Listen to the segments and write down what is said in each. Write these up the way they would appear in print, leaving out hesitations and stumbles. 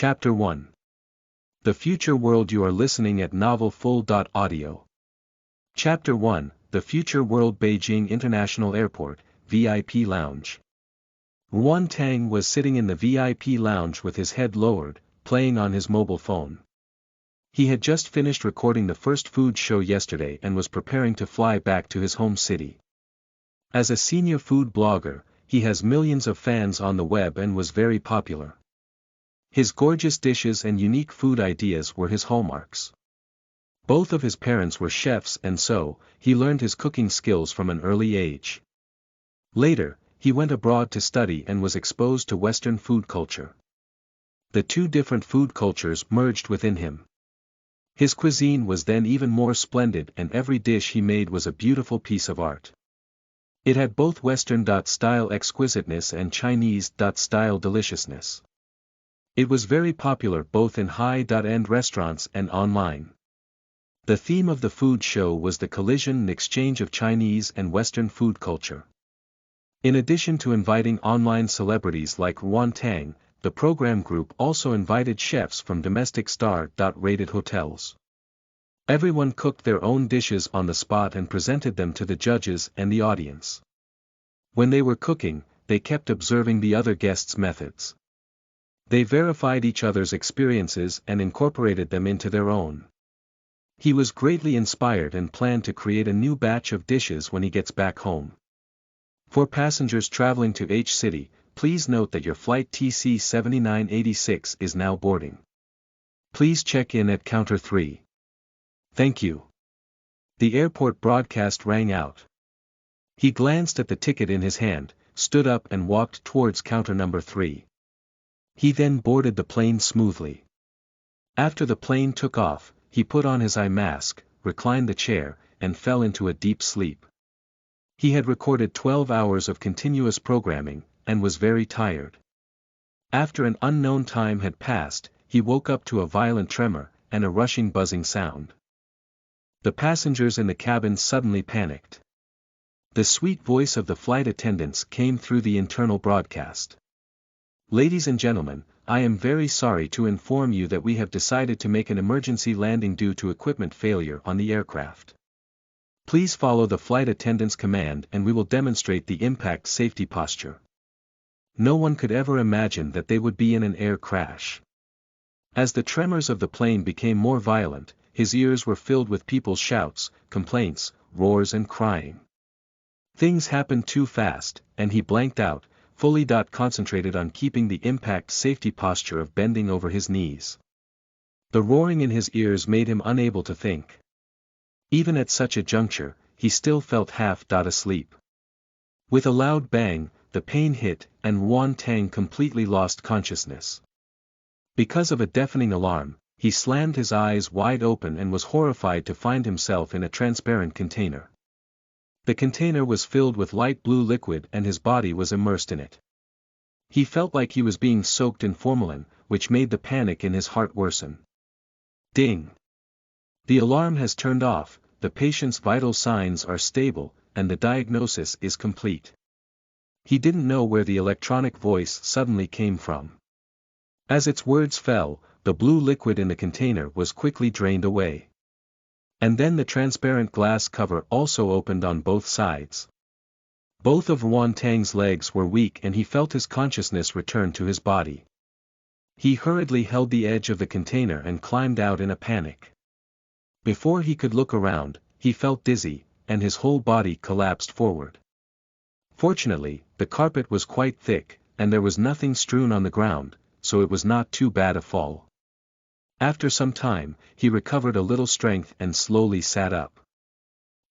Chapter 1. The Future World. You are listening at novelfull.audio. Chapter 1. The Future World. Beijing International Airport, VIP Lounge. Yuan Tang was sitting in the VIP lounge with his head lowered, playing on his mobile phone. He had just finished recording the first food show yesterday and was preparing to fly back to his home city. As a senior food blogger, he has millions of fans on the web and was very popular. His gorgeous dishes and unique food ideas were his hallmarks. Both of his parents were chefs, and so, he learned his cooking skills from an early age. Later, he went abroad to study and was exposed to Western food culture. The two different food cultures merged within him. His cuisine was then even more splendid, and every dish he made was a beautiful piece of art. It had both Western-style exquisiteness and Chinese-style deliciousness. It was very popular both in high-end restaurants and online. The theme of the food show was the collision and exchange of Chinese and Western food culture. In addition to inviting online celebrities like Yuan Tang, the program group also invited chefs from domestic star-rated hotels. Everyone cooked their own dishes on the spot and presented them to the judges and the audience. When they were cooking, they kept observing the other guests' methods. They verified each other's experiences and incorporated them into their own. He was greatly inspired and planned to create a new batch of dishes when he gets back home. For passengers traveling to H City, please note that your flight TC 7986 is now boarding. Please check in at counter 3. Thank you. The airport broadcast rang out. He glanced at the ticket in his hand, stood up and walked towards counter number 3. He then boarded the plane smoothly. After the plane took off, he put on his eye mask, reclined the chair, and fell into a deep sleep. He had recorded 12 hours of continuous programming, and was very tired. After an unknown time had passed, he woke up to a violent tremor, and a rushing buzzing sound. The passengers in the cabin suddenly panicked. The sweet voice of the flight attendants came through the internal broadcast. Ladies and gentlemen, I am very sorry to inform you that we have decided to make an emergency landing due to equipment failure on the aircraft. Please follow the flight attendant's command and we will demonstrate the impact safety posture. No one could ever imagine that they would be in an air crash. As the tremors of the plane became more violent, his ears were filled with people's shouts, complaints, roars and crying. Things happened too fast, and he blanked out, fully concentrated on keeping the impact safety posture of bending over his knees. The roaring in his ears made him unable to think. Even at such a juncture, he still felt half asleep. With a loud bang, the plane hit, and Yuan Tang completely lost consciousness. Because of a deafening alarm, he slammed his eyes wide open and was horrified to find himself in a transparent container. The container was filled with light blue liquid and his body was immersed in it. He felt like he was being soaked in formalin, which made the panic in his heart worsen. Ding! The alarm has turned off, the patient's vital signs are stable, and the diagnosis is complete. He didn't know where the electronic voice suddenly came from. As its words fell, the blue liquid in the container was quickly drained away. And then the transparent glass cover also opened on both sides. Both of Yuan Tang's legs were weak and he felt his consciousness return to his body. He hurriedly held the edge of the container and climbed out in a panic. Before he could look around, he felt dizzy, and his whole body collapsed forward. Fortunately, the carpet was quite thick, and there was nothing strewn on the ground, so it was not too bad a fall. After some time, he recovered a little strength and slowly sat up.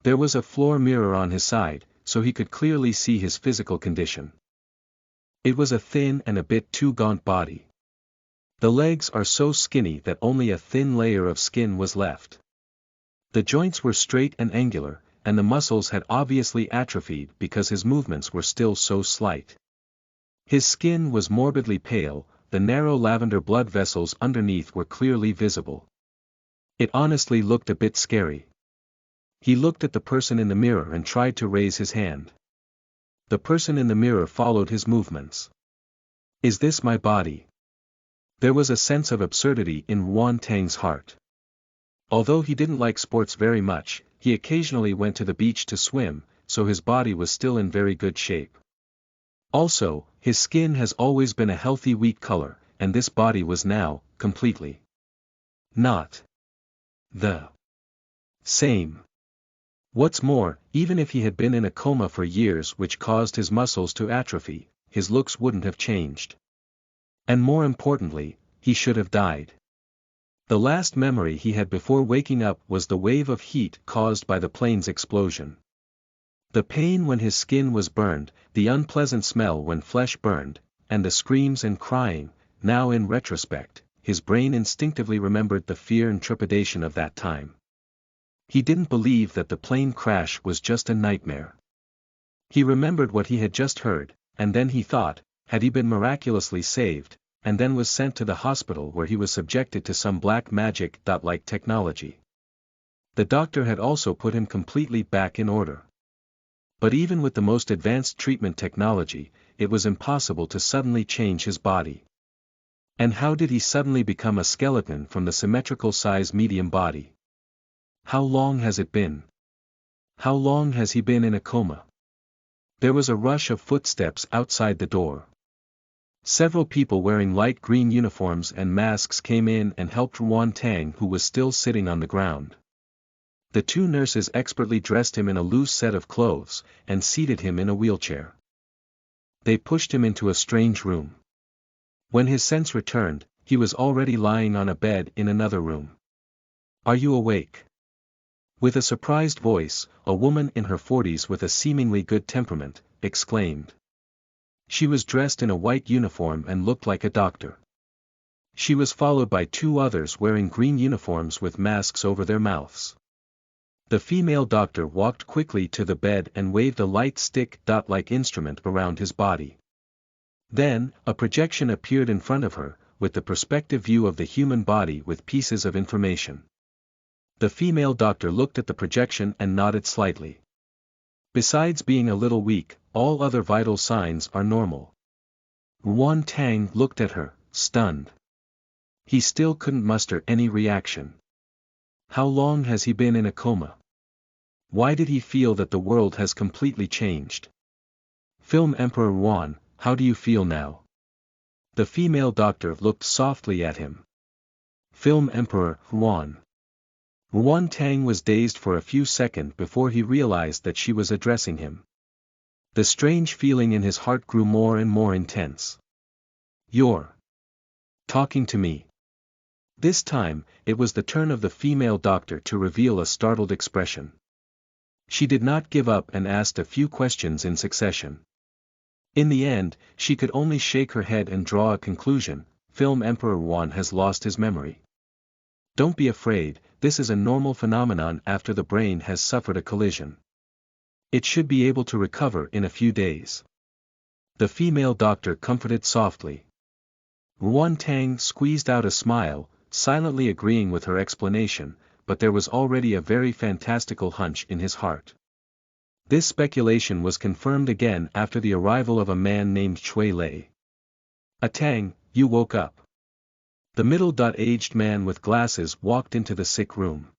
There was a floor mirror on his side, so he could clearly see his physical condition. It was a thin and a bit too gaunt body. The legs are so skinny that only a thin layer of skin was left. The joints were straight and angular, and the muscles had obviously atrophied because his movements were still so slight. His skin was morbidly pale, the narrow lavender blood vessels underneath were clearly visible. It honestly looked a bit scary. He looked at the person in the mirror and tried to raise his hand. The person in the mirror followed his movements. Is this my body? There was a sense of absurdity in Yuan Tang's heart. Although he didn't like sports very much, he occasionally went to the beach to swim, so his body was still in very good shape. Also, his skin has always been a healthy wheat color, and this body was now, completely not the same. What's more, even if he had been in a coma for years which caused his muscles to atrophy, his looks wouldn't have changed. And more importantly, he should have died. The last memory he had before waking up was the wave of heat caused by the plane's explosion. The pain when his skin was burned, the unpleasant smell when flesh burned, and the screams and crying. Now in retrospect, his brain instinctively remembered the fear and trepidation of that time. He didn't believe that the plane crash was just a nightmare. He remembered what he had just heard, and then he thought, had he been miraculously saved, and then was sent to the hospital where he was subjected to some black magic-like technology. The doctor had also put him completely back in order. But even with the most advanced treatment technology, it was impossible to suddenly change his body. And how did he suddenly become a skeleton from the symmetrical size medium body? How long has it been? How long has he been in a coma? There was a rush of footsteps outside the door. Several people wearing light green uniforms and masks came in and helped Yuan Tang, who was still sitting on the ground. The two nurses expertly dressed him in a loose set of clothes, and seated him in a wheelchair. They pushed him into a strange room. When his sense returned, he was already lying on a bed in another room. "Are you awake?" With a surprised voice, a woman in her 40s with a seemingly good temperament, exclaimed. She was dressed in a white uniform and looked like a doctor. She was followed by two others wearing green uniforms with masks over their mouths. The female doctor walked quickly to the bed and waved a light stick-like instrument around his body. Then, a projection appeared in front of her, with the perspective view of the human body with pieces of information. The female doctor looked at the projection and nodded slightly. Besides being a little weak, all other vital signs are normal. Yuan Tang looked at her, stunned. He still couldn't muster any reaction. How long has he been in a coma? Why did he feel that the world has completely changed? Film Emperor Yuan, how do you feel now? The female doctor looked softly at him. Film Emperor Yuan. Yuan Tang was dazed for a few seconds before he realized that she was addressing him. The strange feeling in his heart grew more and more intense. "You're talking to me." This time, it was the turn of the female doctor to reveal a startled expression. She did not give up and asked a few questions in succession. In the end, she could only shake her head and draw a conclusion: Film Emperor Yuan has lost his memory. Don't be afraid, this is a normal phenomenon after the brain has suffered a collision. It should be able to recover in a few days. The female doctor comforted softly. Yuan Tang squeezed out a smile, silently agreeing with her explanation, but there was already a very fantastical hunch in his heart. This speculation was confirmed again after the arrival of a man named Chui Lei. "Tang, you woke up." The middle-aged man with glasses walked into the sick room.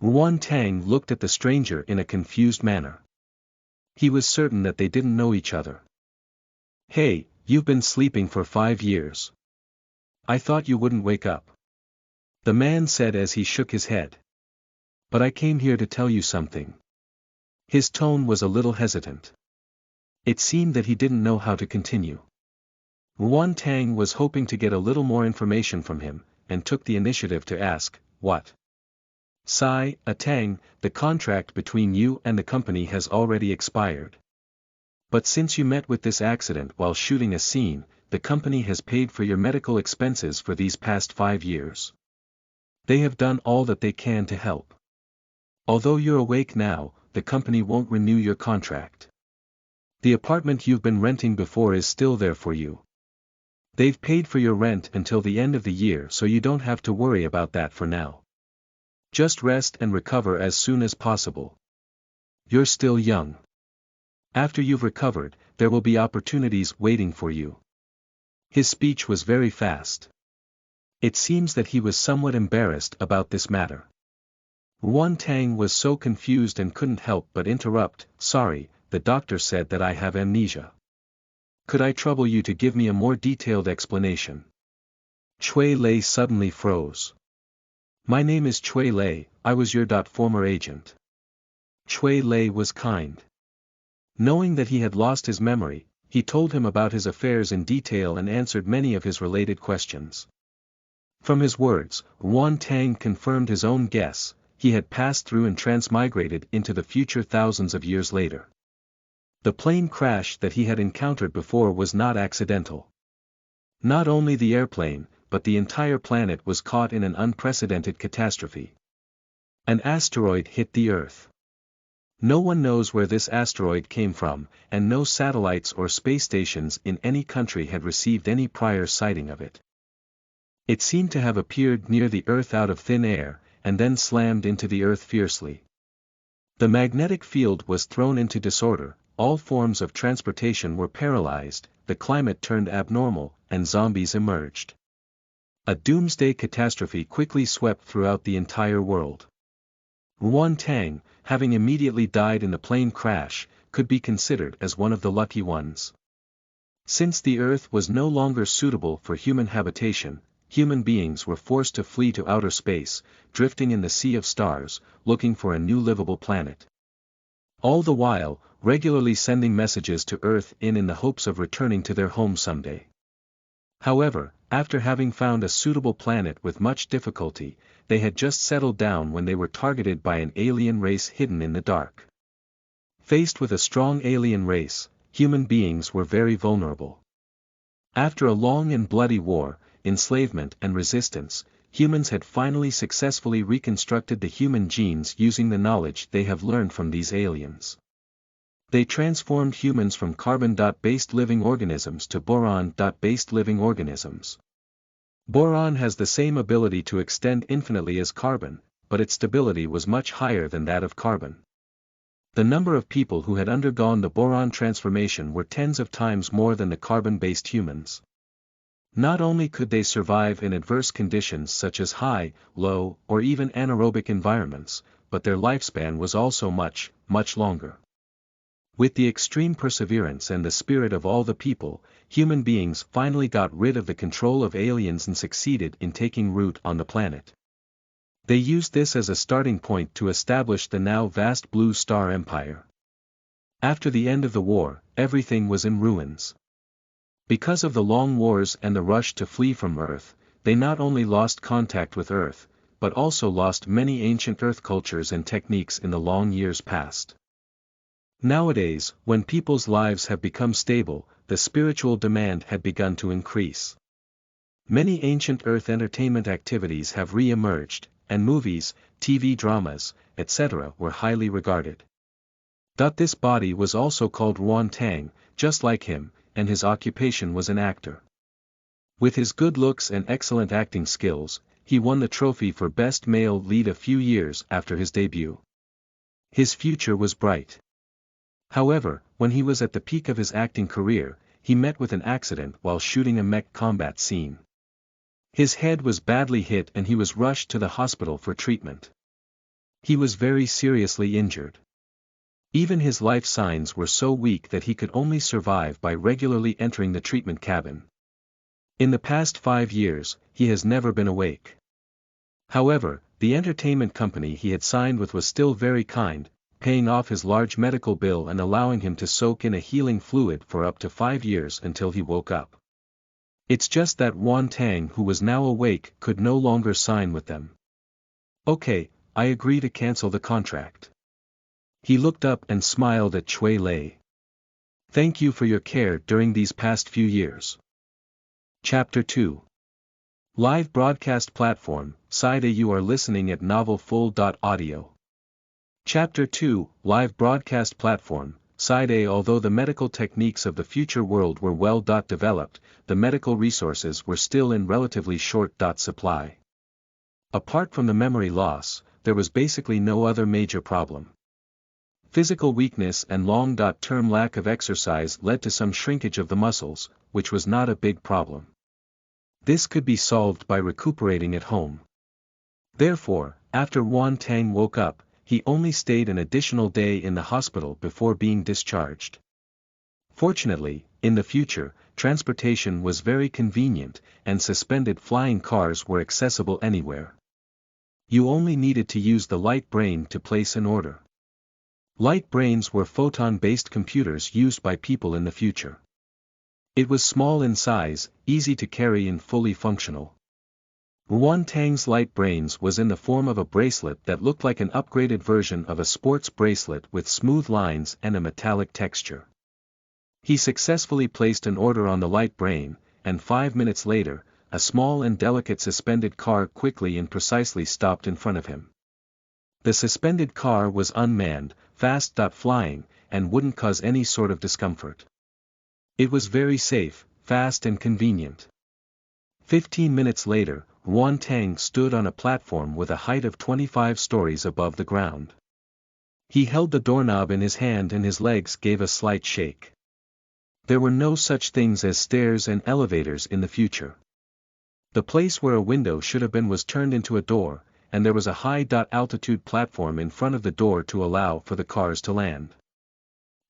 Yuan Tang looked at the stranger in a confused manner. He was certain that they didn't know each other. "Hey, you've been sleeping for 5 years. I thought you wouldn't wake up," the man said as he shook his head. "But I came here to tell you something." His tone was a little hesitant. It seemed that he didn't know how to continue. Yuan Tang was hoping to get a little more information from him, and took the initiative to ask, "What?" Tang, the contract between you and the company has already expired. But since you met with this accident while shooting a scene, the company has paid for your medical expenses for these past 5 years. They have done all that they can to help. Although you're awake now, the company won't renew your contract. The apartment you've been renting before is still there for you. They've paid for your rent until the end of the year, so you don't have to worry about that for now. Just rest and recover as soon as possible. You're still young. After you've recovered, there will be opportunities waiting for you. His speech was very fast. It seems that he was somewhat embarrassed about this matter. Yuan Tang was so confused and couldn't help but interrupt. Sorry, the doctor said that I have amnesia. Could I trouble you to give me a more detailed explanation? Cui Lei suddenly froze. My name is Cui Lei, I was your former agent. Cui Lei was kind. Knowing that he had lost his memory, he told him about his affairs in detail and answered many of his related questions. From his words, Yuan Tang confirmed his own guess, he had passed through and transmigrated into the future thousands of years later. The plane crash that he had encountered before was not accidental. Not only the airplane, but the entire planet was caught in an unprecedented catastrophe. An asteroid hit the Earth. No one knows where this asteroid came from, and no satellites or space stations in any country had received any prior sighting of it. It seemed to have appeared near the Earth out of thin air, and then slammed into the Earth fiercely. The magnetic field was thrown into disorder, all forms of transportation were paralyzed, the climate turned abnormal, and zombies emerged. A doomsday catastrophe quickly swept throughout the entire world. Yuan Tang, having immediately died in the plane crash, could be considered as one of the lucky ones. Since the Earth was no longer suitable for human habitation, human beings were forced to flee to outer space, drifting in the sea of stars, looking for a new livable planet. All the while, regularly sending messages to Earth in the hopes of returning to their home someday. However, after having found a suitable planet with much difficulty, they had just settled down when they were targeted by an alien race hidden in the dark. Faced with a strong alien race, human beings were very vulnerable. After a long and bloody war, enslavement and resistance, humans had finally successfully reconstructed the human genes using the knowledge they have learned from these aliens. They transformed humans from carbon-based living organisms to boron-based living organisms. Boron has the same ability to extend infinitely as carbon, but its stability was much higher than that of carbon. The number of people who had undergone the boron transformation were tens of times more than the carbon-based humans. Not only could they survive in adverse conditions such as high, low, or even anaerobic environments, but their lifespan was also much, much longer. With the extreme perseverance and the spirit of all the people, human beings finally got rid of the control of aliens and succeeded in taking root on the planet. They used this as a starting point to establish the now vast Blue Star Empire. After the end of the war, everything was in ruins. Because of the long wars and the rush to flee from Earth, they not only lost contact with Earth, but also lost many ancient Earth cultures and techniques in the long years past. Nowadays, when people's lives have become stable, the spiritual demand had begun to increase. Many ancient Earth entertainment activities have re-emerged, and movies, TV dramas, etc. were highly regarded. This body was also called Yuan Tang, just like him, and his occupation was an actor. With his good looks and excellent acting skills, he won the trophy for Best Male Lead a few years after his debut. His future was bright. However, when he was at the peak of his acting career, he met with an accident while shooting a mech combat scene. His head was badly hit and he was rushed to the hospital for treatment. He was very seriously injured. Even his life signs were so weak that he could only survive by regularly entering the treatment cabin. In the past 5 years, he has never been awake. However, the entertainment company he had signed with was still very kind, paying off his large medical bill and allowing him to soak in a healing fluid for up to 5 years until he woke up. It's just that Yuan Tang, who was now awake, could no longer sign with them. Okay, I agree to cancel the contract. He looked up and smiled at Cui Lei. Thank you for your care during these past few years. Chapter 2. Live Broadcast Platform, Side A. You are listening at novelfull.audio. Chapter 2, Live Broadcast Platform, Side A. Although the medical techniques of the future world were well developed, the medical resources were still in relatively short supply. Apart from the memory loss, there was basically no other major problem. Physical weakness and long-term lack of exercise led to some shrinkage of the muscles, which was not a big problem. This could be solved by recuperating at home. Therefore, after Yuan Tang woke up, he only stayed an additional day in the hospital before being discharged. Fortunately, in the future, transportation was very convenient, and suspended flying cars were accessible anywhere. You only needed to use the light brain to place an order. Light brains were photon-based computers used by people in the future. It was small in size, easy to carry and fully functional. Yuan Tang's light brains was in the form of a bracelet that looked like an upgraded version of a sports bracelet with smooth lines and a metallic texture. He successfully placed an order on the light brain, and 5 minutes later, a small and delicate suspended car quickly and precisely stopped in front of him. The suspended car was unmanned, fast-flying, and wouldn't cause any sort of discomfort. It was very safe, fast and convenient. 15 minutes later, Yuan Tang stood on a platform with a height of 25 stories above the ground. He held the doorknob in his hand and his legs gave a slight shake. There were no such things as stairs and elevators in the future. The place where a window should have been was turned into a door, and there was a high-altitude platform in front of the door to allow for the cars to land.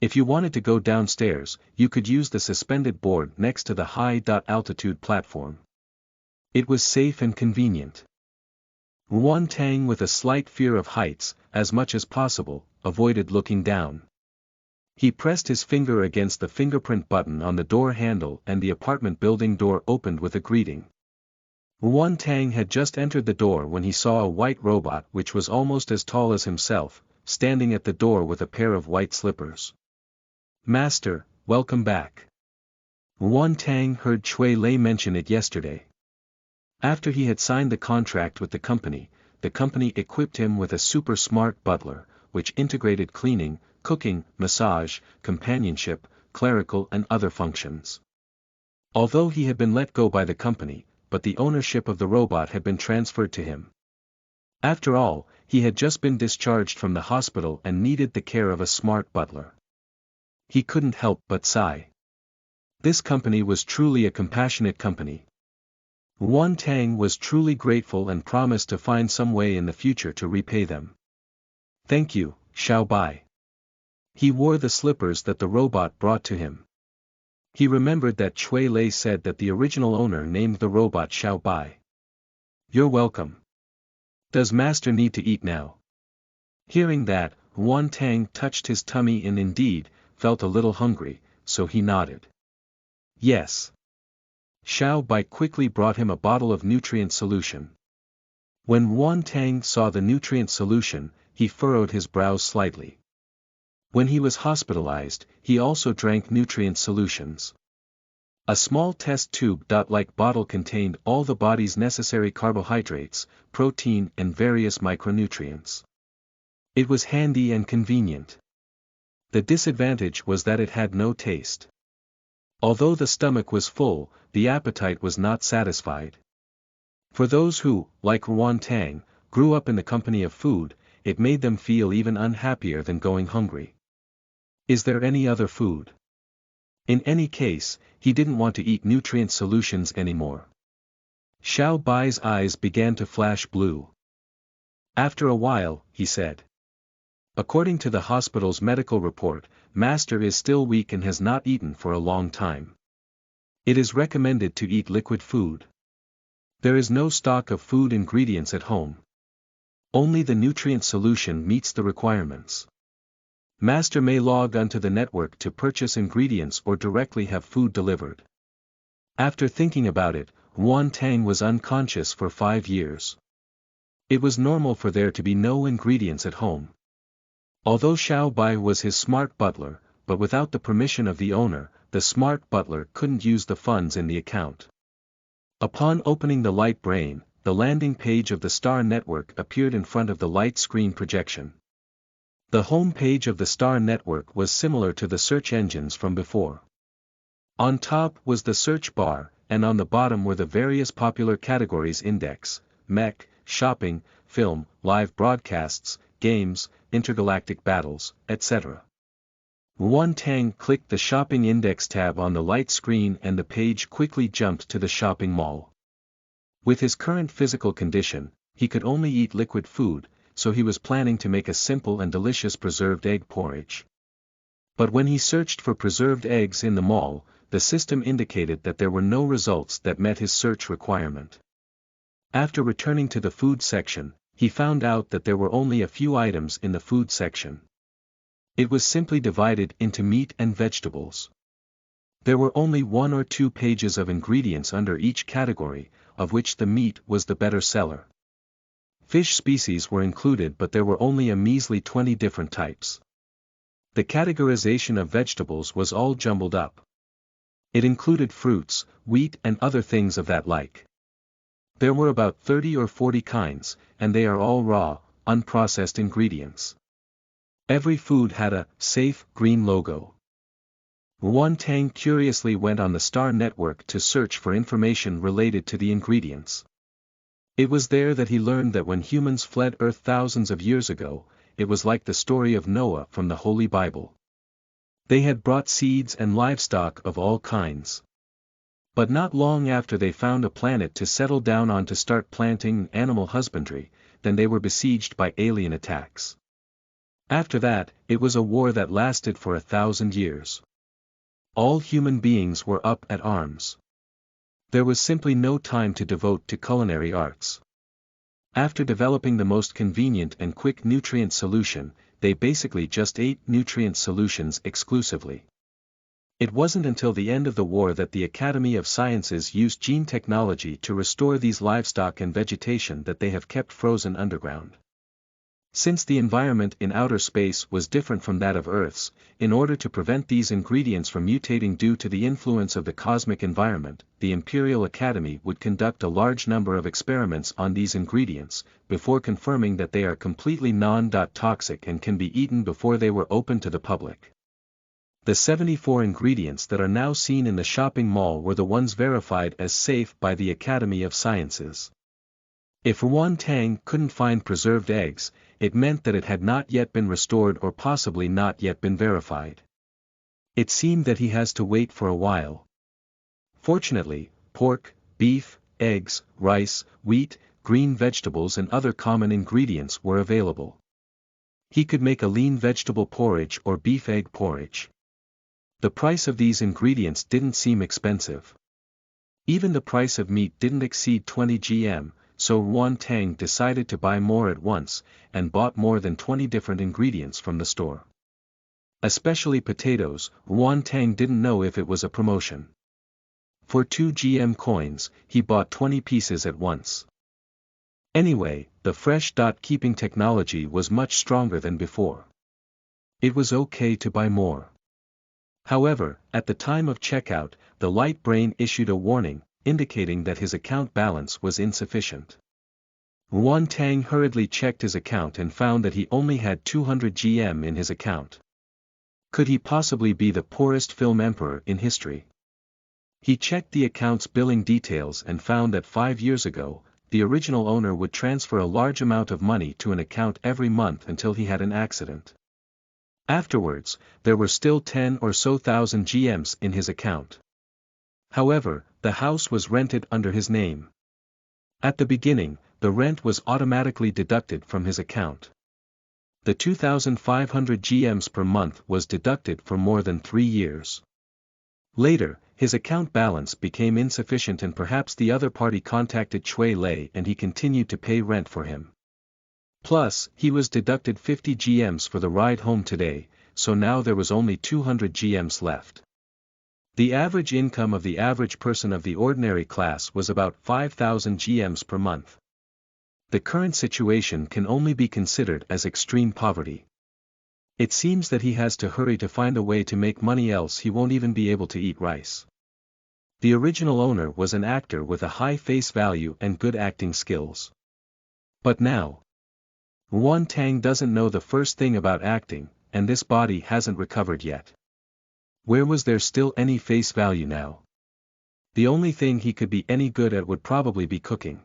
If you wanted to go downstairs, you could use the suspended board next to the high-altitude platform. It was safe and convenient. Yuan Tang, with a slight fear of heights, as much as possible, avoided looking down. He pressed his finger against the fingerprint button on the door handle and the apartment building door opened with a greeting. Yuan Tang had just entered the door when he saw a white robot which was almost as tall as himself, standing at the door with a pair of white slippers. "Master, welcome back." Yuan Tang heard Cui Lei mention it yesterday. After he had signed the contract with the company equipped him with a super smart butler, which integrated cleaning, cooking, massage, companionship, clerical and other functions. Although he had been let go by the company, but the ownership of the robot had been transferred to him. After all, he had just been discharged from the hospital and needed the care of a smart butler. He couldn't help but sigh. This company was truly a compassionate company. Yuan Tang was truly grateful and promised to find some way in the future to repay them. "Thank you, Xiao Bai." He wore the slippers that the robot brought to him. He remembered that Cui Lei said that the original owner named the robot Xiao Bai. "You're welcome. Does Master need to eat now?" Hearing that, Yuan Tang touched his tummy and indeed, felt a little hungry, so he nodded. "Yes." Xiao Bai quickly brought him a bottle of nutrient solution. When Yuan Tang saw the nutrient solution, he furrowed his brows slightly. When he was hospitalized, he also drank nutrient solutions. A small test tube-like bottle contained all the body's necessary carbohydrates, protein and various micronutrients. It was handy and convenient. The disadvantage was that it had no taste. Although the stomach was full, the appetite was not satisfied. For those who, like Yuan Tang, grew up in the company of food, it made them feel even unhappier than going hungry. Is there any other food? In any case, he didn't want to eat nutrient solutions anymore. Xiao Bai's eyes began to flash blue. After a while, he said. "According to the hospital's medical report, Master is still weak and has not eaten for a long time. It is recommended to eat liquid food. There is no stock of food ingredients at home. Only the nutrient solution meets the requirements. Master may log onto the network to purchase ingredients or directly have food delivered." After thinking about it, Yuan Tang was unconscious for 5 years. It was normal for there to be no ingredients at home. Although Xiao Bai was his smart butler, but without the permission of the owner, the smart butler couldn't use the funds in the account. Upon opening the light brain, the landing page of the Star Network appeared in front of the light screen projection. The home page of the Star Network was similar to the search engines from before. On top was the search bar, and on the bottom were the various popular categories: index, mech, shopping, film, live broadcasts, games, intergalactic battles, etc. Yuan Tang clicked the shopping index tab on the light screen and the page quickly jumped to the shopping mall. With his current physical condition, he could only eat liquid food, so he was planning to make a simple and delicious preserved egg porridge. But when he searched for preserved eggs in the mall, the system indicated that there were no results that met his search requirement. After returning to the food section, he found out that there were only a few items in the food section. It was simply divided into meat and vegetables. There were only 1 or 2 pages of ingredients under each category, of which the meat was the better seller. Fish species were included, but there were only a measly 20 different types. The categorization of vegetables was all jumbled up. It included fruits, wheat and other things of that like. There were about 30 or 40 kinds, and they are all raw, unprocessed ingredients. Every food had a safe green logo. Ruan Tang curiously went on the Star Network to search for information related to the ingredients. It was there that he learned that when humans fled Earth thousands of years ago, it was like the story of Noah from the Holy Bible. They had brought seeds and livestock of all kinds. But not long after they found a planet to settle down on to start planting animal husbandry, then they were besieged by alien attacks. After that, it was a war that lasted for 1,000 years. All human beings were up at arms. There was simply no time to devote to culinary arts. After developing the most convenient and quick nutrient solution, they basically just ate nutrient solutions exclusively. It wasn't until the end of the war that the Academy of Sciences used gene technology to restore these livestock and vegetation that they have kept frozen underground. Since the environment in outer space was different from that of Earth's, in order to prevent these ingredients from mutating due to the influence of the cosmic environment, the Imperial Academy would conduct a large number of experiments on these ingredients, before confirming that they are completely non-toxic and can be eaten before they were open to the public. The 74 ingredients that are now seen in the shopping mall were the ones verified as safe by the Academy of Sciences. If Ruan Tang couldn't find preserved eggs, it meant that it had not yet been restored or possibly not yet been verified. It seemed that he has to wait for a while. Fortunately, pork, beef, eggs, rice, wheat, green vegetables and other common ingredients were available. He could make a lean vegetable porridge or beef egg porridge. The price of these ingredients didn't seem expensive. Even the price of meat didn't exceed 20 GM, so Ruan Tang decided to buy more at once, and bought more than 20 different ingredients from the store. Especially potatoes, Ruan Tang didn't know if it was a promotion. For 2 GM coins, he bought 20 pieces at once. Anyway, the fresh keeping technology was much stronger than before. It was okay to buy more. However, at the time of checkout, the light brain issued a warning, indicating that his account balance was insufficient. Ruan Tang hurriedly checked his account and found that he only had 200 GM in his account. Could he possibly be the poorest film emperor in history? He checked the account's billing details and found that 5 years ago, the original owner would transfer a large amount of money to an account every month until he had an accident. Afterwards, there were still 10 or so thousand GMs in his account. However, the house was rented under his name. At the beginning, the rent was automatically deducted from his account. The 2,500 GMs per month was deducted for more than 3 years. Later, his account balance became insufficient and perhaps the other party contacted Chui Lei and he continued to pay rent for him. Plus, he was deducted 50 GMs for the ride home today, so now there was only 200 GMs left. The average income of the average person of the ordinary class was about 5,000 GMs per month. The current situation can only be considered as extreme poverty. It seems that he has to hurry to find a way to make money, else he won't even be able to eat rice. The original owner was an actor with a high face value and good acting skills. But now, Ruan Tang doesn't know the first thing about acting, and this body hasn't recovered yet. Where was there still any face value now? The only thing he could be any good at would probably be cooking.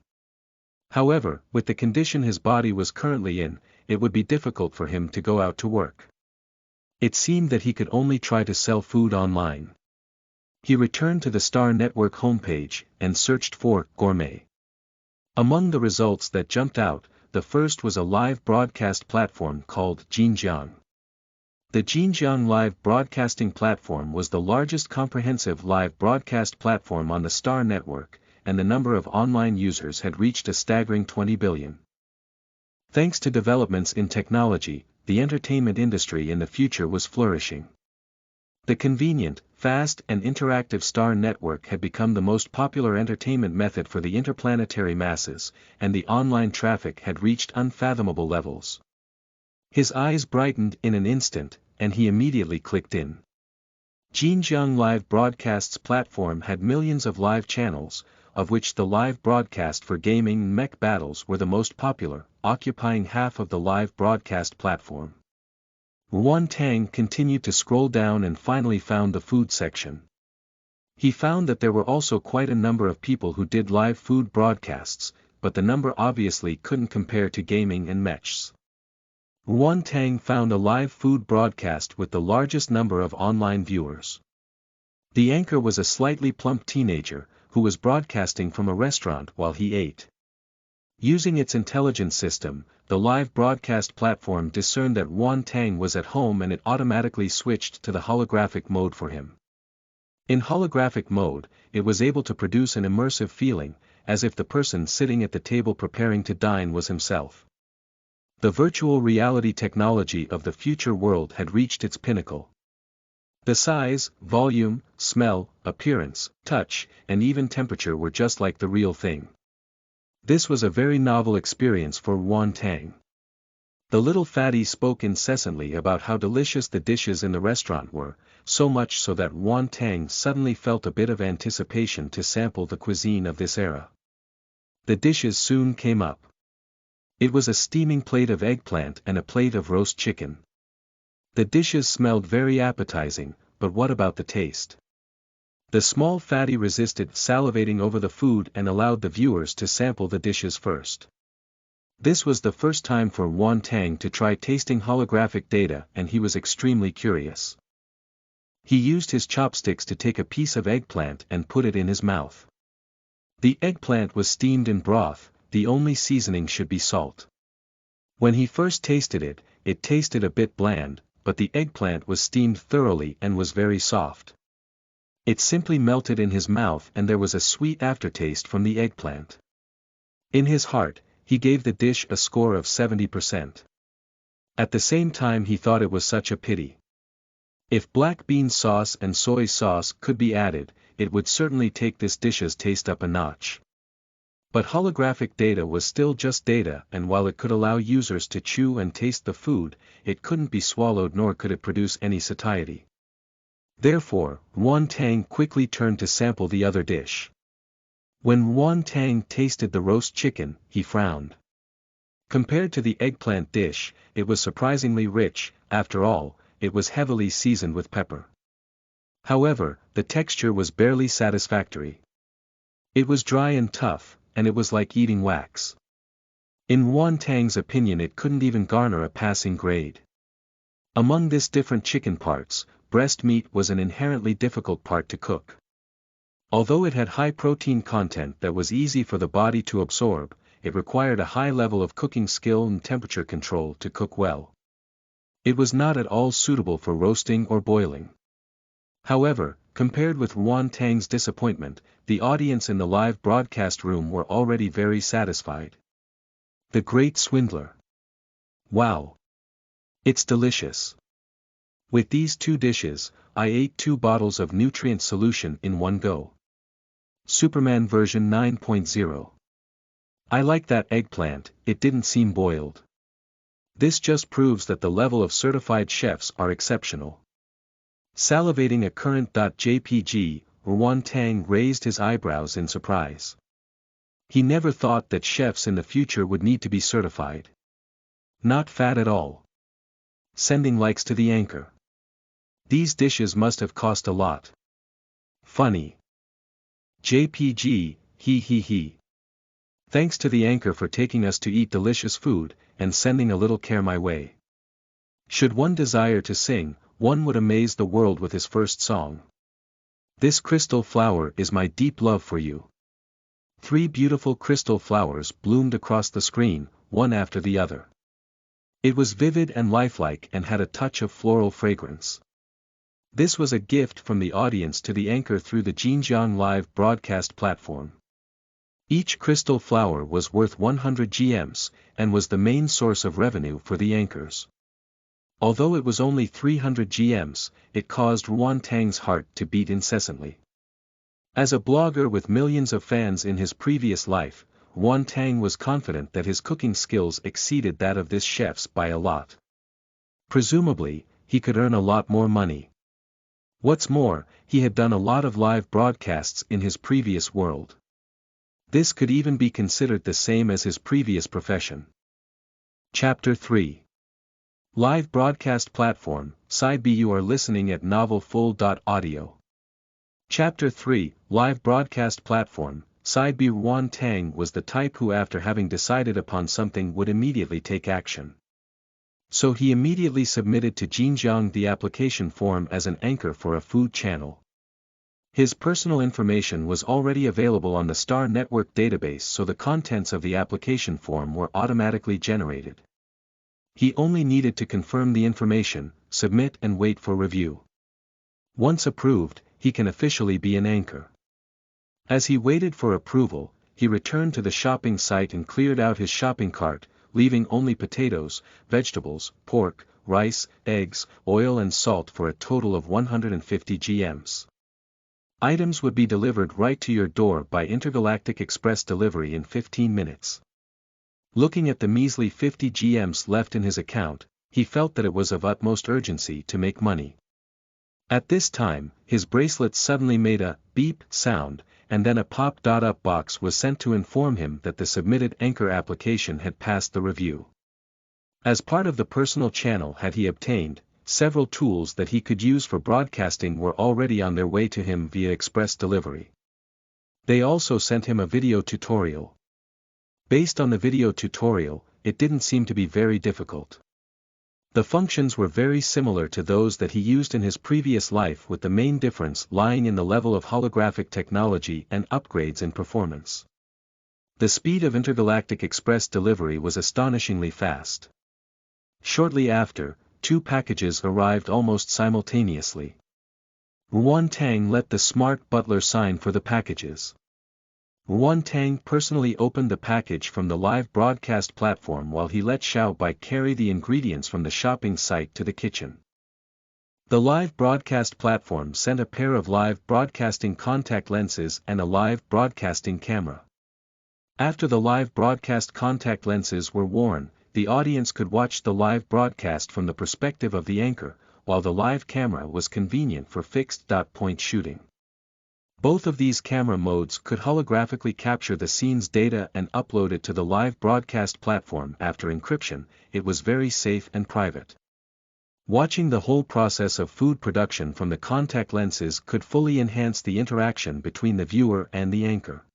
However, with the condition his body was currently in, it would be difficult for him to go out to work. It seemed that he could only try to sell food online. He returned to the Star Network homepage, and searched for gourmet. Among the results that jumped out, the first was a live broadcast platform called Xinjiang. The Xinjiang live broadcasting platform was the largest comprehensive live broadcast platform on the Star network, and the number of online users had reached a staggering 20 billion. Thanks to developments in technology, the entertainment industry in the future was flourishing. The convenient, fast and interactive Star network had become the most popular entertainment method for the interplanetary masses, and the online traffic had reached unfathomable levels. His eyes brightened in an instant, and he immediately clicked in. Xinjiang Live Broadcast's platform had millions of live channels, of which the live broadcast for gaming and mech battles were the most popular, occupying half of the live broadcast platform. Yuan Tang continued to scroll down and finally found the food section. He found that there were also quite a number of people who did live food broadcasts, but the number obviously couldn't compare to gaming and mechs. Yuan Tang found a live food broadcast with the largest number of online viewers. The anchor was a slightly plump teenager, who was broadcasting from a restaurant while he ate. Using its intelligence system, the live broadcast platform discerned that Yuan Tang was at home and it automatically switched to the holographic mode for him. In holographic mode, it was able to produce an immersive feeling, as if the person sitting at the table preparing to dine was himself. The virtual reality technology of the future world had reached its pinnacle. The size, volume, smell, appearance, touch, and even temperature were just like the real thing. This was a very novel experience for Yuan Tang. The little fatty spoke incessantly about how delicious the dishes in the restaurant were, so much so that Yuan Tang suddenly felt a bit of anticipation to sample the cuisine of this era. The dishes soon came up. It was a steaming plate of eggplant and a plate of roast chicken. The dishes smelled very appetizing, but what about the taste? The small fatty resisted salivating over the food and allowed the viewers to sample the dishes first. This was the first time for Yuan Tang to try tasting holographic data, and he was extremely curious. He used his chopsticks to take a piece of eggplant and put it in his mouth. The eggplant was steamed in broth, the only seasoning should be salt. When he first tasted it, it tasted a bit bland, but the eggplant was steamed thoroughly and was very soft. It simply melted in his mouth and there was a sweet aftertaste from the eggplant. In his heart, he gave the dish a score of 70%. At the same time he thought it was such a pity. If black bean sauce and soy sauce could be added, it would certainly take this dish's taste up a notch. But holographic data was still just data, and while it could allow users to chew and taste the food, it couldn't be swallowed nor could it produce any satiety. Therefore, Yuan Tang quickly turned to sample the other dish. When Yuan Tang tasted the roast chicken, he frowned. Compared to the eggplant dish, it was surprisingly rich. After all, it was heavily seasoned with pepper. However, the texture was barely satisfactory. It was dry and tough, and it was like eating wax. In Yuan Tang's opinion it couldn't even garner a passing grade. Among this different chicken parts, breast meat was an inherently difficult part to cook. Although it had high protein content that was easy for the body to absorb, it required a high level of cooking skill and temperature control to cook well. It was not at all suitable for roasting or boiling. However, compared with Yuan Tang's disappointment, the audience in the live broadcast room were already very satisfied. The Great Swindler. Wow! It's delicious. With these two dishes, I ate 2 bottles of nutrient solution in one go. Superman version 9.0. I like that eggplant, it didn't seem boiled. This just proves that the level of certified chefs are exceptional. Salivating a current.jpg, Yuan Tang raised his eyebrows in surprise. He never thought that chefs in the future would need to be certified. Not fat at all. Sending likes to the anchor. These dishes must have cost a lot. Funny. JPG, he. Thanks to the anchor for taking us to eat delicious food, and sending a little care my way. Should one desire to sing, one would amaze the world with his first song. This crystal flower is my deep love for you. 3 beautiful crystal flowers bloomed across the screen, one after the other. It was vivid and lifelike and had a touch of floral fragrance. This was a gift from the audience to the anchor through the Xinjiang live broadcast platform. Each crystal flower was worth 100 GMs, and was the main source of revenue for the anchors. Although it was only 300 GMs, it caused Ruan Tang's heart to beat incessantly. As a blogger with millions of fans in his previous life, Ruan Tang was confident that his cooking skills exceeded that of this chef's by a lot. Presumably, he could earn a lot more money. What's more, he had done a lot of live broadcasts in his previous world. This could even be considered the same as his previous profession. Chapter 3. Live Broadcast Platform, Sci-fi. You are listening at novelfull.audio. Chapter 3, Live Broadcast Platform, Sci-fi. Ruan Tang was the type who after having decided upon something would immediately take action. So he immediately submitted to Xinjiang the application form as an anchor for a food channel. His personal information was already available on the Star Network database, so the contents of the application form were automatically generated. He only needed to confirm the information, submit and wait for review. Once approved, he can officially be an anchor. As he waited for approval, he returned to the shopping site and cleared out his shopping cart, leaving only potatoes, vegetables, pork, rice, eggs, oil and salt for a total of 150 GMs. Items would be delivered right to your door by intergalactic express delivery in 15 minutes. Looking at the measly 50 GMs left in his account, he felt that it was of utmost urgency to make money. At this time, his bracelet suddenly made a beep sound, and then a pop-up box was sent to inform him that the submitted anchor application had passed the review. As part of the personal channel he obtained, several tools that he could use for broadcasting were already on their way to him via express delivery. They also sent him a video tutorial. Based on the video tutorial, it didn't seem to be very difficult. The functions were very similar to those that he used in his previous life, with the main difference lying in the level of holographic technology and upgrades in performance. The speed of intergalactic express delivery was astonishingly fast. Shortly after, 2 packages arrived almost simultaneously. Ruan Tang let the smart butler sign for the packages. Ruan Tang personally opened the package from the live broadcast platform while he let Xiao Bai carry the ingredients from the shopping site to the kitchen. The live broadcast platform sent a pair of live broadcasting contact lenses and a live broadcasting camera. After the live broadcast contact lenses were worn, the audience could watch the live broadcast from the perspective of the anchor, while the live camera was convenient for fixed point shooting. Both of these camera modes could holographically capture the scene's data and upload it to the live broadcast platform. After encryption, it was very safe and private. Watching the whole process of food production from the contact lenses could fully enhance the interaction between the viewer and the anchor.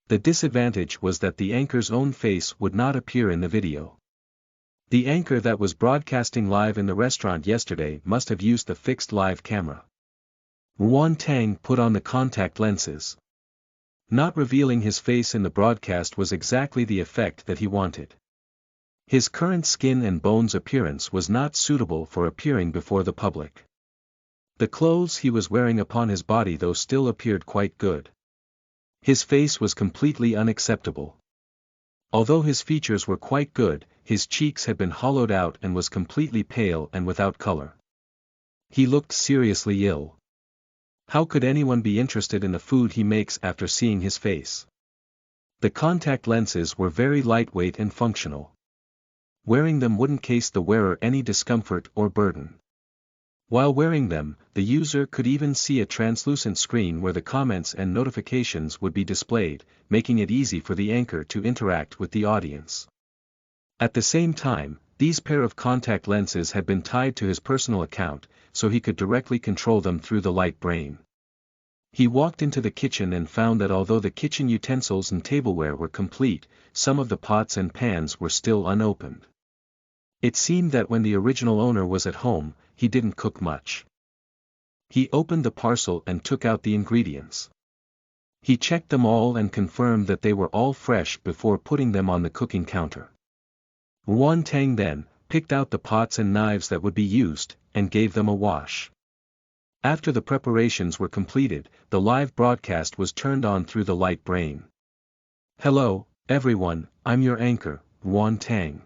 The disadvantage was that the anchor's own face would not appear in the video. The anchor that was broadcasting live in the restaurant yesterday must have used the fixed live camera. Ruan Tang put on the contact lenses. Not revealing his face in the broadcast was exactly the effect that he wanted. His current skin and bones appearance was not suitable for appearing before the public. The clothes he was wearing upon his body though still appeared quite good. His face was completely unacceptable. Although his features were quite good, his cheeks had been hollowed out and was completely pale and without color. He looked seriously ill. How could anyone be interested in the food he makes after seeing his face? The contact lenses were very lightweight and functional. Wearing them wouldn't cause the wearer any discomfort or burden. While wearing them, the user could even see a translucent screen where the comments and notifications would be displayed, making it easy for the anchor to interact with the audience. At the same time, these pair of contact lenses had been tied to his personal account, so he could directly control them through the light brain. He walked into the kitchen and found that although the kitchen utensils and tableware were complete, some of the pots and pans were still unopened. It seemed that when the original owner was at home, he didn't cook much. He opened the parcel and took out the ingredients. He checked them all and confirmed that they were all fresh before putting them on the cooking counter. Yuan Tang then picked out the pots and knives that would be used, and gave them a wash. After the preparations were completed, the live broadcast was turned on through the light brain. Hello, everyone, I'm your anchor, Yuan Tang.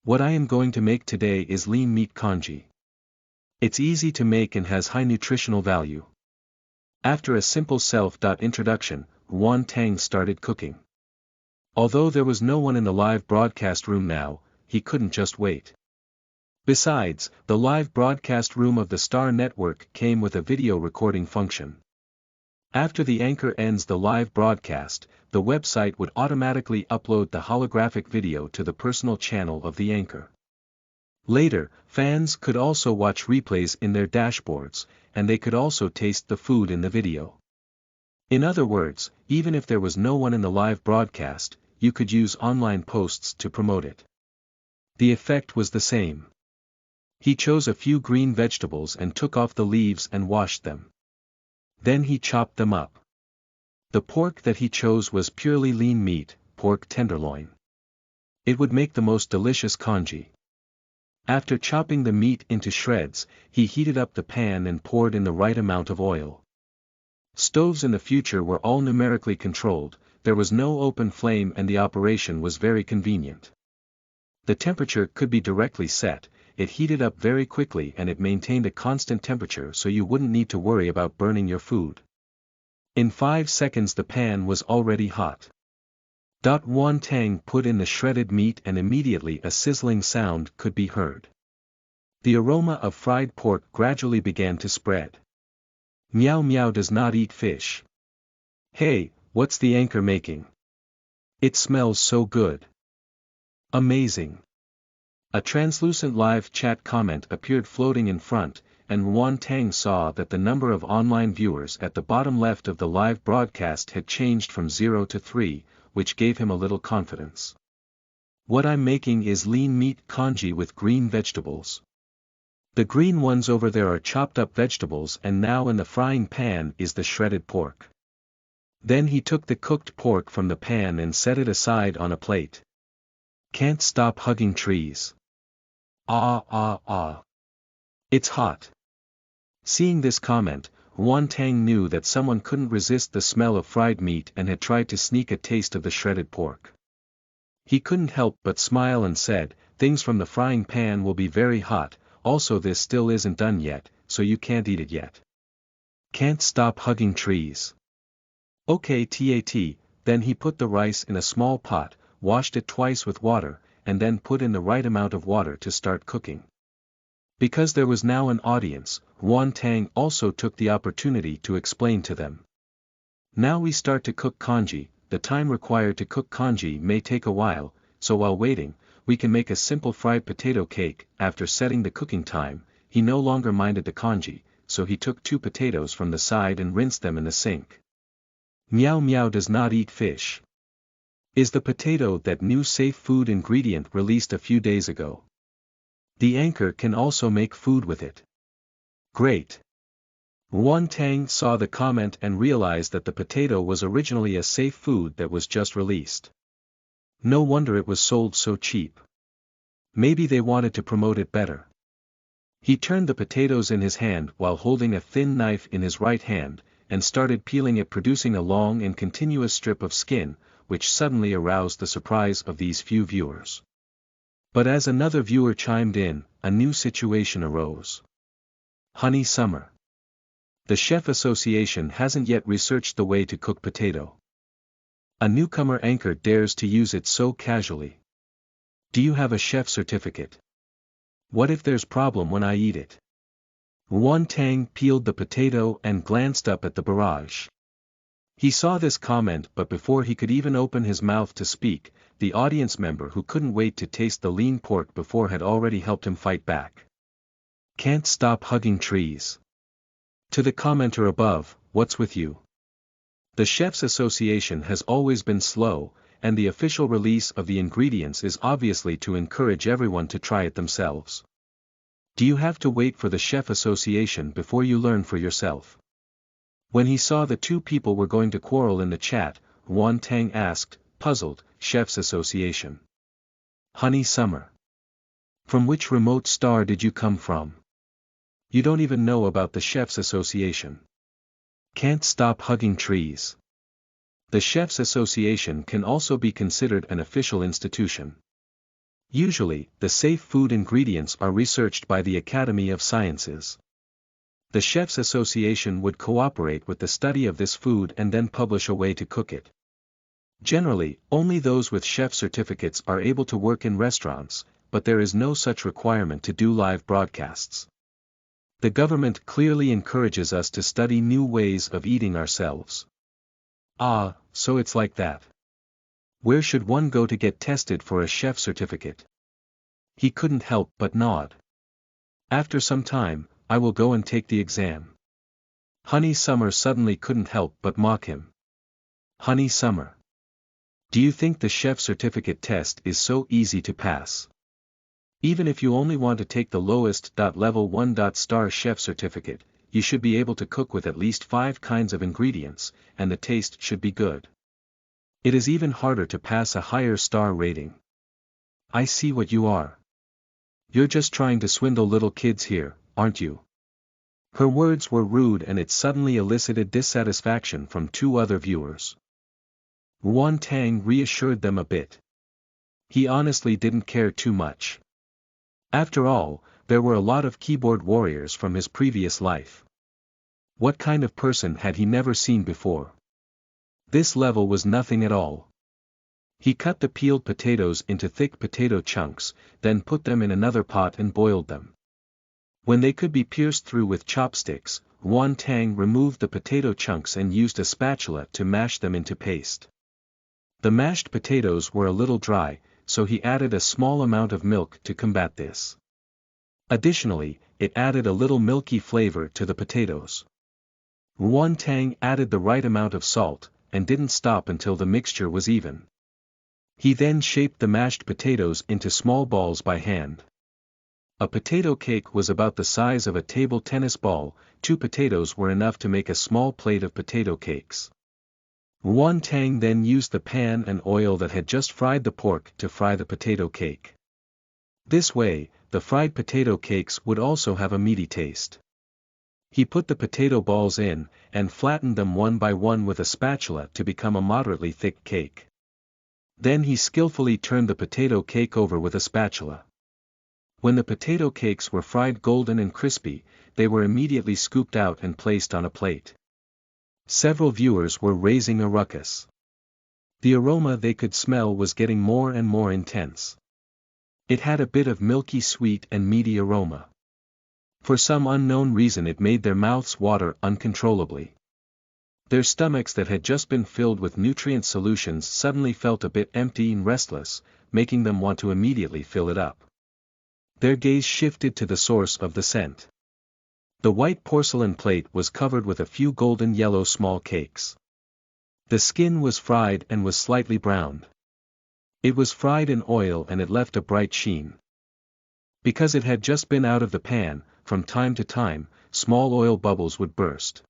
What I am going to make today is lean meat congee. It's easy to make and has high nutritional value. After a simple self-introduction, Yuan Tang started cooking. Although there was no one in the live broadcast room now, he couldn't just wait. Besides, the live broadcast room of the Star Network came with a video recording function. After the anchor ends the live broadcast, the website would automatically upload the holographic video to the personal channel of the anchor. Later, fans could also watch replays in their dashboards, and they could also taste the food in the video. In other words, even if there was no one in the live broadcast, you could use online posts to promote it. The effect was the same. He chose a few green vegetables and took off the leaves and washed them. Then he chopped them up. The pork that he chose was purely lean meat, pork tenderloin. It would make the most delicious congee. After chopping the meat into shreds, he heated up the pan and poured in the right amount of oil. Stoves in the future were all numerically controlled, there was no open flame and the operation was very convenient. The temperature could be directly set, it heated up very quickly and it maintained a constant temperature so you wouldn't need to worry about burning your food. In 5 seconds the pan was already hot. Yuan Tang put in the shredded meat and immediately a sizzling sound could be heard. The aroma of fried pork gradually began to spread. Meow Meow does not eat fish. Hey, what's the anchor making? It smells so good. Amazing. A translucent live chat comment appeared floating in front, and Yuan Tang saw that the number of online viewers at the bottom left of the live broadcast had changed from 0 to 3, which gave him a little confidence. What I'm making is lean meat congee with green vegetables. The green ones over there are chopped up vegetables and now in the frying pan is the shredded pork. Then he took the cooked pork from the pan and set it aside on a plate. Can't stop hugging trees. Ah ah ah. It's hot. Seeing this comment, Yuan Tang knew that someone couldn't resist the smell of fried meat and had tried to sneak a taste of the shredded pork. He couldn't help but smile and said, things from the frying pan will be very hot, also this still isn't done yet, so you can't eat it yet. Can't stop hugging trees. Okay tat, then he put the rice in a small pot, washed it twice with water, and then put in the right amount of water to start cooking. Because there was now an audience, Yuan Tang also took the opportunity to explain to them. Now we start to cook congee, the time required to cook congee may take a while, so while waiting, we can make a simple fried potato cake. After setting the cooking time, he no longer minded the congee, so he took 2 potatoes from the side and rinsed them in the sink. Meow Meow does not eat fish. Is the potato that new safe food ingredient released a few days ago? The anchor can also make food with it. Great. Yuan Tang saw the comment and realized that the potato was originally a safe food that was just released. No wonder it was sold so cheap. Maybe they wanted to promote it better. He turned the potatoes in his hand while holding a thin knife in his right hand, and started peeling it, producing a long and continuous strip of skin, which suddenly aroused the surprise of these few viewers. But as another viewer chimed in, a new situation arose. Honey Summer. The Chef Association hasn't yet researched the way to cook potato. A newcomer anchor dares to use it so casually. Do you have a chef certificate? What if there's problem when I eat it? Yuan Tang peeled the potato and glanced up at the barrage. He saw this comment, but before he could even open his mouth to speak, the audience member who couldn't wait to taste the lean pork before had already helped him fight back. Can't stop hugging trees. To the commenter above, what's with you? The Chefs Association has always been slow, and the official release of the ingredients is obviously to encourage everyone to try it themselves. Do you have to wait for the Chef Association before you learn for yourself? When he saw the two people were going to quarrel in the chat, Yuan Tang asked, puzzled, Chef's Association. Honey Summer. From which remote star did you come from? You don't even know about the Chef's Association. Can't stop hugging trees. The Chef's Association can also be considered an official institution. Usually, the safe food ingredients are researched by the Academy of Sciences. The Chef's Association would cooperate with the study of this food and then publish a way to cook it. Generally, only those with chef certificates are able to work in restaurants, but there is no such requirement to do live broadcasts. The government clearly encourages us to study new ways of eating ourselves. Ah, so it's like that. Where should one go to get tested for a chef certificate? He couldn't help but nod. After some time, I will go and take the exam. Honey Summer suddenly couldn't help but mock him. Honey Summer. Do you think the chef certificate test is so easy to pass? Even if you only want to take the lowest level 1 star chef certificate, you should be able to cook with at least 5 kinds of ingredients, and the taste should be good. It is even harder to pass a higher star rating. I see what you are. You're just trying to swindle little kids here, aren't you? Her words were rude and it suddenly elicited dissatisfaction from 2 other viewers. Yuan Tang reassured them a bit. He honestly didn't care too much. After all, there were a lot of keyboard warriors from his previous life. What kind of person had he never seen before? This level was nothing at all. He cut the peeled potatoes into thick potato chunks, then put them in another pot and boiled them. When they could be pierced through with chopsticks, Yuan Tang removed the potato chunks and used a spatula to mash them into paste. The mashed potatoes were a little dry, so he added a small amount of milk to combat this. Additionally, it added a little milky flavor to the potatoes. Yuan Tang added the right amount of salt, and didn't stop until the mixture was even. He then shaped the mashed potatoes into small balls by hand. A potato cake was about the size of a table tennis ball. 2 potatoes were enough to make a small plate of potato cakes. Yuan Tang then used the pan and oil that had just fried the pork to fry the potato cake. This way, the fried potato cakes would also have a meaty taste. He put the potato balls in, and flattened them one by one with a spatula to become a moderately thick cake. Then he skillfully turned the potato cake over with a spatula. When the potato cakes were fried golden and crispy, they were immediately scooped out and placed on a plate. Several viewers were raising a ruckus. The aroma they could smell was getting more and more intense. It had a bit of milky sweet and meaty aroma. For some unknown reason it made their mouths water uncontrollably. Their stomachs that had just been filled with nutrient solutions suddenly felt a bit empty and restless, making them want to immediately fill it up. Their gaze shifted to the source of the scent. The white porcelain plate was covered with a few golden yellow small cakes. The skin was fried and was slightly browned. It was fried in oil and it left a bright sheen. Because it had just been out of the pan, from time to time, small oil bubbles would burst.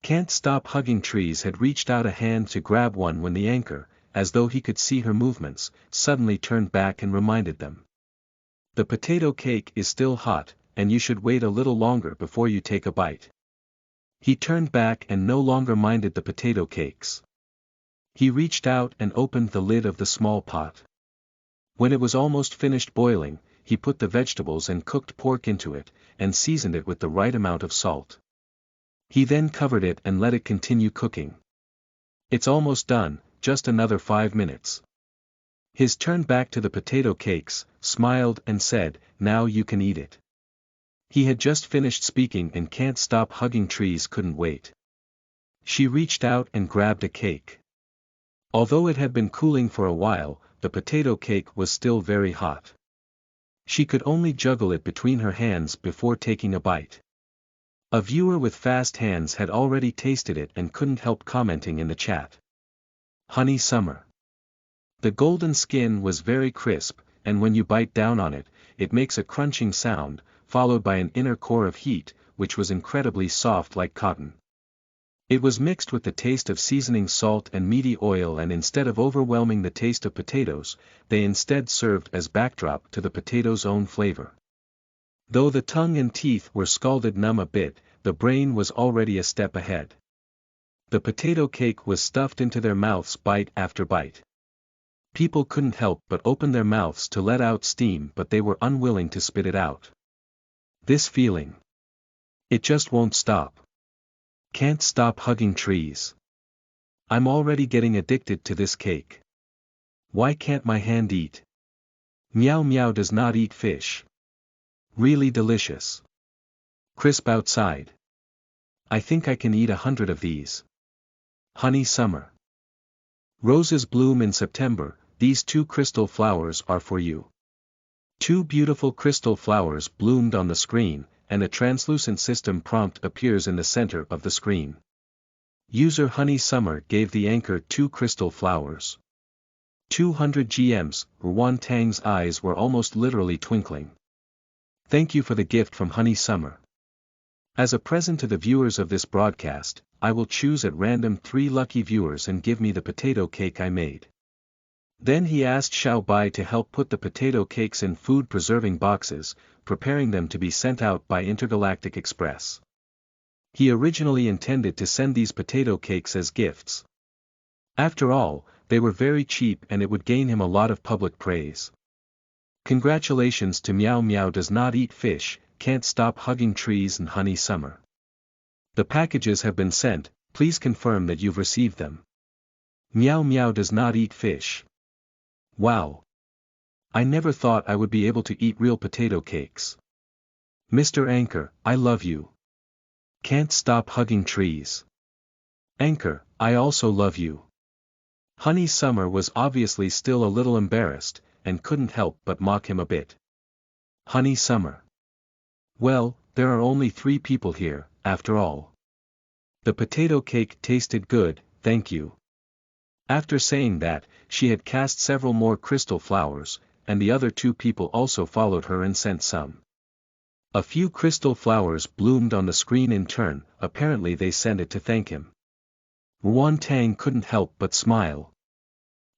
Can't Stop Hugging Trees had reached out a hand to grab one when the anchor, as though he could see her movements, suddenly turned back and reminded them. The potato cake is still hot, and you should wait a little longer before you take a bite. He turned back and no longer minded the potato cakes. He reached out and opened the lid of the small pot. When it was almost finished boiling, he put the vegetables and cooked pork into it, and seasoned it with the right amount of salt. He then covered it and let it continue cooking. It's almost done, just another 5 minutes. His turned back to the potato cakes, smiled and said, now you can eat it. He had just finished speaking and Can't Stop Hugging Trees couldn't wait. She reached out and grabbed a cake. Although it had been cooling for a while, the potato cake was still very hot. She could only juggle it between her hands before taking a bite. A viewer with fast hands had already tasted it and couldn't help commenting in the chat. Honey Summer. The golden skin was very crisp, and when you bite down on it, it makes a crunching sound, followed by an inner core of heat, which was incredibly soft like cotton. It was mixed with the taste of seasoning salt and meaty oil, and instead of overwhelming the taste of potatoes, they instead served as backdrop to the potato's own flavor. Though the tongue and teeth were scalded numb a bit, the brain was already a step ahead. The potato cake was stuffed into their mouths bite after bite. People couldn't help but open their mouths to let out steam, but they were unwilling to spit it out. This feeling. It just won't stop. Can't stop hugging trees. I'm already getting addicted to this cake. Why can't my hand eat? Meow Meow does not eat fish. Really delicious. Crisp outside. I think I can eat 100 of these. Honey Summer. Roses bloom in September, these 2 crystal flowers are for you. 2 beautiful crystal flowers bloomed on the screen, and a translucent system prompt appears in the center of the screen. User Honey Summer gave the anchor 2 crystal flowers. 200 GMs, Ruan Tang's eyes were almost literally twinkling. Thank you for the gift from Honey Summer. As a present to the viewers of this broadcast, I will choose at random 3 lucky viewers and give me the potato cake I made. Then he asked Xiao Bai to help put the potato cakes in food-preserving boxes, preparing them to be sent out by Intergalactic Express. He originally intended to send these potato cakes as gifts. After all, they were very cheap and it would gain him a lot of public praise. Congratulations to Meow Meow does not eat fish, can't stop hugging trees and Honey Summer. The packages have been sent, please confirm that you've received them. Meow Meow does not eat fish. Wow. I never thought I would be able to eat real potato cakes. Mr. Anchor, I love you. Can't stop hugging trees. Anchor, I also love you. Honey Summer was obviously still a little embarrassed, and couldn't help but mock him a bit. Honey Summer. Well, there are only 3 people here, after all. The potato cake tasted good, thank you. After saying that, she had cast several more crystal flowers, and the other 2 people also followed her and sent some. A few crystal flowers bloomed on the screen in turn, apparently they sent it to thank him. Ruan Tang couldn't help but smile.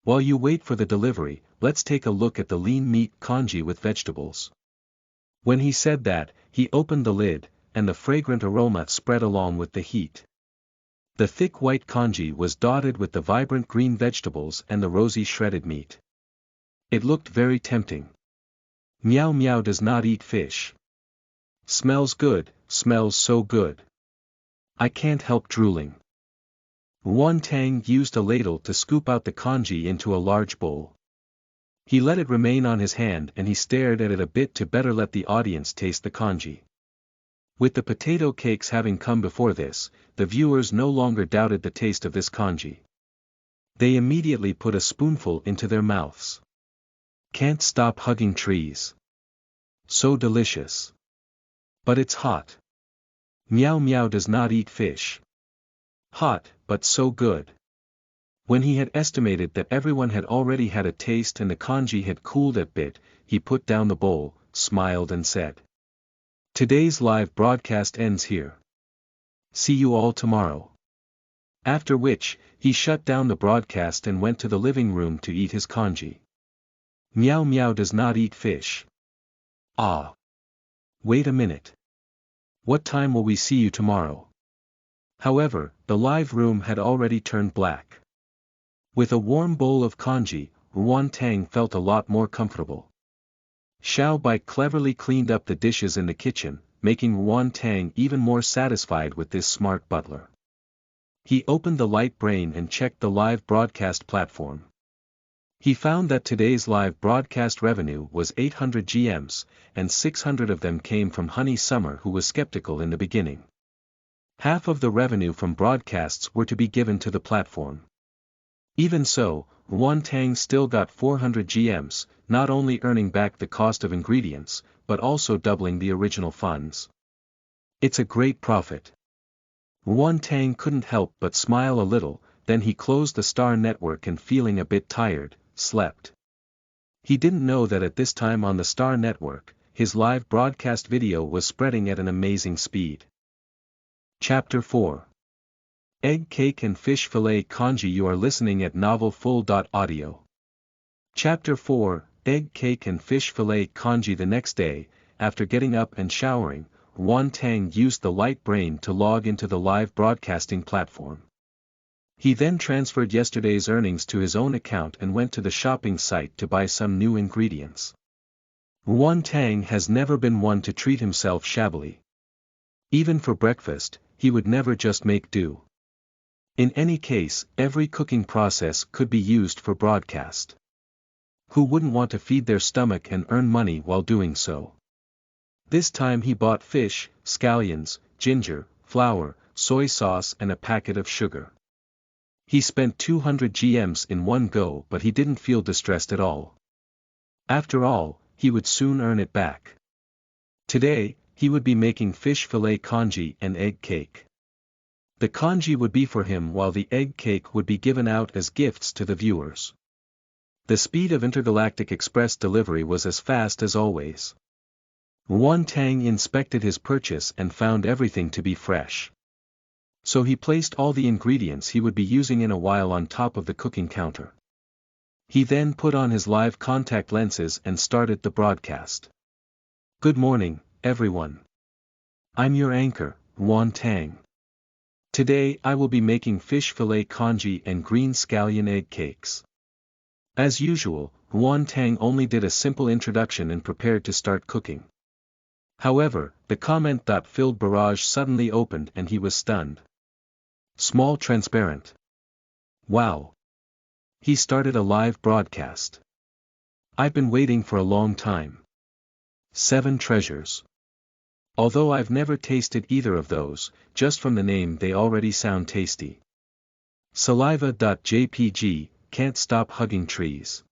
While you wait for the delivery, let's take a look at the lean meat congee with vegetables. When he said that, he opened the lid, and the fragrant aroma spread along with the heat. The thick white congee was dotted with the vibrant green vegetables and the rosy shredded meat. It looked very tempting. Meow Meow does not eat fish. Smells good, smells so good. I can't help drooling. Ruan Tang used a ladle to scoop out the congee into a large bowl. He let it remain on his hand and he stared at it a bit to better let the audience taste the congee. With the potato cakes having come before this, the viewers no longer doubted the taste of this congee. They immediately put a spoonful into their mouths. Can't stop hugging trees. So delicious. But it's hot. Meow Meow does not eat fish. Hot, but so good. When he had estimated that everyone had already had a taste and the congee had cooled a bit, he put down the bowl, smiled and said, "Today's live broadcast ends here. See you all tomorrow." After which, he shut down the broadcast and went to the living room to eat his congee. Meow Meow does not eat fish. Ah. Wait a minute. What time will we see you tomorrow? However, the live room had already turned black. With a warm bowl of congee, Ruan Tang felt a lot more comfortable. Xiao Bai cleverly cleaned up the dishes in the kitchen, making Ruan Tang even more satisfied with this smart butler. He opened the light brain and checked the live broadcast platform. He found that today's live broadcast revenue was 800 GMs, and 600 of them came from Honey Summer, who was skeptical in the beginning. Half of the revenue from broadcasts were to be given to the platform. Even so, Ruan Tang still got 400 GMs, not only earning back the cost of ingredients, but also doubling the original funds. It's a great profit. Ruan Tang couldn't help but smile a little, then he closed the Star Network and feeling a bit tired, slept. He didn't know that at this time on the Star Network, his live broadcast video was spreading at an amazing speed. Chapter 4. Egg cake and fish fillet congee. You are listening at novelfull.audio. Chapter 4, Egg cake and fish fillet congee. The next day, after getting up and showering, Wan Tang used the light brain to log into the live broadcasting platform. He then transferred yesterday's earnings to his own account and went to the shopping site to buy some new ingredients. Wan Tang has never been one to treat himself shabbily. Even for breakfast, he would never just make do. In any case, every cooking process could be used for broadcast. Who wouldn't want to feed their stomach and earn money while doing so? This time he bought fish, scallions, ginger, flour, soy sauce and a packet of sugar. He spent 200 GMs in one go, but he didn't feel distressed at all. After all, he would soon earn it back. Today, he would be making fish fillet congee and egg cake. The congee would be for him while the egg cake would be given out as gifts to the viewers. The speed of intergalactic express delivery was as fast as always. Wan Tang inspected his purchase and found everything to be fresh. So he placed all the ingredients he would be using in a while on top of the cooking counter. He then put on his live contact lenses and started the broadcast. Good morning, everyone. I'm your anchor, Wan Tang. Today I will be making fish fillet congee and green scallion egg cakes. As usual, Wan Tang only did a simple introduction and prepared to start cooking. However, the comment-filled barrage suddenly opened and he was stunned. Small transparent. Wow. He started a live broadcast. I've been waiting for a long time. 7 treasures. Although I've never tasted either of those, just from the name they already sound tasty. Saliva.jpg, can't stop hugging trees.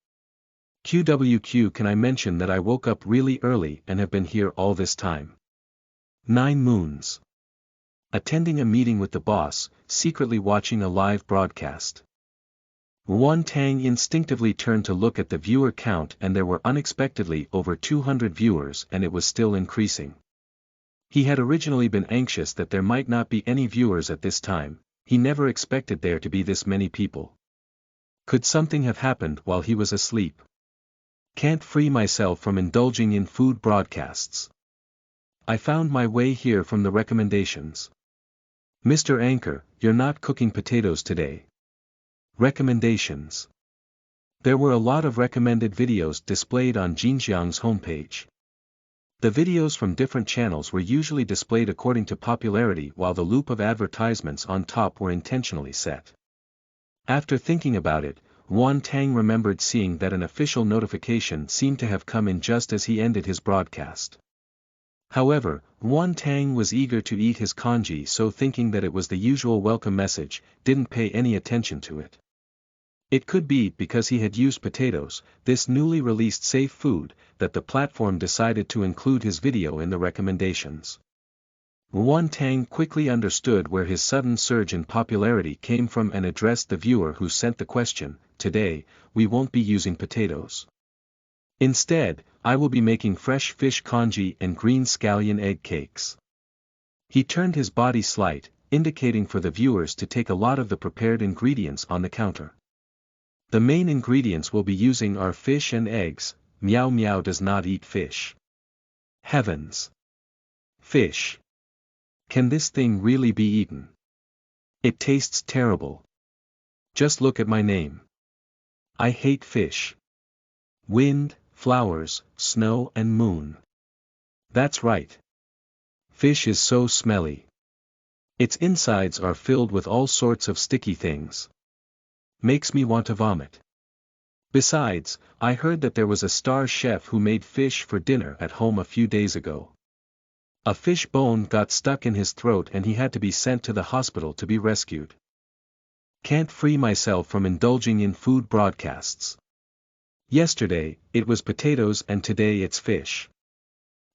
QWQ. Can I mention that I woke up really early and have been here all this time? 9 moons. Attending a meeting with the boss, secretly watching a live broadcast. Wan Tang instinctively turned to look at the viewer count and there were unexpectedly over 200 viewers and it was still increasing. He had originally been anxious that there might not be any viewers at this time. He never expected there to be this many people. Could something have happened while he was asleep? Can't free myself from indulging in food broadcasts. I found my way here from the recommendations. Mr. Anchor, you're not cooking potatoes today. Recommendations. There were a lot of recommended videos displayed on Xinjiang's homepage. The videos from different channels were usually displayed according to popularity while the loop of advertisements on top were intentionally set. After thinking about it, Wan Tang remembered seeing that an official notification seemed to have come in just as he ended his broadcast. However, Wan Tang was eager to eat his congee, so thinking that it was the usual welcome message, didn't pay any attention to it. It could be because he had used potatoes, this newly released safe food, that the platform decided to include his video in the recommendations. Wan Tang quickly understood where his sudden surge in popularity came from and addressed the viewer who sent the question. Today, we won't be using potatoes. Instead, I will be making fresh fish congee and green scallion egg cakes. He turned his body slight, indicating for the viewers to take a lot of the prepared ingredients on the counter. The main ingredients we'll be using are fish and eggs. Meow Meow does not eat fish. Heavens! Fish! Can this thing really be eaten? It tastes terrible. Just look at my name. I hate fish. Wind, flowers, snow and moon. That's right. Fish is so smelly. Its insides are filled with all sorts of sticky things. Makes me want to vomit. Besides, I heard that there was a star chef who made fish for dinner at home a few days ago. A fish bone got stuck in his throat and he had to be sent to the hospital to be rescued. Can't free myself from indulging in food broadcasts. Yesterday, it was potatoes and today it's fish.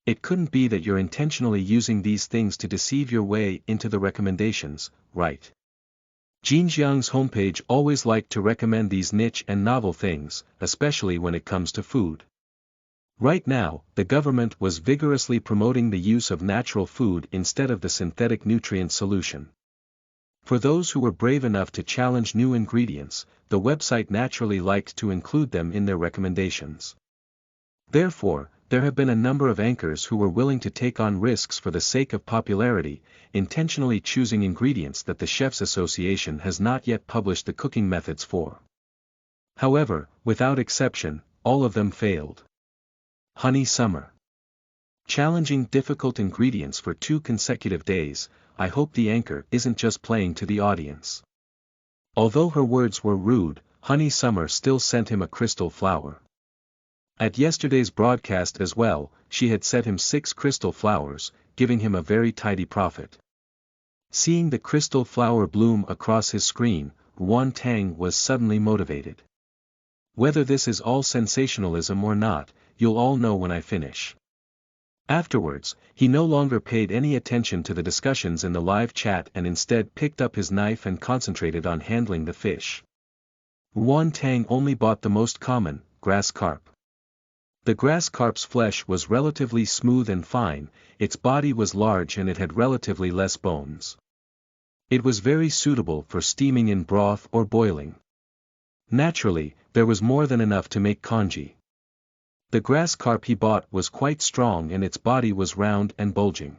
It couldn't be that you're intentionally using these things to deceive your way into the recommendations, right? Xinjiang's homepage always liked to recommend these niche and novel things, especially when it comes to food. Right now, the government was vigorously promoting the use of natural food instead of the synthetic nutrient solution. For those who were brave enough to challenge new ingredients, the website naturally liked to include them in their recommendations. Therefore, there have been a number of anchors who were willing to take on risks for the sake of popularity, intentionally choosing ingredients that the Chefs Association has not yet published the cooking methods for. However, without exception, all of them failed. Honey Summer. Challenging difficult ingredients for 2 consecutive days. I hope the anchor isn't just playing to the audience. Although her words were rude, Honey Summer still sent him a crystal flower. At yesterday's broadcast as well, she had set him 6 crystal flowers, giving him a very tidy profit. Seeing the crystal flower bloom across his screen, Yuan Tang was suddenly motivated. Whether this is all sensationalism or not, you'll all know when I finish. Afterwards, he no longer paid any attention to the discussions in the live chat and instead picked up his knife and concentrated on handling the fish. Yuan Tang only bought the most common, grass carp. The grass carp's flesh was relatively smooth and fine, its body was large and it had relatively less bones. It was very suitable for steaming in broth or boiling. Naturally, there was more than enough to make congee. The grass carp he bought was quite strong and its body was round and bulging.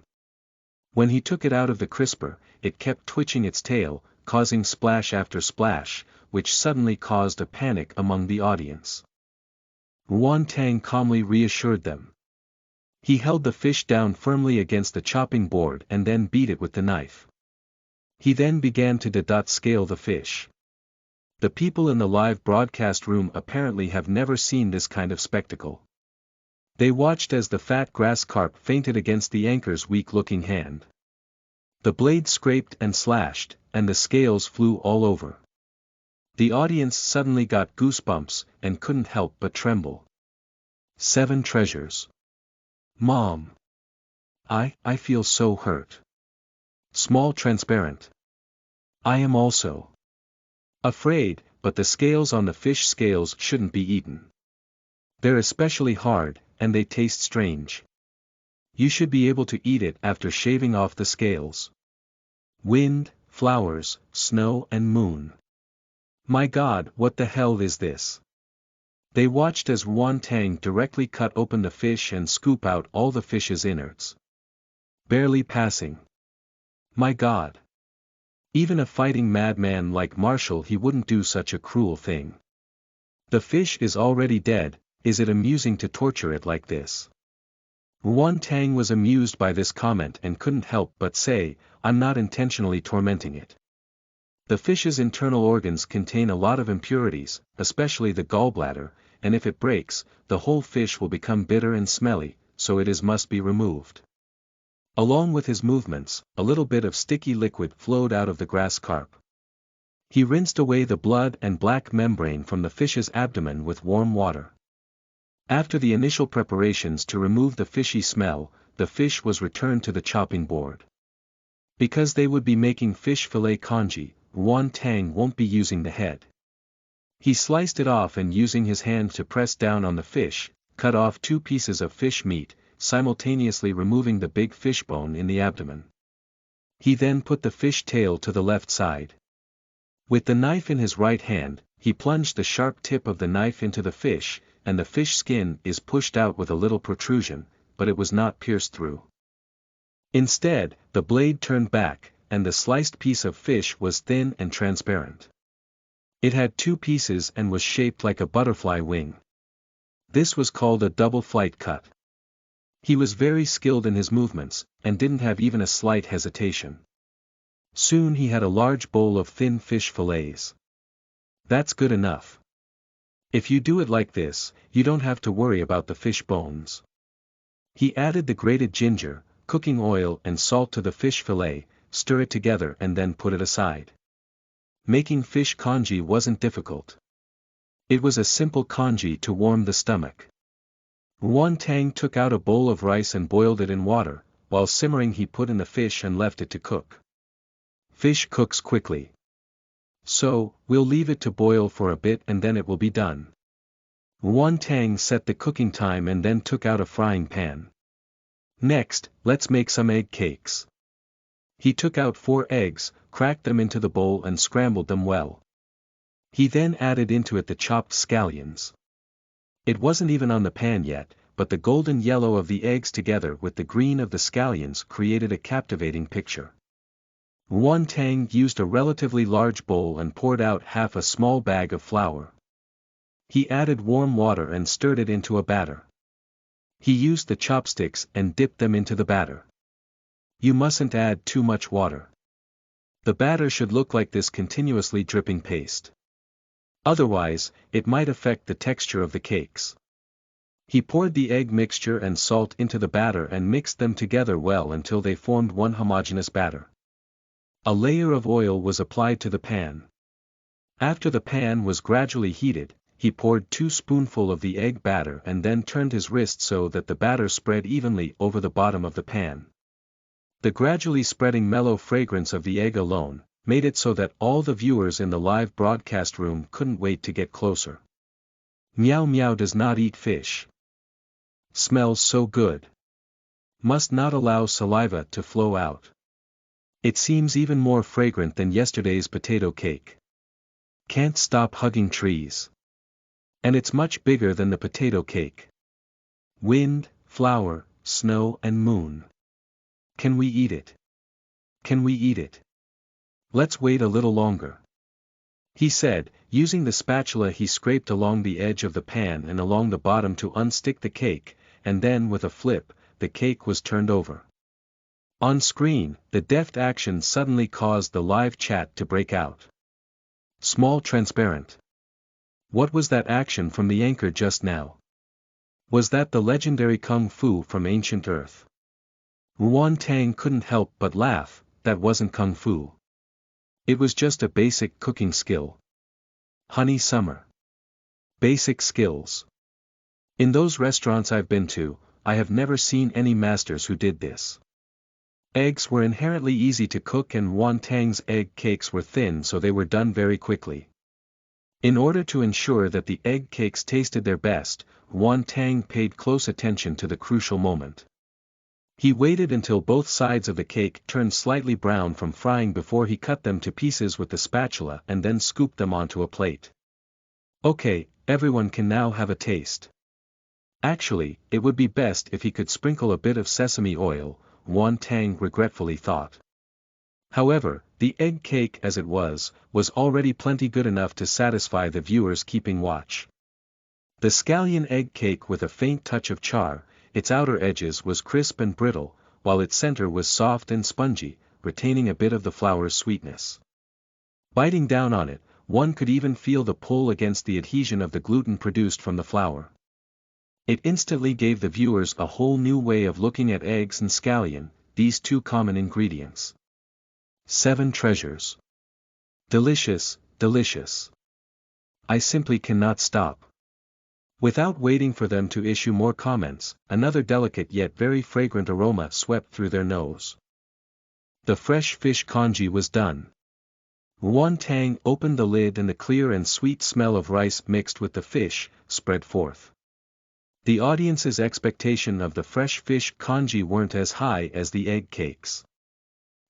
When he took it out of the crisper, it kept twitching its tail, causing splash after splash, which suddenly caused a panic among the audience. Yuan Tang calmly reassured them. He held the fish down firmly against the chopping board and then beat it with the knife. He then began to scale the fish. The people in the live broadcast room apparently have never seen this kind of spectacle. They watched as the fat grass carp fainted against the anchor's weak-looking hand. The blade scraped and slashed, and the scales flew all over. The audience suddenly got goosebumps, and couldn't help but tremble. 7 treasures. Mom. I feel so hurt. Small transparent. I am also afraid, but the scales on the fish scales shouldn't be eaten. They're especially hard, and they taste strange. You should be able to eat it after shaving off the scales. Wind, flowers, snow and moon. My God, what the hell is this? They watched as Yuan Tang directly cut open the fish and scoop out all the fish's innards. Barely passing. My God. Even a fighting madman like Marshall, he wouldn't do such a cruel thing. The fish is already dead, is it amusing to torture it like this? Yuan Tang was amused by this comment and couldn't help but say, I'm not intentionally tormenting it. The fish's internal organs contain a lot of impurities, especially the gallbladder, and if it breaks, the whole fish will become bitter and smelly, so it must be removed. Along with his movements, a little bit of sticky liquid flowed out of the grass carp. He rinsed away the blood and black membrane from the fish's abdomen with warm water. After the initial preparations to remove the fishy smell, the fish was returned to the chopping board. Because they would be making fish fillet congee, Yuan Tang won't be using the head. He sliced it off and using his hand to press down on the fish, cut off 2 pieces of fish meat, simultaneously removing the big fish bone in the abdomen. He then put the fish tail to the left side. With the knife in his right hand, he plunged the sharp tip of the knife into the fish, and the fish skin is pushed out with a little protrusion, but it was not pierced through. Instead, the blade turned back, and the sliced piece of fish was thin and transparent. It had 2 pieces and was shaped like a butterfly wing. This was called a double flight cut. He was very skilled in his movements, and didn't have even a slight hesitation. Soon he had a large bowl of thin fish fillets. That's good enough. If you do it like this, you don't have to worry about the fish bones. He added the grated ginger, cooking oil and salt to the fish fillet, stir it together and then put it aside. Making fish congee wasn't difficult. It was a simple congee to warm the stomach. Yuan Tang took out a bowl of rice and boiled it in water, while simmering he put in the fish and left it to cook. Fish cooks quickly. So, we'll leave it to boil for a bit and then it will be done. Yuan Tang set the cooking time and then took out a frying pan. Next, let's make some egg cakes. He took out 4 eggs, cracked them into the bowl and scrambled them well. He then added into it the chopped scallions. It wasn't even on the pan yet, but the golden yellow of the eggs together with the green of the scallions created a captivating picture. Yuan Tang used a relatively large bowl and poured out half a small bag of flour. He added warm water and stirred it into a batter. He used the chopsticks and dipped them into the batter. You mustn't add too much water. The batter should look like this continuously dripping paste. Otherwise, it might affect the texture of the cakes. He poured the egg mixture and salt into the batter and mixed them together well until they formed one homogeneous batter. A layer of oil was applied to the pan. After the pan was gradually heated, he poured 2 spoonfuls of the egg batter and then turned his wrist so that the batter spread evenly over the bottom of the pan. The gradually spreading mellow fragrance of the egg alone made it so that all the viewers in the live broadcast room couldn't wait to get closer. Meow Meow does not eat fish. Smells so good. Must not allow saliva to flow out. It seems even more fragrant than yesterday's potato cake. Can't stop hugging trees. And it's much bigger than the potato cake. Wind, flower, snow and moon. Can we eat it? Can we eat it? Let's wait a little longer. He said, using the spatula he scraped along the edge of the pan and along the bottom to unstick the cake, and then with a flip, the cake was turned over. On screen, the deft action suddenly caused the live chat to break out. Small transparent. What was that action from the anchor just now? Was that the legendary Kung Fu from ancient Earth? Yuan Tang couldn't help but laugh. That wasn't Kung Fu. It was just a basic cooking skill. Honey Summer. Basic skills. In those restaurants I've been to, I have never seen any masters who did this. Eggs were inherently easy to cook and Yuan Tang's egg cakes were thin, so they were done very quickly. In order to ensure that the egg cakes tasted their best, Yuan Tang paid close attention to the crucial moment. He waited until both sides of the cake turned slightly brown from frying before he cut them to pieces with the spatula and then scooped them onto a plate. Okay, everyone can now have a taste. Actually, it would be best if he could sprinkle a bit of sesame oil, Yuan Tang regretfully thought. However, the egg cake as it was already plenty good enough to satisfy the viewers keeping watch. The scallion egg cake with a faint touch of char, its outer edges was crisp and brittle, while its center was soft and spongy, retaining a bit of the flour's sweetness. Biting down on it, one could even feel the pull against the adhesion of the gluten produced from the flour. It instantly gave the viewers a whole new way of looking at eggs and scallion, these 2 common ingredients. 7 treasures. Delicious, delicious. I simply cannot stop. Without waiting for them to issue more comments, another delicate yet very fragrant aroma swept through their nose. The fresh fish congee was done. Yuan Tang opened the lid and the clear and sweet smell of rice mixed with the fish spread forth. The audience's expectation of the fresh fish congee weren't as high as the egg cakes.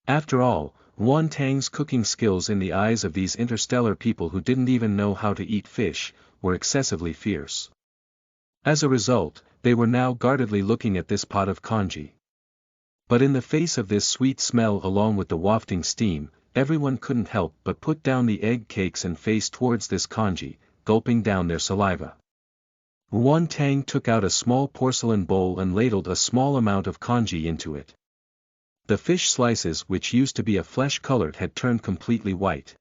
After all, Yuan Tang's cooking skills in the eyes of these interstellar people who didn't even know how to eat fish, were excessively fierce. As a result, they were now guardedly looking at this pot of congee. But in the face of this sweet smell along with the wafting steam, everyone couldn't help but put down the egg cakes and face towards this congee, gulping down their saliva. Yuan Tang took out a small porcelain bowl and ladled a small amount of congee into it. The fish slices which used to be a flesh-colored had turned completely white.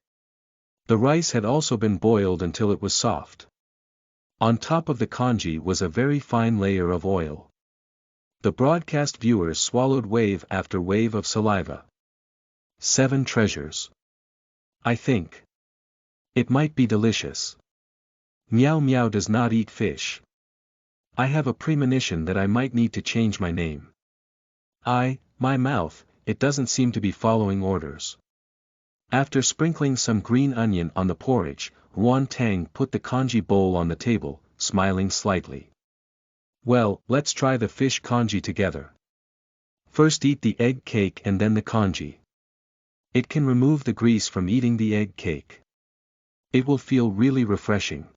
The rice had also been boiled until it was soft. On top of the congee was a very fine layer of oil. The broadcast viewers swallowed wave after wave of saliva. 7 treasures. I think it might be delicious. Meow Meow does not eat fish. I have a premonition that I might need to change my name. My mouth, it doesn't seem to be following orders. After sprinkling some green onion on the porridge, Yuan Tang put the congee bowl on the table, smiling slightly. Well, let's try the fish congee together. First eat the egg cake and then the congee. It can remove the grease from eating the egg cake. It will feel really refreshing.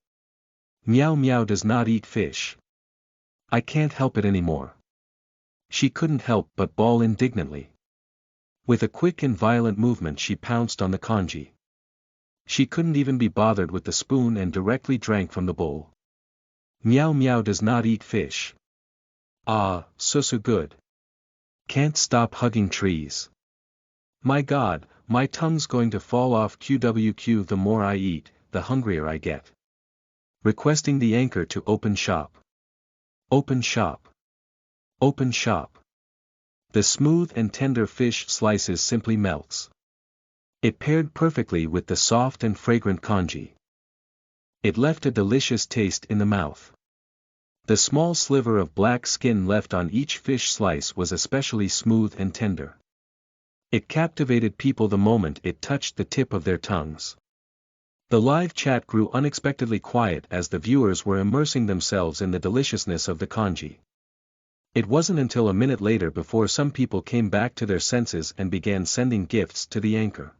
Meow Meow does not eat fish. I can't help it anymore. She couldn't help but bawl indignantly. With a quick and violent movement she pounced on the congee. She couldn't even be bothered with the spoon and directly drank from the bowl. Meow Meow does not eat fish. Ah, so good. Can't stop hugging trees. My God, my tongue's going to fall off QWQ. The more I eat, the hungrier I get. Requesting the anchor to open shop. Open shop. Open shop. The smooth and tender fish slices simply melts. It paired perfectly with the soft and fragrant congee. It left a delicious taste in the mouth. The small sliver of black skin left on each fish slice was especially smooth and tender. It captivated people the moment it touched the tip of their tongues. The live chat grew unexpectedly quiet as the viewers were immersing themselves in the deliciousness of the congee. It wasn't until a minute later before some people came back to their senses and began sending gifts to the anchor.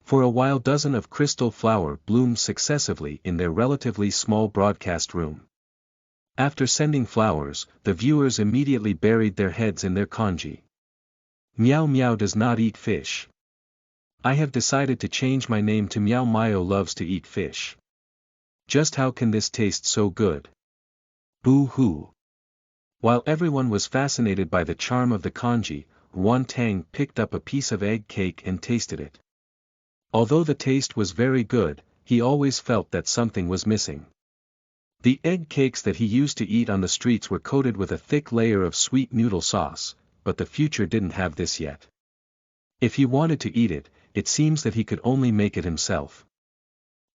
For a while dozens of crystal flower bloomed successively in their relatively small broadcast room. After sending flowers, the viewers immediately buried their heads in their congee. Meow Meow does not eat fish. I have decided to change my name to Meow Meow loves to eat fish. Just how can this taste so good? Boo-hoo. While everyone was fascinated by the charm of the congee, Ruan Tang picked up a piece of egg cake and tasted it. Although the taste was very good, he always felt that something was missing. The egg cakes that he used to eat on the streets were coated with a thick layer of sweet noodle sauce, but the future didn't have this yet. If he wanted to eat it, it seems that he could only make it himself.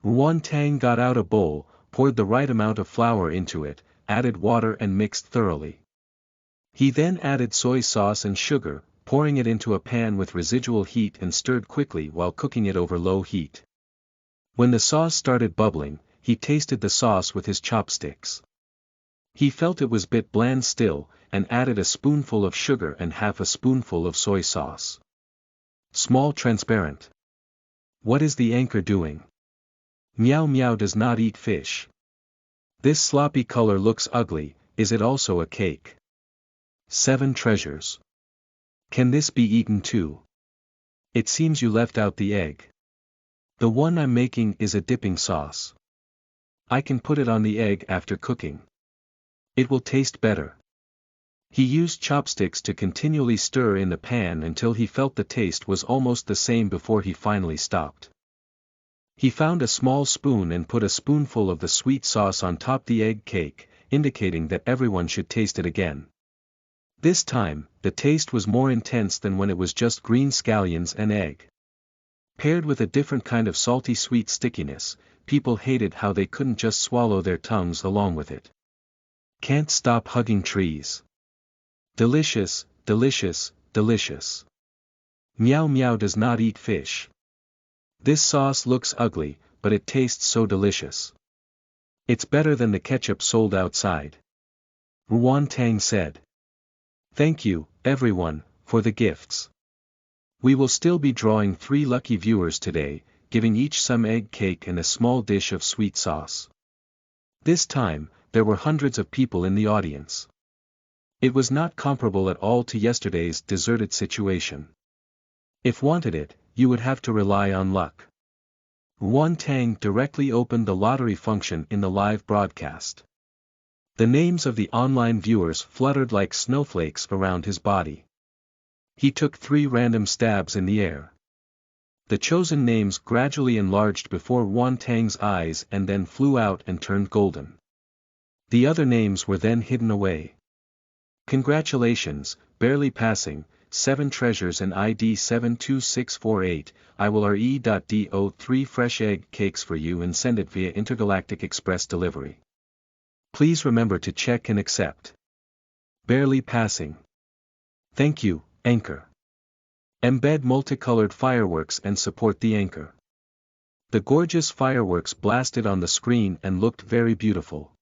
Ruan Tang got out a bowl, poured the right amount of flour into it, added water and mixed thoroughly. He then added soy sauce and sugar, pouring it into a pan with residual heat and stirred quickly while cooking it over low heat. When the sauce started bubbling, he tasted the sauce with his chopsticks. He felt it was bit bland still, and added a spoonful of sugar and half a spoonful of soy sauce. Small transparent. What is the anchor doing? Meow Meow does not eat fish. This sloppy color looks ugly, is it also a cake? 7 treasures. Can this be eaten too? It seems you left out the egg. The one I'm making is a dipping sauce. I can put it on the egg after cooking. It will taste better. He used chopsticks to continually stir in the pan until he felt the taste was almost the same before he finally stopped. He found a small spoon and put a spoonful of the sweet sauce on top the egg cake, indicating that everyone should taste it again. This time, the taste was more intense than when it was just green scallions and egg. Paired with a different kind of salty sweet stickiness, people hated how they couldn't just swallow their tongues along with it. Can't stop hugging trees. Delicious, delicious, delicious. Meow Meow does not eat fish. This sauce looks ugly, but it tastes so delicious. It's better than the ketchup sold outside. Ruan Tang said. Thank you, everyone, for the gifts. We will still be drawing 3 lucky viewers today, giving each some egg cake and a small dish of sweet sauce. This time, there were hundreds of people in the audience. It was not comparable at all to yesterday's deserted situation. If wanted it, you would have to rely on luck. Ruan Tang directly opened the lottery function in the live broadcast. The names of the online viewers fluttered like snowflakes around his body. He took 3 random stabs in the air. The chosen names gradually enlarged before Ruan Tang's eyes and then flew out and turned golden. The other names were then hidden away. Congratulations, barely passing, 7 treasures and ID 72648, I will RE.do 3 fresh egg cakes for you and send it via Intergalactic Express delivery. Please remember to check and accept. Barely passing. Thank you, Anchor. Embed multicolored fireworks and support the anchor. The gorgeous fireworks blasted on the screen and looked very beautiful.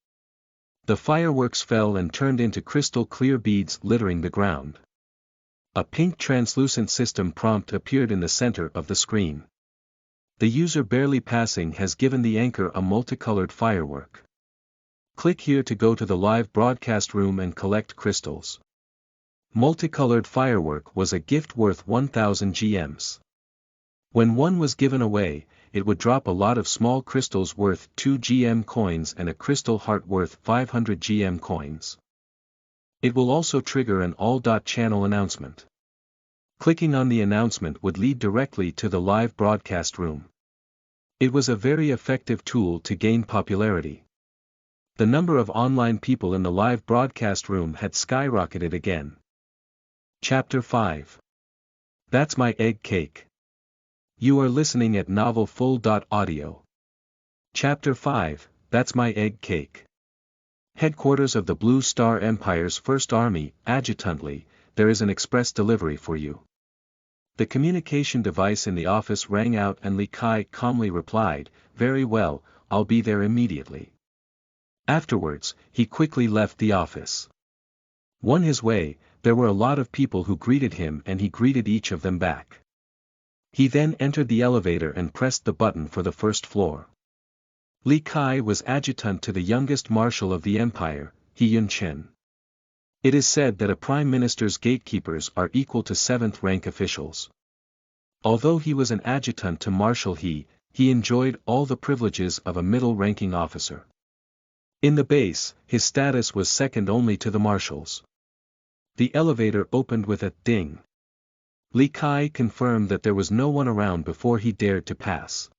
The fireworks fell and turned into crystal clear beads littering the ground. A pink translucent system prompt appeared in the center of the screen. The user barely passing has given the anchor a multicolored firework. Click here to go to the live broadcast room and collect crystals. Multicolored firework was a gift worth 1000 GMs. When one was given away, it would drop a lot of small crystals worth 2 GM coins and a crystal heart worth 500 GM coins. It will also trigger an all.channel announcement. Clicking on the announcement would lead directly to the live broadcast room. It was a very effective tool to gain popularity. The number of online people in the live broadcast room had skyrocketed again. Chapter 5. That's My Egg Cake. You are listening at novelfull.audio. Chapter 5, That's My Egg Cake. Headquarters of the Blue Star Empire's First Army, Adjutantly, there is an express delivery for you. The communication device in the office rang out and Li Kai calmly replied, "Very well, I'll be there immediately." Afterwards, he quickly left the office. On his way, there were a lot of people who greeted him and he greeted each of them back. He then entered the elevator and pressed the button for the first floor. Li Kai was adjutant to the youngest marshal of the empire, He Yun-chen. It is said that a prime minister's gatekeepers are equal to 7th rank officials. Although he was an adjutant to Marshal He enjoyed all the privileges of a middle-ranking officer. In the base, his status was second only to the marshals. The elevator opened with a ding. Li Kai confirmed that there was no one around before he dared to pass.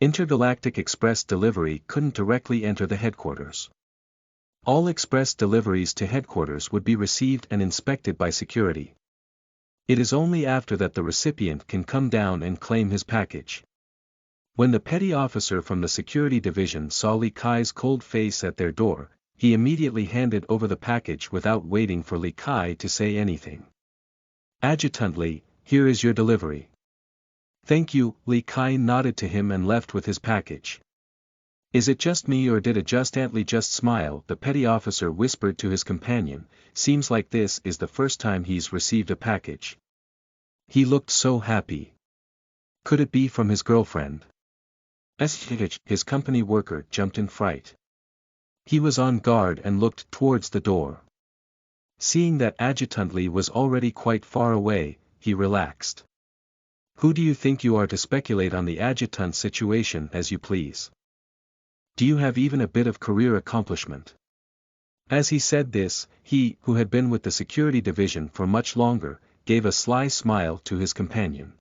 Intergalactic Express delivery couldn't directly enter the headquarters. All express deliveries to headquarters would be received and inspected by security. It is only after that the recipient can come down and claim his package. When the petty officer from the security division saw Li Kai's cold face at their door, he immediately handed over the package without waiting for Li Kai to say anything. "Adjutantly, here is your delivery." "Thank you," Li Kai nodded to him and left with his package. "Is it just me or did Adjutantly just smile?" the petty officer whispered to his companion. "Seems like this is the first time he's received a package. He looked so happy. Could it be from his girlfriend?" His company worker jumped in fright. He was on guard and looked towards the door. Seeing that Adjutantly was already quite far away, he relaxed. "Who do you think you are to speculate on the adjutant situation as you please? Do you have even a bit of career accomplishment?" As he said this, he, who had been with the security division for much longer, gave a sly smile to his companion.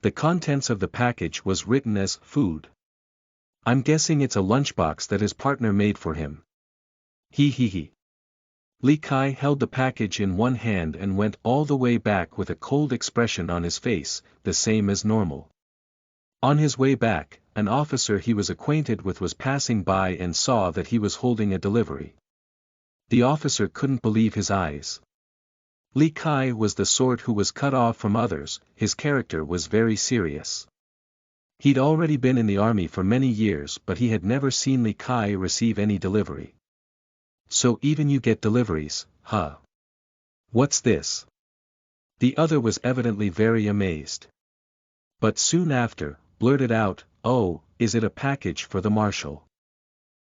The contents of the package was written as food. "I'm guessing it's a lunchbox that his partner made for him." He. Li Kai held the package in one hand and went all the way back with a cold expression on his face, the same as normal. On his way back, an officer he was acquainted with was passing by and saw that he was holding a delivery. The officer couldn't believe his eyes. Li Kai was the sort who was cut off from others, his character was very serious. He'd already been in the army for many years but he had never seen Li Kai receive any delivery. "So even you get deliveries, huh? What's this?" The other was evidently very amazed. But soon after, blurted out, "Oh, is it a package for the marshal?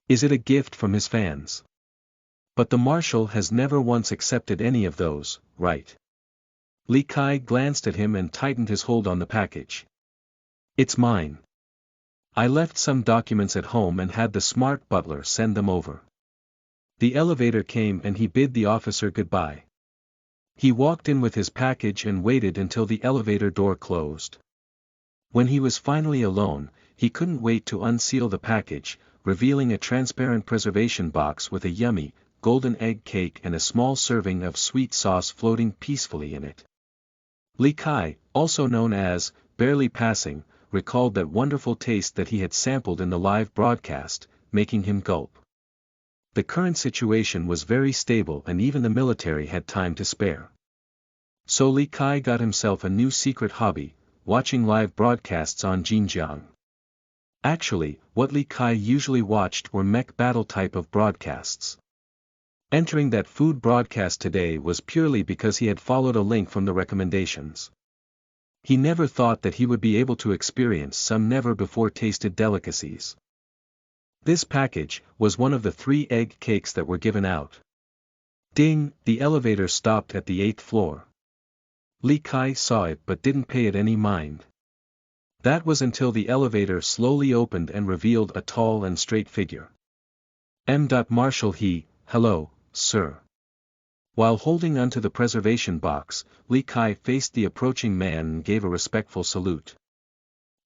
Is it a gift from his fans? But the marshal has never once accepted any of those, right?" Li Kai glanced at him and tightened his hold on the package. "It's mine. I left some documents at home and had the smart butler send them over." The elevator came and he bid the officer goodbye. He walked in with his package and waited until the elevator door closed. When he was finally alone, he couldn't wait to unseal the package, revealing a transparent preservation box with a yummy, golden egg cake and a small serving of sweet sauce floating peacefully in it. Li Kai, also known as, barely passing, recalled that wonderful taste that he had sampled in the live broadcast, making him gulp. The current situation was very stable and even the military had time to spare. So Li Kai got himself a new secret hobby, watching live broadcasts on Xinjiang. Actually, what Li Kai usually watched were mech battle type of broadcasts. Entering that food broadcast today was purely because he had followed a link from the recommendations. He never thought that he would be able to experience some never-before-tasted delicacies. This package was one of the 3 egg cakes that were given out. Ding! The elevator stopped at the 8th floor. Li Kai saw it but didn't pay it any mind. That was until the elevator slowly opened and revealed a tall and straight figure. Marshal he, hello, sir. While holding onto the preservation box, Li Kai faced the approaching man and gave a respectful salute.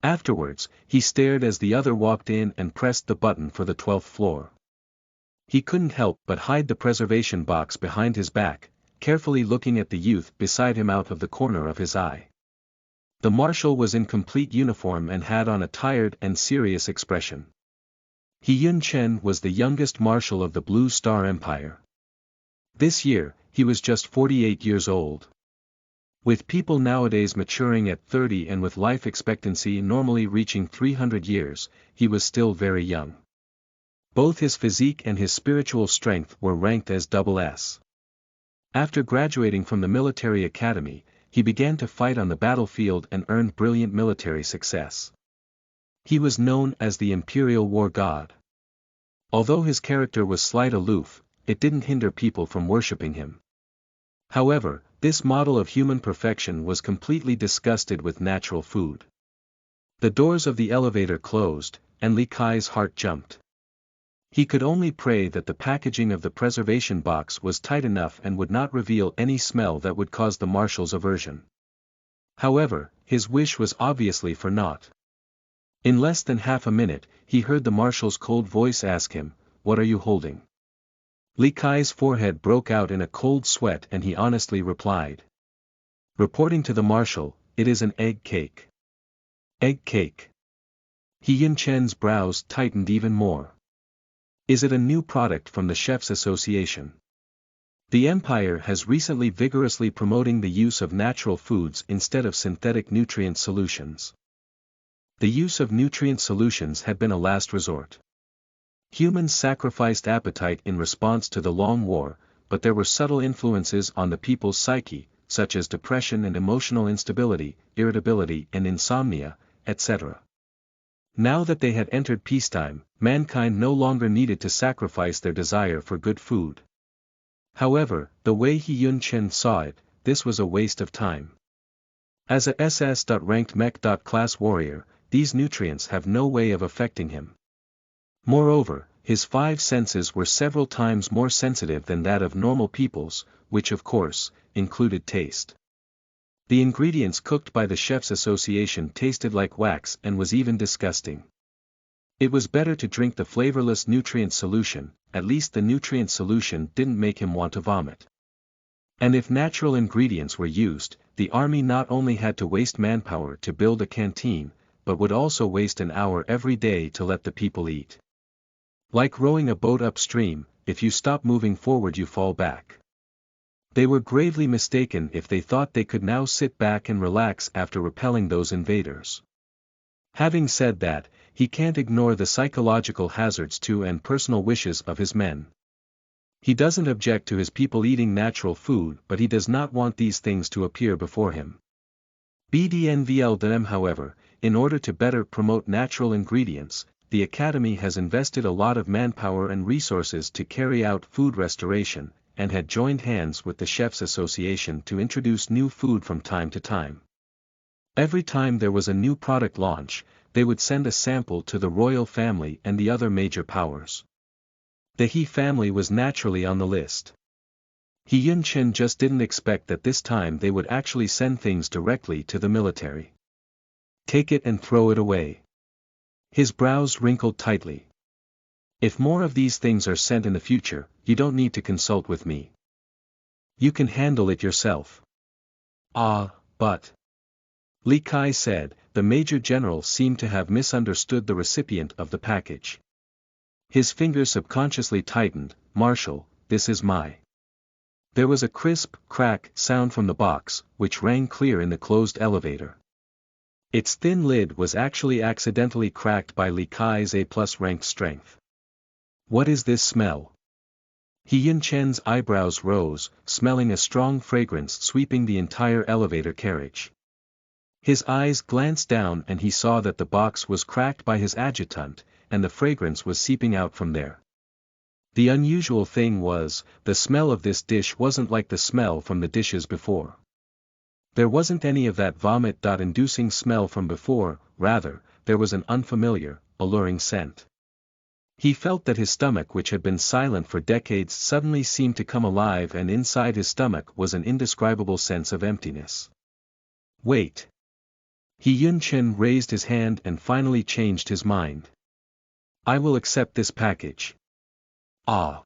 Afterwards, he stared as the other walked in and pressed the button for the 12th floor. He couldn't help but hide the preservation box behind his back, carefully looking at the youth beside him out of the corner of his eye. The marshal was in complete uniform and had on a tired and serious expression. He Yun Chen was the youngest marshal of the Blue Star Empire. This year, he was just 48 years old. With people nowadays maturing at 30 and with life expectancy normally reaching 300 years, he was still very young. Both his physique and his spiritual strength were ranked as SS. After graduating from the military academy, he began to fight on the battlefield and earned brilliant military success. He was known as the Imperial War God. Although his character was slight aloof, it didn't hinder people from worshipping him. However, this model of human perfection was completely disgusted with natural food. The doors of the elevator closed, and Li Kai's heart jumped. He could only pray that the packaging of the preservation box was tight enough and would not reveal any smell that would cause the marshal's aversion. However, his wish was obviously for naught. In less than half a minute, he heard the marshal's cold voice ask him, "What are you holding?" Li Kai's forehead broke out in a cold sweat and he honestly replied. Reporting to the marshal, "It is an egg cake." Egg cake. He Yun Chen's brows tightened even more. Is it a new product from the Chefs Association? The Empire has recently vigorously promoting the use of natural foods instead of synthetic nutrient solutions. The use of nutrient solutions had been a last resort. Humans sacrificed appetite in response to the long war, but there were subtle influences on the people's psyche, such as depression and emotional instability, irritability and insomnia, etc. Now that they had entered peacetime, mankind no longer needed to sacrifice their desire for good food. However, the way He Yun Chen saw it, this was a waste of time. As a SS.ranked mech.class warrior, these nutrients have no way of affecting him. Moreover, his 5 senses were several times more sensitive than that of normal people's, which of course, included taste. The ingredients cooked by the Chefs Association tasted like wax and was even disgusting. It was better to drink the flavorless nutrient solution, at least the nutrient solution didn't make him want to vomit. And if natural ingredients were used, the army not only had to waste manpower to build a canteen, but would also waste an hour every day to let the people eat. Like rowing a boat upstream, if you stop moving forward you fall back. They were gravely mistaken if they thought they could now sit back and relax after repelling those invaders. Having said that, he can't ignore the psychological hazards to and personal wishes of his men. He doesn't object to his people eating natural food, but he does not want these things to appear before him. BDNVLDM however, in order to better promote natural ingredients, the Academy has invested a lot of manpower and resources to carry out food restoration, and had joined hands with the Chefs Association to introduce new food from time to time. Every time there was a new product launch, they would send a sample to the royal family and the other major powers. The He family was naturally on the list. He Yun Chen just didn't expect that this time they would actually send things directly to the military. Take it and throw it away. His brows wrinkled tightly. If more of these things are sent in the future, you don't need to consult with me. You can handle it yourself. But. Li Kai said, the Major General seemed to have misunderstood the recipient of the package. His fingers subconsciously tightened. Marshal, this is my. There was a crisp, crack sound from the box, which rang clear in the closed elevator. Its thin lid was actually accidentally cracked by Li Kai's A+ ranked strength. What is this smell? He-Yun Chen's eyebrows rose, smelling a strong fragrance sweeping the entire elevator carriage. His eyes glanced down and he saw that the box was cracked by his adjutant, and the fragrance was seeping out from there. The unusual thing was, the smell of this dish wasn't like the smell from the dishes before. There wasn't any of that vomit-inducing smell from before, rather, there was an unfamiliar, alluring scent. He felt that his stomach, which had been silent for decades, suddenly seemed to come alive, and inside his stomach was an indescribable sense of emptiness. Wait. He-Yun Chen raised his hand and finally changed his mind. I will accept this package. Ah.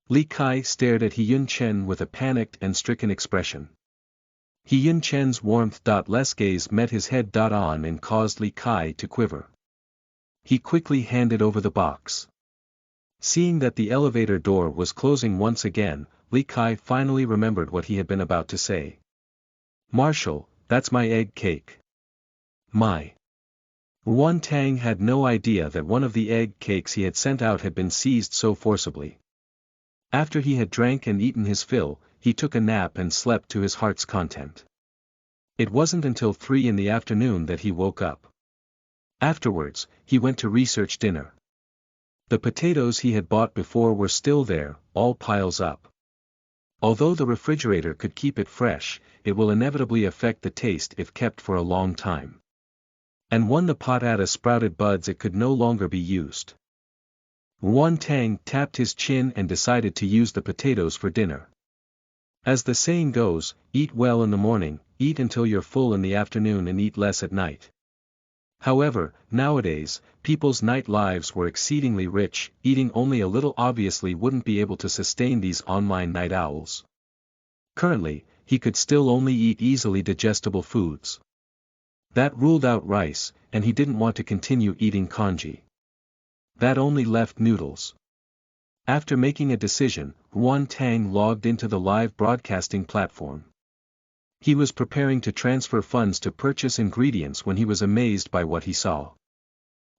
Li Kai stared at He-Yun Chen with a panicked and stricken expression. He-Yun Chen's warmth-less gaze met his head on and caused Li Kai to quiver. He quickly handed over the box. Seeing that the elevator door was closing once again, Li Kai finally remembered what he had been about to say. Marshal, that's my egg cake. My. Wan Tang had no idea that one of the egg cakes he had sent out had been seized so forcibly. After he had drank and eaten his fill, he took a nap and slept to his heart's content. It wasn't until 3 in the afternoon that he woke up. Afterwards, he went to research dinner. The potatoes he had bought before were still there, all piles up. Although the refrigerator could keep it fresh, it will inevitably affect the taste if kept for a long time. And when the potata sprouted buds, it could no longer be used. Wan Tang tapped his chin and decided to use the potatoes for dinner. As the saying goes, eat well in the morning, eat until you're full in the afternoon and eat less at night. However, nowadays, people's night lives were exceedingly rich, eating only a little obviously wouldn't be able to sustain these online night owls. Currently, he could still only eat easily digestible foods. That ruled out rice, and he didn't want to continue eating congee. That only left noodles. After making a decision, Wan Tang logged into the live broadcasting platform. He was preparing to transfer funds to purchase ingredients when he was amazed by what he saw.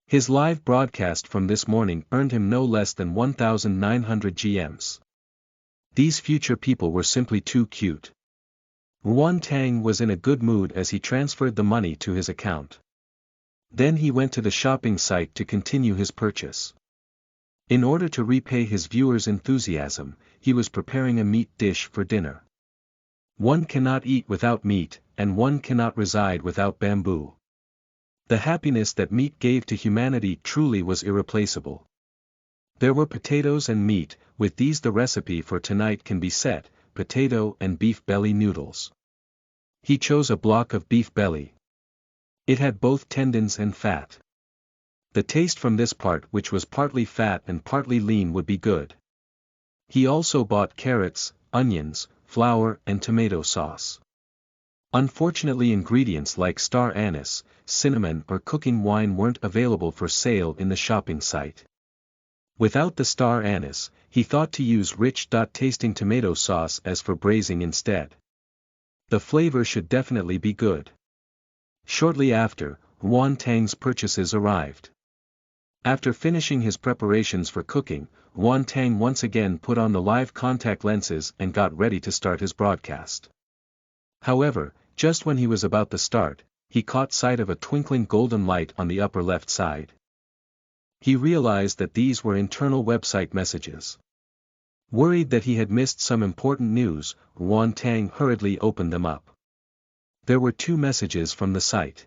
His live broadcast from this morning earned him no less than 1,900 GMs. These future people were simply too cute. Wan Tang was in a good mood as he transferred the money to his account. Then he went to the shopping site to continue his purchase. In order to repay his viewers' enthusiasm, he was preparing a meat dish for dinner. One cannot eat without meat, and one cannot reside without bamboo. The happiness that meat gave to humanity truly was irreplaceable. There were potatoes and meat, with these the recipe for tonight can be set, potato and beef belly noodles. He chose a block of beef belly. It had both tendons and fat. The taste from this part, which was partly fat and partly lean, would be good. He also bought carrots, onions, flour and tomato sauce. Unfortunately, ingredients like star anise, cinnamon or cooking wine weren't available for sale in the shopping site. Without the star anise, he thought to use rich-tasting tomato sauce as for braising instead. The flavor should definitely be good. Shortly after, Wan Tang's purchases arrived. After finishing his preparations for cooking, Wan Tang once again put on the live contact lenses and got ready to start his broadcast. However, just when he was about to start, he caught sight of a twinkling golden light on the upper left side. He realized that these were internal website messages. Worried that he had missed some important news, Wan Tang hurriedly opened them up. There were 2 messages from the site.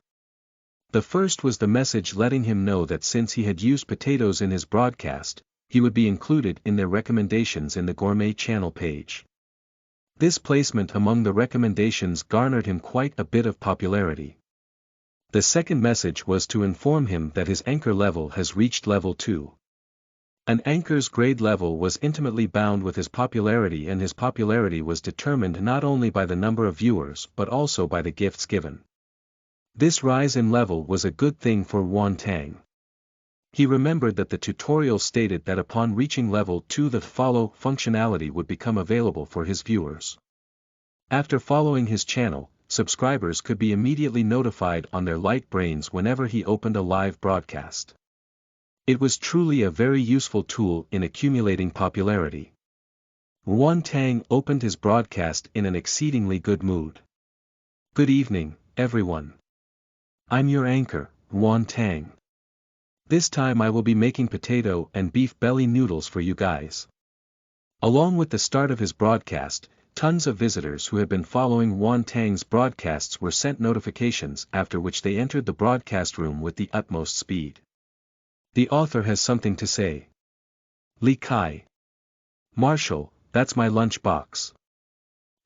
The first was the message letting him know that since he had used potatoes in his broadcast, he would be included in their recommendations in the Gourmet channel page. This placement among the recommendations garnered him quite a bit of popularity. The second message was to inform him that his anchor level has reached level 2. An anchor's grade level was intimately bound with his popularity, and his popularity was determined not only by the number of viewers but also by the gifts given. This rise in level was a good thing for Wan Tang. He remembered that the tutorial stated that upon reaching level 2 the follow functionality would become available for his viewers. After following his channel, subscribers could be immediately notified on their light brains whenever he opened a live broadcast. It was truly a very useful tool in accumulating popularity. Yuan Tang opened his broadcast in an exceedingly good mood. Good evening, everyone. I'm your anchor, Yuan Tang. This time I will be making potato and beef belly noodles for you guys. Along with the start of his broadcast, tons of visitors who had been following Yuan Tang's broadcasts were sent notifications, after which they entered the broadcast room with the utmost speed. The author has something to say. Li Kai. Marshall, that's my lunch box.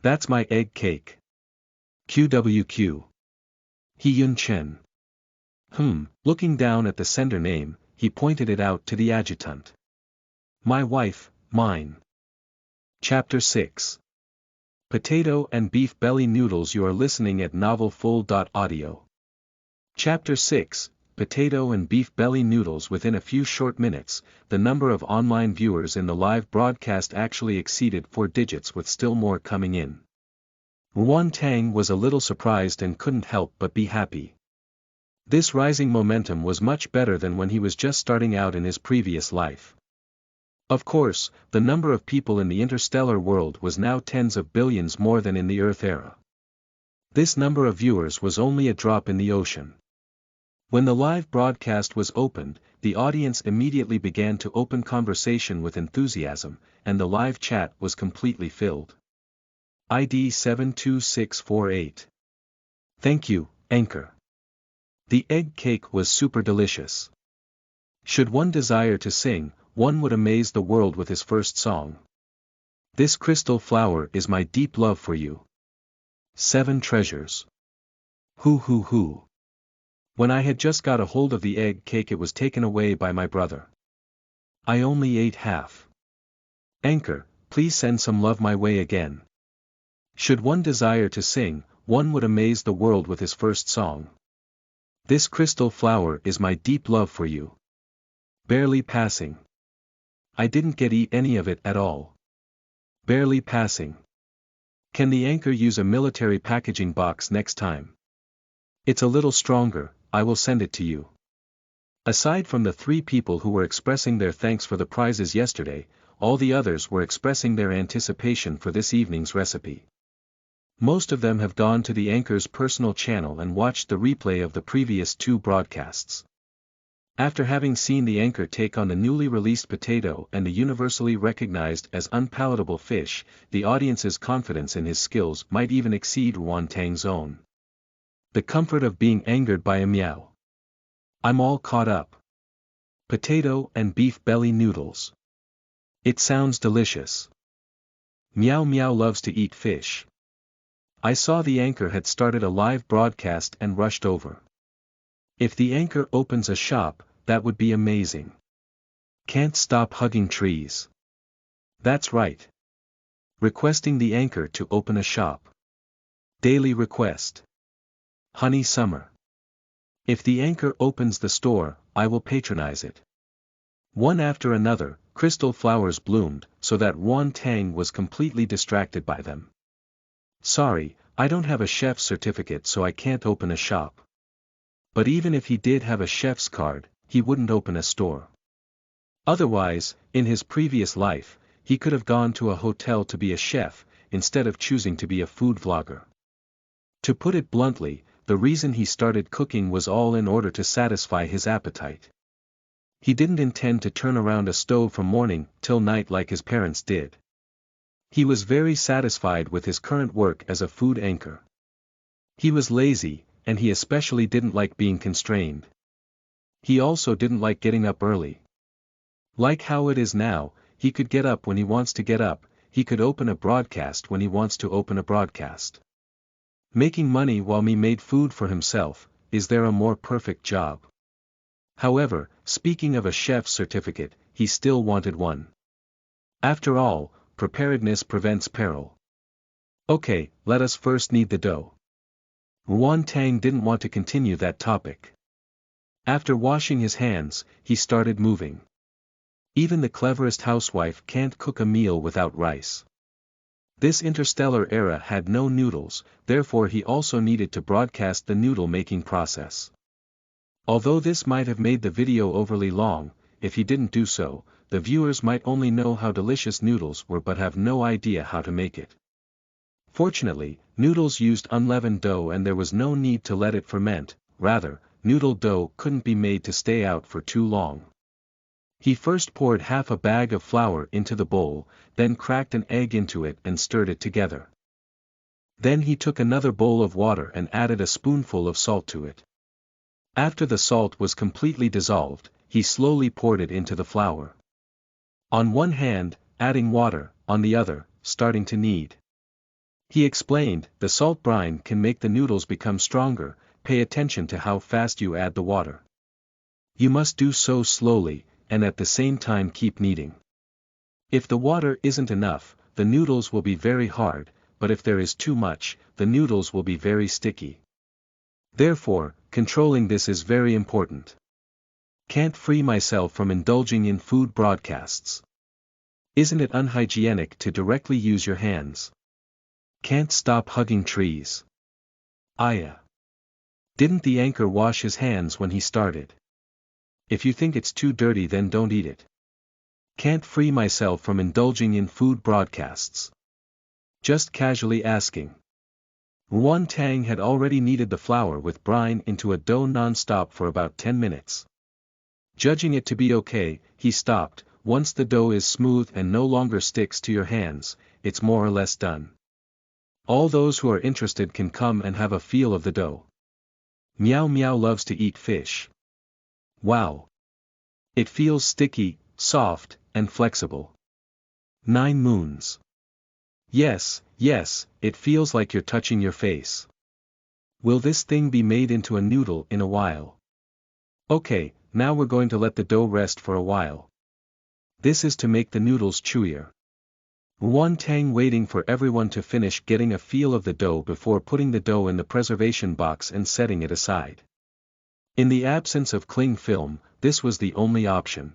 That's my egg cake. QWQ. He Yun Chen. Looking down at the sender name, he pointed it out to the adjutant. My wife, mine. Chapter 6. Potato and Beef Belly Noodles. You are listening at novelfull.audio. Chapter 6, Potato and Beef Belly Noodles. Within a few short minutes, the number of online viewers in the live broadcast actually exceeded 4 digits, with still more coming in. Yuan Tang was a little surprised and couldn't help but be happy. This rising momentum was much better than when he was just starting out in his previous life. Of course, the number of people in the interstellar world was now tens of billions more than in the Earth era. This number of viewers was only a drop in the ocean. When the live broadcast was opened, the audience immediately began to open conversation with enthusiasm, and the live chat was completely filled. ID 72648. Thank you, Anchor. The egg cake was super delicious. Should one desire to sing, one would amaze the world with his first song. This crystal flower is my deep love for you. 7 treasures. Hoo. When I had just got a hold of the egg cake, it was taken away by my brother. I only ate half. Anchor, please send some love my way again. Should one desire to sing, one would amaze the world with his first song. This crystal flower is my deep love for you. Barely passing. I didn't eat any of it at all. Barely passing. Can the anchor use a military packaging box next time? It's a little stronger, I will send it to you. Aside from the 3 people who were expressing their thanks for the prizes yesterday, all the others were expressing their anticipation for this evening's recipe. Most of them have gone to the anchor's personal channel and watched the replay of the previous 2 broadcasts. After having seen the anchor take on the newly released potato and the universally recognized as unpalatable fish, the audience's confidence in his skills might even exceed Yuan Tang's own. The comfort of being angered by a meow. I'm all caught up. Potato and beef belly noodles. It sounds delicious. Meow loves to eat fish. I saw the anchor had started a live broadcast and rushed over. If the anchor opens a shop, that would be amazing. Can't stop hugging trees. That's right. Requesting the anchor to open a shop. Daily request. Honey Summer. If the anchor opens the store, I will patronize it. One after another, crystal flowers bloomed, so that Yuan Tang was completely distracted by them. Sorry, I don't have a chef's certificate, so I can't open a shop. But even if he did have a chef's card, he wouldn't open a store. Otherwise, in his previous life, he could have gone to a hotel to be a chef, instead of choosing to be a food vlogger. To put it bluntly, the reason he started cooking was all in order to satisfy his appetite. He didn't intend to turn around a stove from morning till night like his parents did. He was very satisfied with his current work as a food anchor. He was lazy, and he especially didn't like being constrained. He also didn't like getting up early. Like how it is now, he could get up when he wants to get up, he could open a broadcast when he wants to open a broadcast. Making money while he made food for himself, is there a more perfect job? However, speaking of a chef's certificate, he still wanted one. After all, preparedness prevents peril. Okay, let us first knead the dough. Yuan Tang didn't want to continue that topic. After washing his hands, he started moving. Even the cleverest housewife can't cook a meal without rice. This interstellar era had no noodles, therefore he also needed to broadcast the noodle-making process. Although this might have made the video overly long, if he didn't do so, the viewers might only know how delicious noodles were but have no idea how to make it. Fortunately, noodles used unleavened dough and there was no need to let it ferment, rather, noodle dough couldn't be made to stay out for too long. He first poured half a bag of flour into the bowl, then cracked an egg into it and stirred it together. Then he took another bowl of water and added a spoonful of salt to it. After the salt was completely dissolved, he slowly poured it into the flour. On one hand, adding water, on the other, starting to knead. He explained, the salt brine can make the noodles become stronger, pay attention to how fast you add the water. You must do so slowly, and at the same time keep kneading. If the water isn't enough, the noodles will be very hard, but if there is too much, the noodles will be very sticky. Therefore, controlling this is very important. Can't free myself from indulging in food broadcasts. Isn't it unhygienic to directly use your hands? Can't stop hugging trees. Didn't the anchor wash his hands when he started? If you think it's too dirty then don't eat it. Can't free myself from indulging in food broadcasts. Just casually asking. Ruan Tang had already kneaded the flour with brine into a dough non-stop for about 10 minutes. Judging it to be okay, he stopped. Once the dough is smooth and no longer sticks to your hands, it's more or less done. All those who are interested can come and have a feel of the dough. Meow Meow loves to eat fish. Wow! It feels sticky, soft, and flexible. 9 moons. Yes, it feels like you're touching your face. Will this thing be made into a noodle in a while? Okay, now we're going to let the dough rest for a while. This is to make the noodles chewier. Ruan Tang waiting for everyone to finish getting a feel of the dough before putting the dough in the preservation box and setting it aside. In the absence of cling film, this was the only option.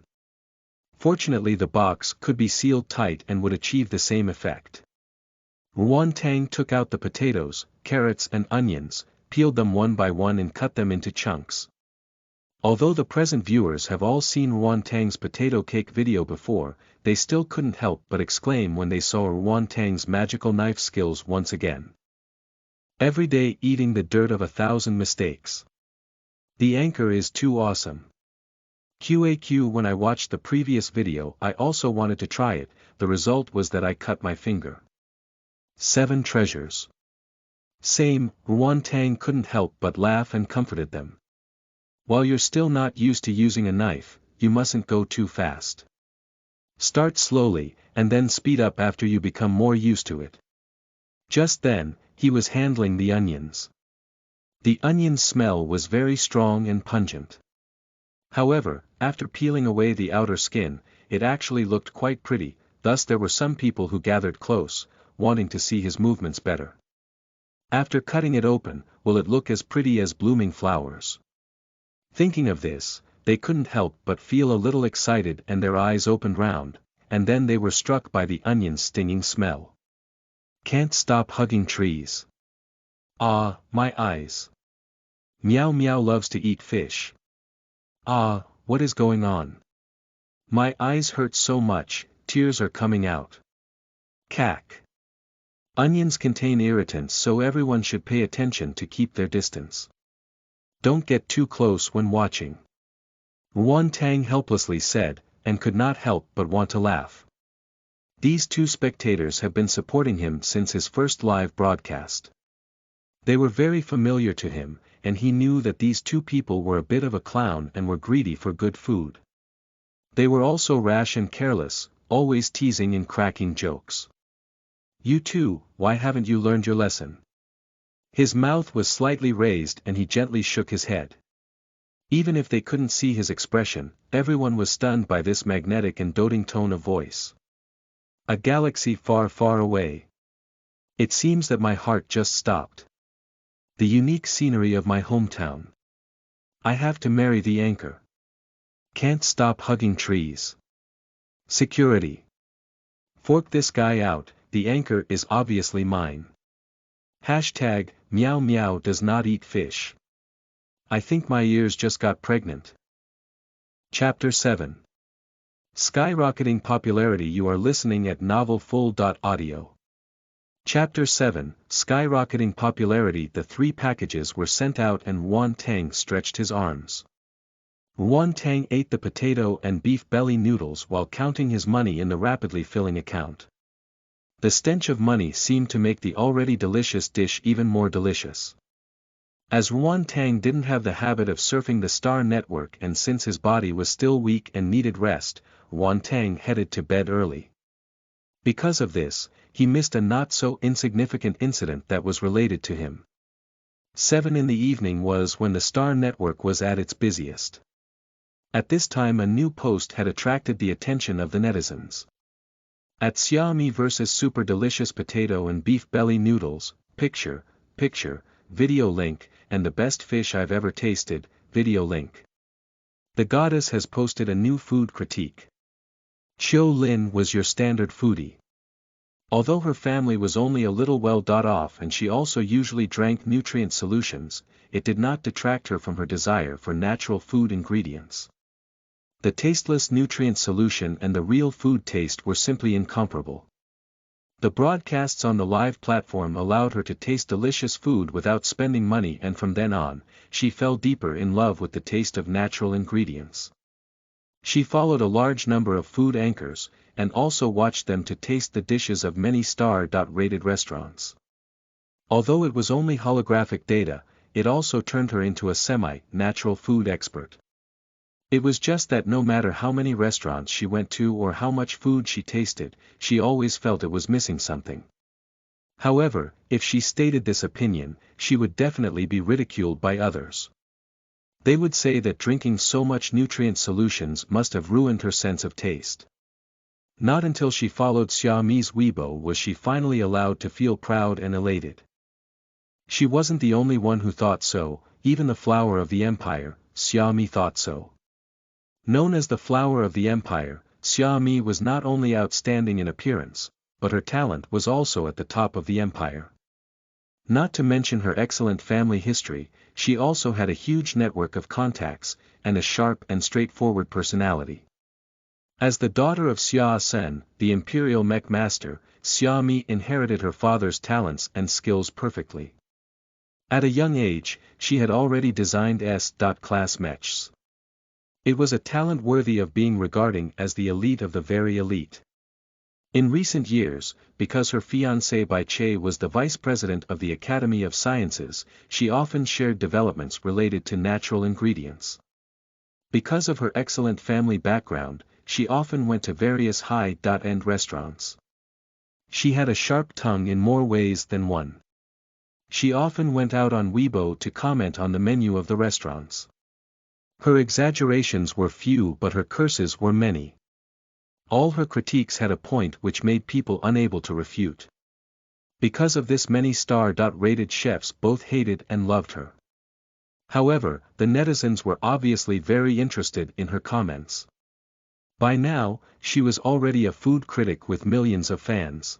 Fortunately the box could be sealed tight and would achieve the same effect. Ruan Tang took out the potatoes, carrots and onions, peeled them one by one and cut them into chunks. Although the present viewers have all seen Ruan Tang's potato cake video before, they still couldn't help but exclaim when they saw Ruan Tang's magical knife skills once again. Every day eating the dirt of 1,000 mistakes. The anchor is too awesome. QAQ when I watched the previous video I also wanted to try it, the result was that I cut my finger. 7 treasures. Same, Ruan Tang couldn't help but laugh and comforted them. While you're still not used to using a knife, you mustn't go too fast. Start slowly, and then speed up after you become more used to it. Just then, he was handling the onions. The onion's smell was very strong and pungent. However, after peeling away the outer skin, it actually looked quite pretty, thus there were some people who gathered close, wanting to see his movements better. After cutting it open, will it look as pretty as blooming flowers? Thinking of this, they couldn't help but feel a little excited and their eyes opened round, and then they were struck by the onion's stinging smell. Can't stop hugging trees. Ah, my eyes. Meow Meow loves to eat fish. Ah, what is going on? My eyes hurt so much, tears are coming out. Cack. Onions contain irritants so everyone should pay attention to keep their distance. Don't get too close when watching. Ruan Tang helplessly said, and could not help but want to laugh. These 2 spectators have been supporting him since his first live broadcast. They were very familiar to him, and he knew that these 2 people were a bit of a clown and were greedy for good food. They were also rash and careless, always teasing and cracking jokes. You too, why haven't you learned your lesson? His mouth was slightly raised and he gently shook his head. Even if they couldn't see his expression, everyone was stunned by this magnetic and doting tone of voice. A galaxy far, far away. It seems that my heart just stopped. The unique scenery of my hometown. I have to marry the anchor. Can't stop hugging trees. Security. Fork this guy out, the anchor is obviously mine. Hashtag, Meow Meow does not eat fish. I think my ears just got pregnant. Chapter 7. Skyrocketing popularity. You are listening at novelfull.audio. Chapter 7, Skyrocketing Popularity. The 3 packages were sent out and Yuan Tang stretched his arms. Yuan Tang ate the potato and beef belly noodles while counting his money in the rapidly filling account. The stench of money seemed to make the already delicious dish even more delicious. As Yuan Tang didn't have the habit of surfing the Star Network and since his body was still weak and needed rest, Yuan Tang headed to bed early. Because of this, he missed a not-so-insignificant incident that was related to him. 7 in the evening was when the Star Network was at its busiest. At this time a new post had attracted the attention of the netizens. At Xiaomi vs Super Delicious Potato and Beef Belly Noodles, picture, video link, and the best fish I've ever tasted, video link. The goddess has posted a new food critique. Qiu Lin was your standard foodie. Although her family was only a little well-off and she also usually drank nutrient solutions, it did not detract her from her desire for natural food ingredients. The tasteless nutrient solution and the real food taste were simply incomparable. The broadcasts on the live platform allowed her to taste delicious food without spending money, and from then on, she fell deeper in love with the taste of natural ingredients. She followed a large number of food anchors, and also watched them to taste the dishes of many star-rated restaurants. Although it was only holographic data, it also turned her into a semi-natural food expert. It was just that no matter how many restaurants she went to or how much food she tasted, she always felt it was missing something. However, if she stated this opinion, she would definitely be ridiculed by others. They would say that drinking so much nutrient solutions must have ruined her sense of taste. Not until she followed Xiaomi's Weibo was she finally allowed to feel proud and elated. She wasn't the only one who thought so, even the flower of the empire, Xiaomi, thought so. Known as the flower of the empire, Xiaomi was not only outstanding in appearance, but her talent was also at the top of the empire. Not to mention her excellent family history, she also had a huge network of contacts, and a sharp and straightforward personality. As the daughter of Xia Sen, the imperial mech master, Xiaomi inherited her father's talents and skills perfectly. At a young age, she had already designed S-class mechs. It was a talent worthy of being regarded as the elite of the very elite. In recent years, because her fiancé Bai Che was the vice president of the Academy of Sciences, she often shared developments related to natural ingredients. Because of her excellent family background, she often went to various high-end restaurants. She had a sharp tongue in more ways than one. She often went out on Weibo to comment on the menu of the restaurants. Her exaggerations were few but her curses were many. All her critiques had a point which made people unable to refute. Because of this, many star-rated chefs both hated and loved her. However, the netizens were obviously very interested in her comments. By now, she was already a food critic with millions of fans.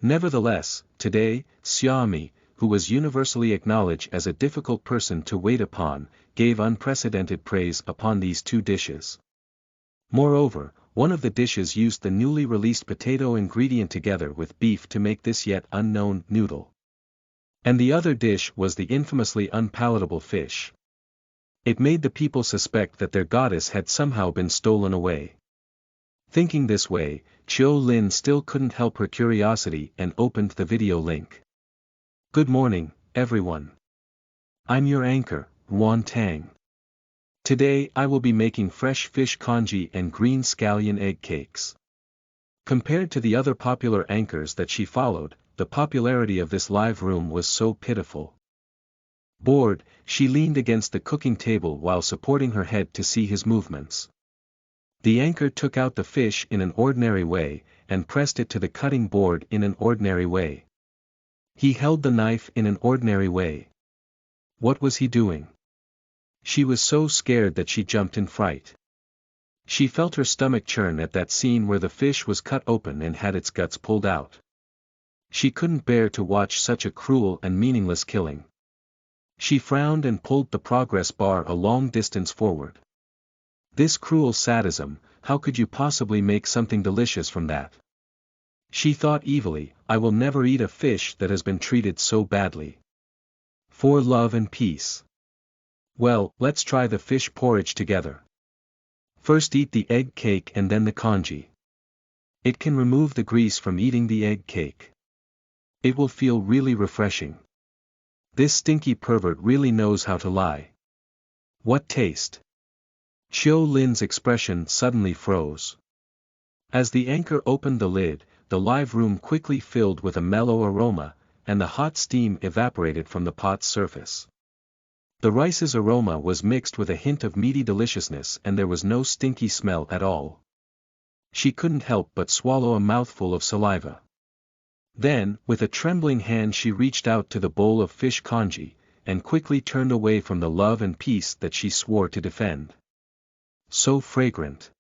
Nevertheless, today, Xiaomi, who was universally acknowledged as a difficult person to wait upon, gave unprecedented praise upon these 2 dishes. Moreover, one of the dishes used the newly released potato ingredient together with beef to make this yet unknown noodle. And the other dish was the infamously unpalatable fish. It made the people suspect that their goddess had somehow been stolen away. Thinking this way, Qiu Lin still couldn't help her curiosity and opened the video link. Good morning, everyone. I'm your anchor, Yuan Tang. Today I will be making fresh fish congee and green scallion egg cakes. Compared to the other popular anchors that she followed, the popularity of this live room was so pitiful. Bored, she leaned against the cooking table while supporting her head to see his movements. The anchor took out the fish in an ordinary way, and pressed it to the cutting board in an ordinary way. He held the knife in an ordinary way. What was he doing? She was so scared that she jumped in fright. She felt her stomach churn at that scene where the fish was cut open and had its guts pulled out. She couldn't bear to watch such a cruel and meaningless killing. She frowned and pulled the progress bar a long distance forward. This cruel sadism, how could you possibly make something delicious from that? She thought evilly, I will never eat a fish that has been treated so badly. For love and peace. Well, let's try the fish porridge together. First eat the egg cake and then the congee. It can remove the grease from eating the egg cake. It will feel really refreshing. This stinky pervert really knows how to lie. What taste? Xiao Lin's expression suddenly froze. As the anchor opened the lid, the live room quickly filled with a mellow aroma, and the hot steam evaporated from the pot's surface. The rice's aroma was mixed with a hint of meaty deliciousness and there was no stinky smell at all. She couldn't help but swallow a mouthful of saliva. Then, with a trembling hand she reached out to the bowl of fish congee, and quickly turned away from the love and peace that she swore to defend. So fragrant.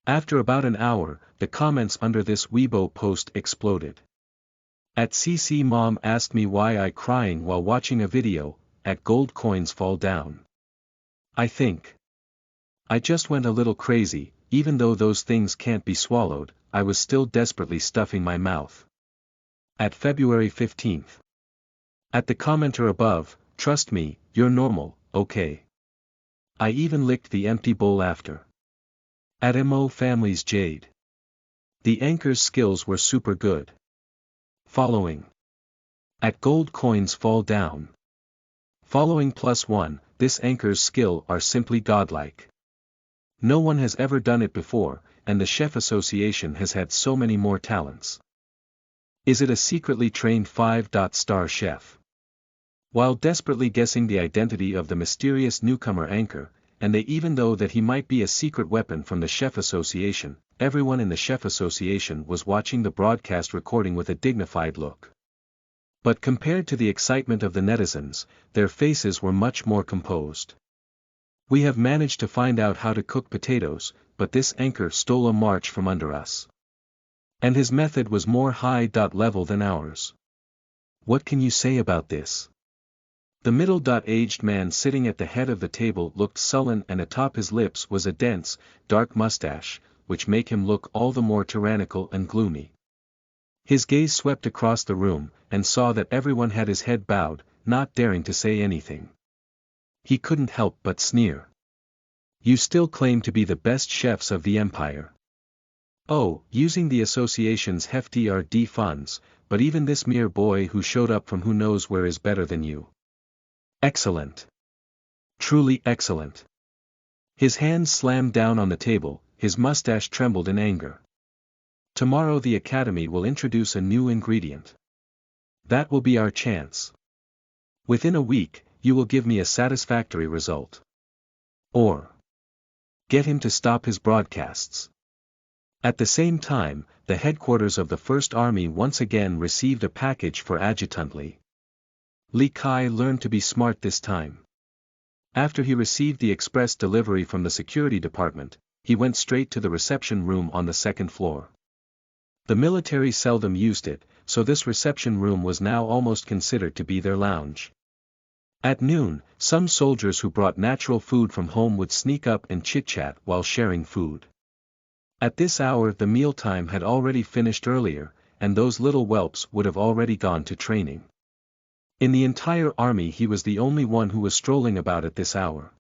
After about an hour, the comments under this Weibo post exploded. At CC Mom asked me why I crying while watching a video, at gold coins fall down. I think I just went a little crazy, even though those things can't be swallowed, I was still desperately stuffing my mouth. At February 15th. At the commenter above, trust me, you're normal, okay. I even licked the empty bowl after. At MO Families Jade. The anchor's skills were super good. Following. At gold coins fall down. Following +1, this anchor's skill are simply godlike. No one has ever done it before, and the Chef Association has had so many more talents. Is it a secretly trained 5-star chef? While desperately guessing the identity of the mysterious newcomer anchor, and they even though that he might be a secret weapon from the Chef Association, everyone in the Chef Association was watching the broadcast recording with a dignified look. But compared to the excitement of the netizens, their faces were much more composed. We have managed to find out how to cook potatoes, but this anchor stole a march from under us. And his method was more high-level than ours. What can you say about this? The middle-aged man sitting at the head of the table looked sullen and atop his lips was a dense, dark mustache, which make him look all the more tyrannical and gloomy. His gaze swept across the room, and saw that everyone had his head bowed, not daring to say anything. He couldn't help but sneer. You still claim to be the best chefs of the empire. Oh, using the association's hefty RD funds, but even this mere boy who showed up from who knows where is better than you. Excellent. Truly excellent. His hands slammed down on the table, his mustache trembled in anger. Tomorrow the Academy will introduce a new ingredient. That will be our chance. Within a week, you will give me a satisfactory result. Or get him to stop his broadcasts. At the same time, the headquarters of the First Army once again received a package for Adjutant Li. Li Kai learned to be smart this time. After he received the express delivery from the security department, he went straight to the reception room on the second floor. The military seldom used it, so this reception room was now almost considered to be their lounge. At noon, some soldiers who brought natural food from home would sneak up and chit-chat while sharing food. At this hour the mealtime had already finished earlier, and those little whelps would have already gone to training. In the entire army he was the only one who was strolling about at this hour.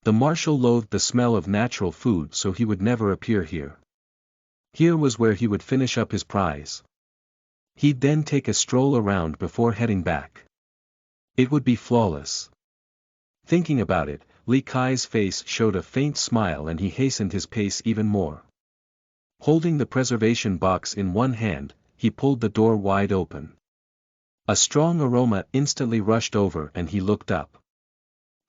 The marshal loathed the smell of natural food, so he would never appear here. Here was where he would finish up his prize. He'd then take a stroll around before heading back. It would be flawless. Thinking about it, Li Kai's face showed a faint smile and he hastened his pace even more. Holding the preservation box in one hand, he pulled the door wide open. A strong aroma instantly rushed over and he looked up.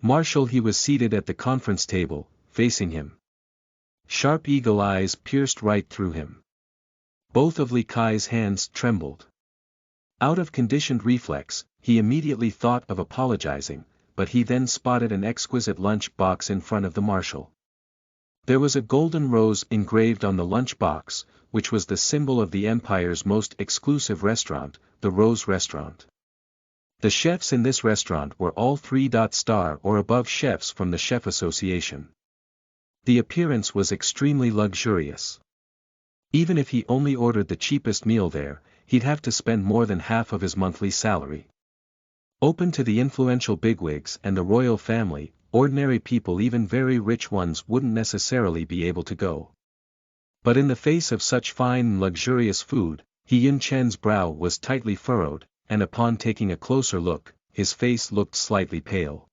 Marshal he was seated at the conference table, facing him. Sharp eagle eyes pierced right through him. Both of Li Kai's hands trembled. Out of conditioned reflex, he immediately thought of apologizing, but he then spotted an exquisite lunch box in front of the marshal. There was a golden rose engraved on the lunch box, which was the symbol of the empire's most exclusive restaurant, the Rose Restaurant. The chefs in this restaurant were all 3-star or above chefs from the Chef Association. The appearance was extremely luxurious. Even if he only ordered the cheapest meal there, he'd have to spend more than half of his monthly salary. Open to the influential bigwigs and the royal family, ordinary people, even very rich ones, wouldn't necessarily be able to go. But in the face of such fine and luxurious food, Yun Chen's brow was tightly furrowed, and upon taking a closer look, his face looked slightly pale.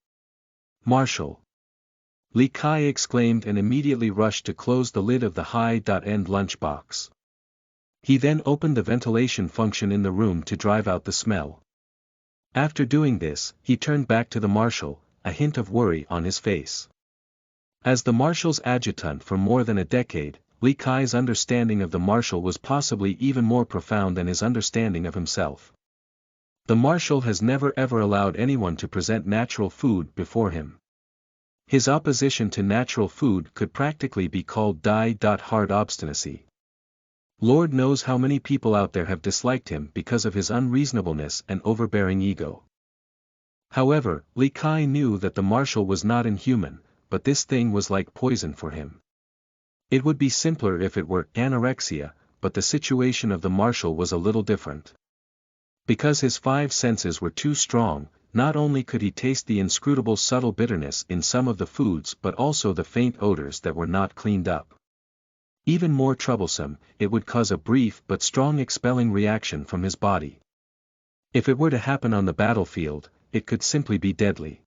"Marshal!" Li Kai exclaimed, and immediately rushed to close the lid of the high-end lunchbox. He then opened the ventilation function in the room to drive out the smell. After doing this, he turned back to the marshal, a hint of worry on his face. As the marshal's adjutant for more than a decade, Li Kai's understanding of the marshal was possibly even more profound than his understanding of himself. The marshal has never ever allowed anyone to present natural food before him. His opposition to natural food could practically be called hard obstinacy. Lord knows how many people out there have disliked him because of his unreasonableness and overbearing ego. However, Li Kai knew that the marshal was not inhuman, but this thing was like poison for him. It would be simpler if it were anorexia, but the situation of the marshal was a little different. Because his five senses were too strong, not only could he taste the inscrutable subtle bitterness in some of the foods but also the faint odors that were not cleaned up. Even more troublesome, it would cause a brief but strong expelling reaction from his body. If it were to happen on the battlefield, it could simply be deadly.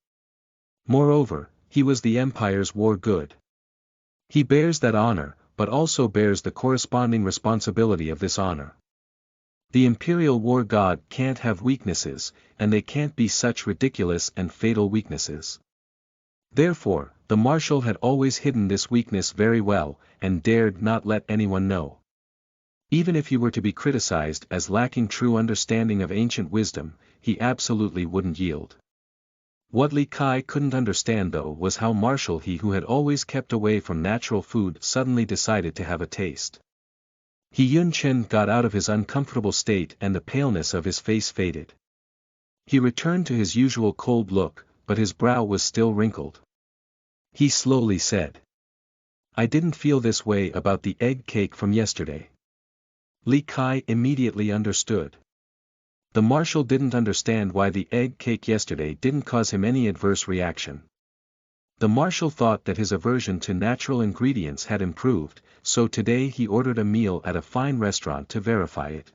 Moreover, he was the Empire's war good. He bears that honor, but also bears the corresponding responsibility of this honor. The Imperial War God can't have weaknesses, and they can't be such ridiculous and fatal weaknesses. Therefore, the marshal had always hidden this weakness very well, and dared not let anyone know. Even if he were to be criticized as lacking true understanding of ancient wisdom, he absolutely wouldn't yield. What Li Kai couldn't understand though was how Marshal he who had always kept away from natural food suddenly decided to have a taste. Yun Chen got out of his uncomfortable state and the paleness of his face faded. He returned to his usual cold look, but his brow was still wrinkled. He slowly said, "I didn't feel this way about the egg cake from yesterday." Li Kai immediately understood. The marshal didn't understand why the egg cake yesterday didn't cause him any adverse reaction. The marshal thought that his aversion to natural ingredients had improved, so today he ordered a meal at a fine restaurant to verify it.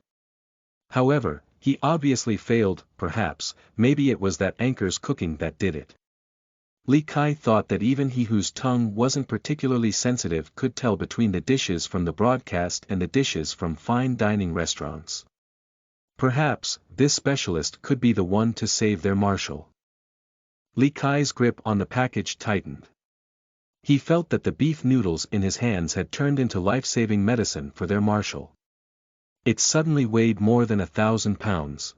However, he obviously failed. Perhaps, maybe it was that anchor's cooking that did it. Li Kai thought that even he whose tongue wasn't particularly sensitive could tell between the dishes from the broadcast and the dishes from fine dining restaurants. Perhaps, this specialist could be the one to save their marshal. Li Kai's grip on the package tightened. He felt that the beef noodles in his hands had turned into life-saving medicine for their marshal. It suddenly weighed more than 1,000 pounds.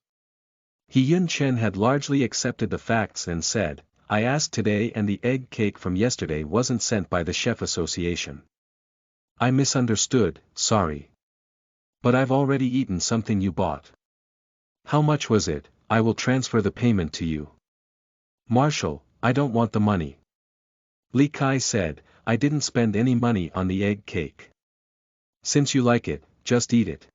Yun Chen had largely accepted the facts and said, "I asked today and the egg cake from yesterday wasn't sent by the Chef Association. I misunderstood, sorry. But I've already eaten something you bought." "How much was it? I will transfer the payment to you." "Marshal, I don't want the money." Li Kai said, "I didn't spend any money on the egg cake. Since you like it, just eat it."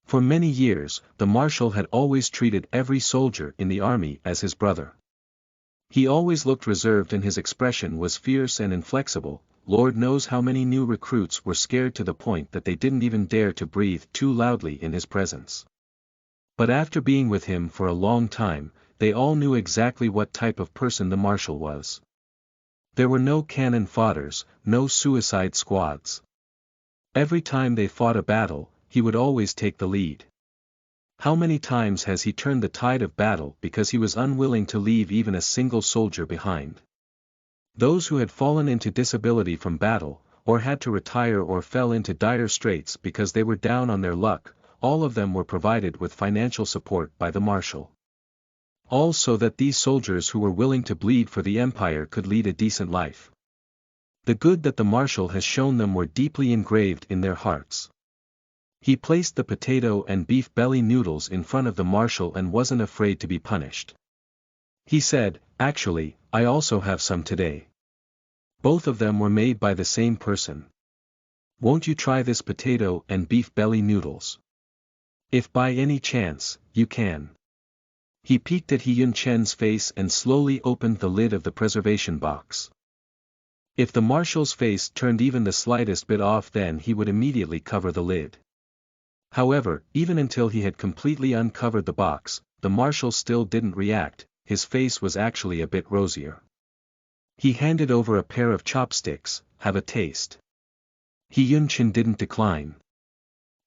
For many years, the marshal had always treated every soldier in the army as his brother. He always looked reserved and his expression was fierce and inflexible. Lord knows how many new recruits were scared to the point that they didn't even dare to breathe too loudly in his presence. But after being with him for a long time, they all knew exactly what type of person the marshal was. There were no cannon fodders, no suicide squads. Every time they fought a battle, he would always take the lead. How many times has he turned the tide of battle because he was unwilling to leave even a single soldier behind? Those who had fallen into disability from battle, or had to retire or fell into dire straits because they were down on their luck, all of them were provided with financial support by the marshal. All so that these soldiers who were willing to bleed for the empire could lead a decent life. The good that the marshal has shown them were deeply engraved in their hearts. He placed the potato and beef belly noodles in front of the marshal and wasn't afraid to be punished. He said, "Actually, I also have some today." Both of them were made by the same person. Won't you try this potato and beef belly noodles? If by any chance, you can. He peeked at Hyun Chen's face and slowly opened the lid of the preservation box. If the marshal's face turned even the slightest bit off, then he would immediately cover the lid. However, even until he had completely uncovered the box, the marshal still didn't react. His face was actually a bit rosier. He handed over a pair of chopsticks. Have a taste. Hyun Chen didn't decline.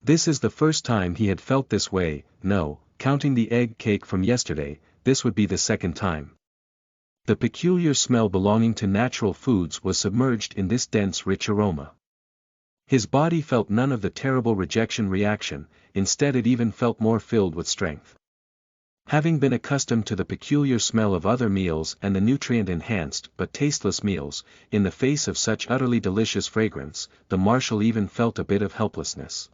This is the first time he had felt this way. No, counting the egg cake from yesterday, this would be the second time. The peculiar smell belonging to natural foods was submerged in this dense rich aroma. His body felt none of the terrible rejection reaction, instead it even felt more filled with strength. Having been accustomed to the peculiar smell of other meals and the nutrient-enhanced but tasteless meals, in the face of such utterly delicious fragrance, the marshal even felt a bit of helplessness.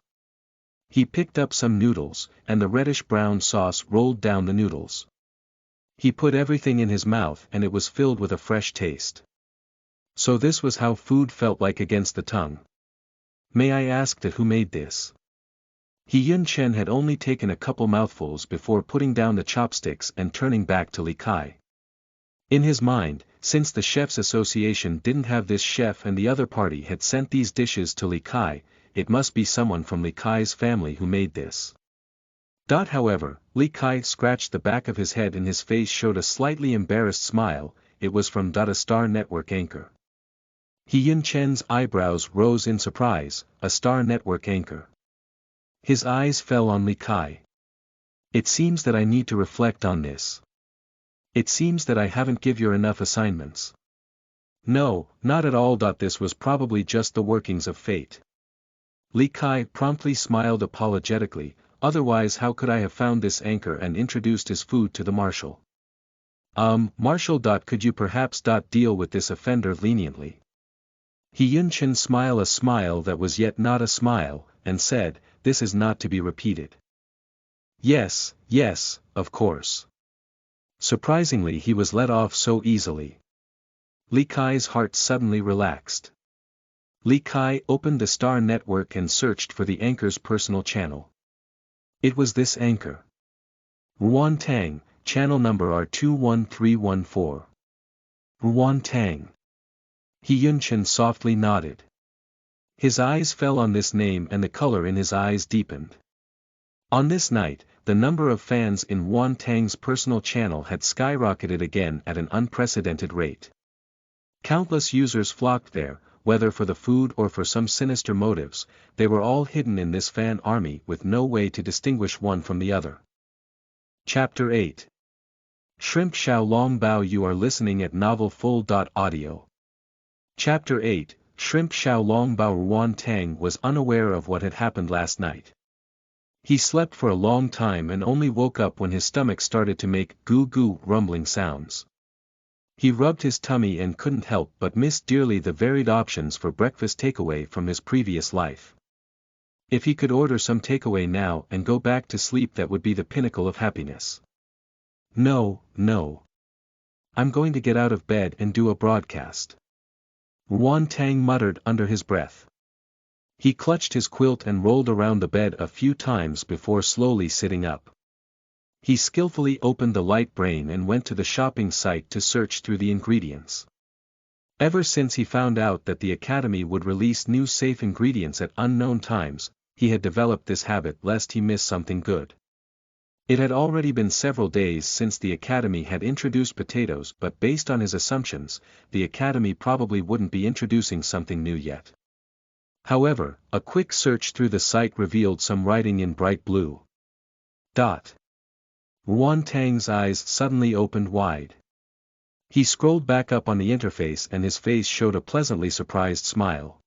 He picked up some noodles, and the reddish-brown sauce rolled down the noodles. He put everything in his mouth and it was filled with a fresh taste. So this was how food felt like against the tongue. May I ask that who made this? Hyun Chen had only taken a couple mouthfuls before putting down the chopsticks and turning back to Li Kai. In his mind, since the Chefs Association didn't have this chef and the other party had sent these dishes to Li Kai, it must be someone from Li Kai's family who made this. However, Li Kai scratched the back of his head and his face showed a slightly embarrassed smile. It was from a Star Network anchor. Hyun Chen's eyebrows rose in surprise. A Star Network anchor. His eyes fell on Li Kai. It seems that I need to reflect on this. It seems that I haven't give you enough assignments. No, not at all. This was probably just the workings of fate. Li Kai promptly smiled apologetically. Otherwise how could I have found this anchor and introduced his food to the marshal? Marshal. Could you perhaps deal with this offender leniently? Hyun Chen smiled a smile that was yet not a smile, and said, this is not to be repeated. Yes, of course. Surprisingly he was let off so easily. Li Kai's heart suddenly relaxed. Li Kai opened the Star Network and searched for the anchor's personal channel. It was this anchor. Ruan Tang, channel number R21314. Ruan Tang. Hyun Chen softly nodded. His eyes fell on this name and the color in his eyes deepened. On this night, the number of fans in Ruan Tang's personal channel had skyrocketed again at an unprecedented rate. Countless users flocked there, whether for the food or for some sinister motives. They were all hidden in this fan army with no way to distinguish one from the other. Chapter 8. Shrimp Xiao Long Bao. You are listening at novelfull.audio. Chapter 8. Shrimp Xiao Long Bao. Ruan Tang was unaware of what had happened last night. He slept for a long time and only woke up when his stomach started to make goo-goo rumbling sounds. He rubbed his tummy and couldn't help but miss dearly the varied options for breakfast takeaway from his previous life. If he could order some takeaway now and go back to sleep, that would be the pinnacle of happiness. No. I'm going to get out of bed and do a broadcast. Ruan Tang muttered under his breath. He clutched his quilt and rolled around the bed a few times before slowly sitting up. He skillfully opened the light brain and went to the shopping site to search through the ingredients. Ever since he found out that the Academy would release new safe ingredients at unknown times, he had developed this habit lest he miss something good. It had already been several days since the Academy had introduced potatoes, but based on his assumptions, the Academy probably wouldn't be introducing something new yet. However, a quick search through the site revealed some writing in bright blue. Ruan Tang's eyes suddenly opened wide. He scrolled back up on the interface and his face showed a pleasantly surprised smile.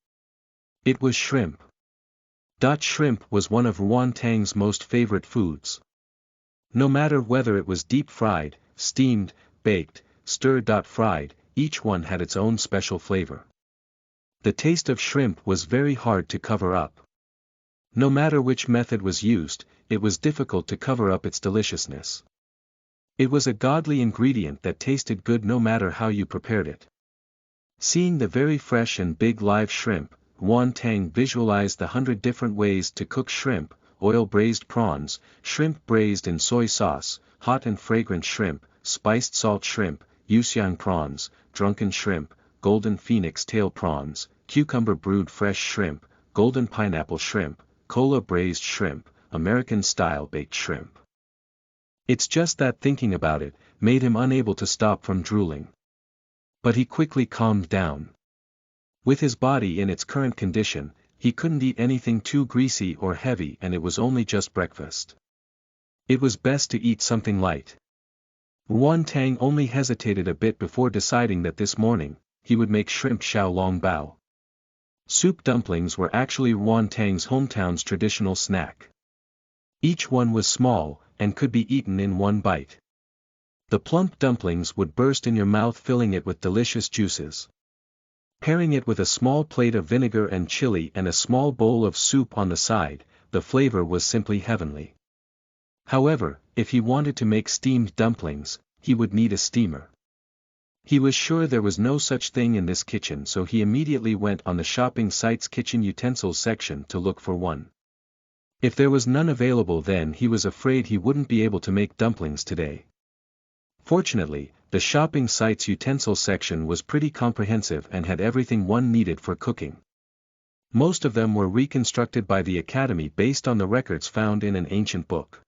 It was shrimp. Shrimp was one of Ruan Tang's most favorite foods. No matter whether it was deep-fried, steamed, baked, stir-fried, each one had its own special flavor. The taste of shrimp was very hard to cover up. No matter which method was used, it was difficult to cover up its deliciousness. It was a godly ingredient that tasted good no matter how you prepared it. Seeing the very fresh and big live shrimp, Yuan Tang visualized the 100 different ways to cook shrimp: oil braised prawns, shrimp braised in soy sauce, hot and fragrant shrimp, spiced salt shrimp, yusiang prawns, drunken shrimp, golden phoenix tail prawns, cucumber brewed fresh shrimp, golden pineapple shrimp, cola braised shrimp, American-style baked shrimp. It's just that thinking about it made him unable to stop from drooling. But he quickly calmed down. With his body in its current condition, he couldn't eat anything too greasy or heavy, and it was only just breakfast. It was best to eat something light. Yuan Tang only hesitated a bit before deciding that this morning, he would make shrimp xiao long bao. Soup dumplings were actually Yuan Tang's hometown's traditional snack. Each one was small, and could be eaten in one bite. The plump dumplings would burst in your mouth, filling it with delicious juices. Pairing it with a small plate of vinegar and chili and a small bowl of soup on the side, the flavor was simply heavenly. However, if he wanted to make steamed dumplings, he would need a steamer. He was sure there was no such thing in this kitchen, so he immediately went on the shopping site's kitchen utensils section to look for one. If there was none available, then he was afraid he wouldn't be able to make dumplings today. Fortunately, the shopping site's utensil section was pretty comprehensive and had everything one needed for cooking. Most of them were reconstructed by the Academy based on the records found in an ancient book.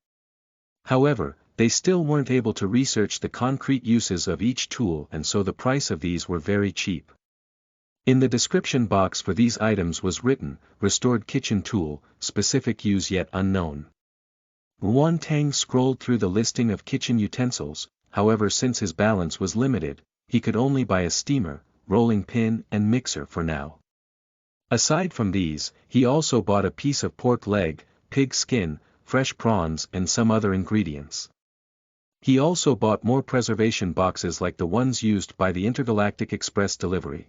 However, they still weren't able to research the concrete uses of each tool, and so the price of these were very cheap. In the description box for these items was written, "Restored kitchen tool, specific use yet unknown." Yuan Tang scrolled through the listing of kitchen utensils. However, since his balance was limited, he could only buy a steamer, rolling pin and mixer for now. Aside from these, he also bought a piece of pork leg, pig skin, fresh prawns and some other ingredients. He also bought more preservation boxes like the ones used by the Intergalactic Express delivery.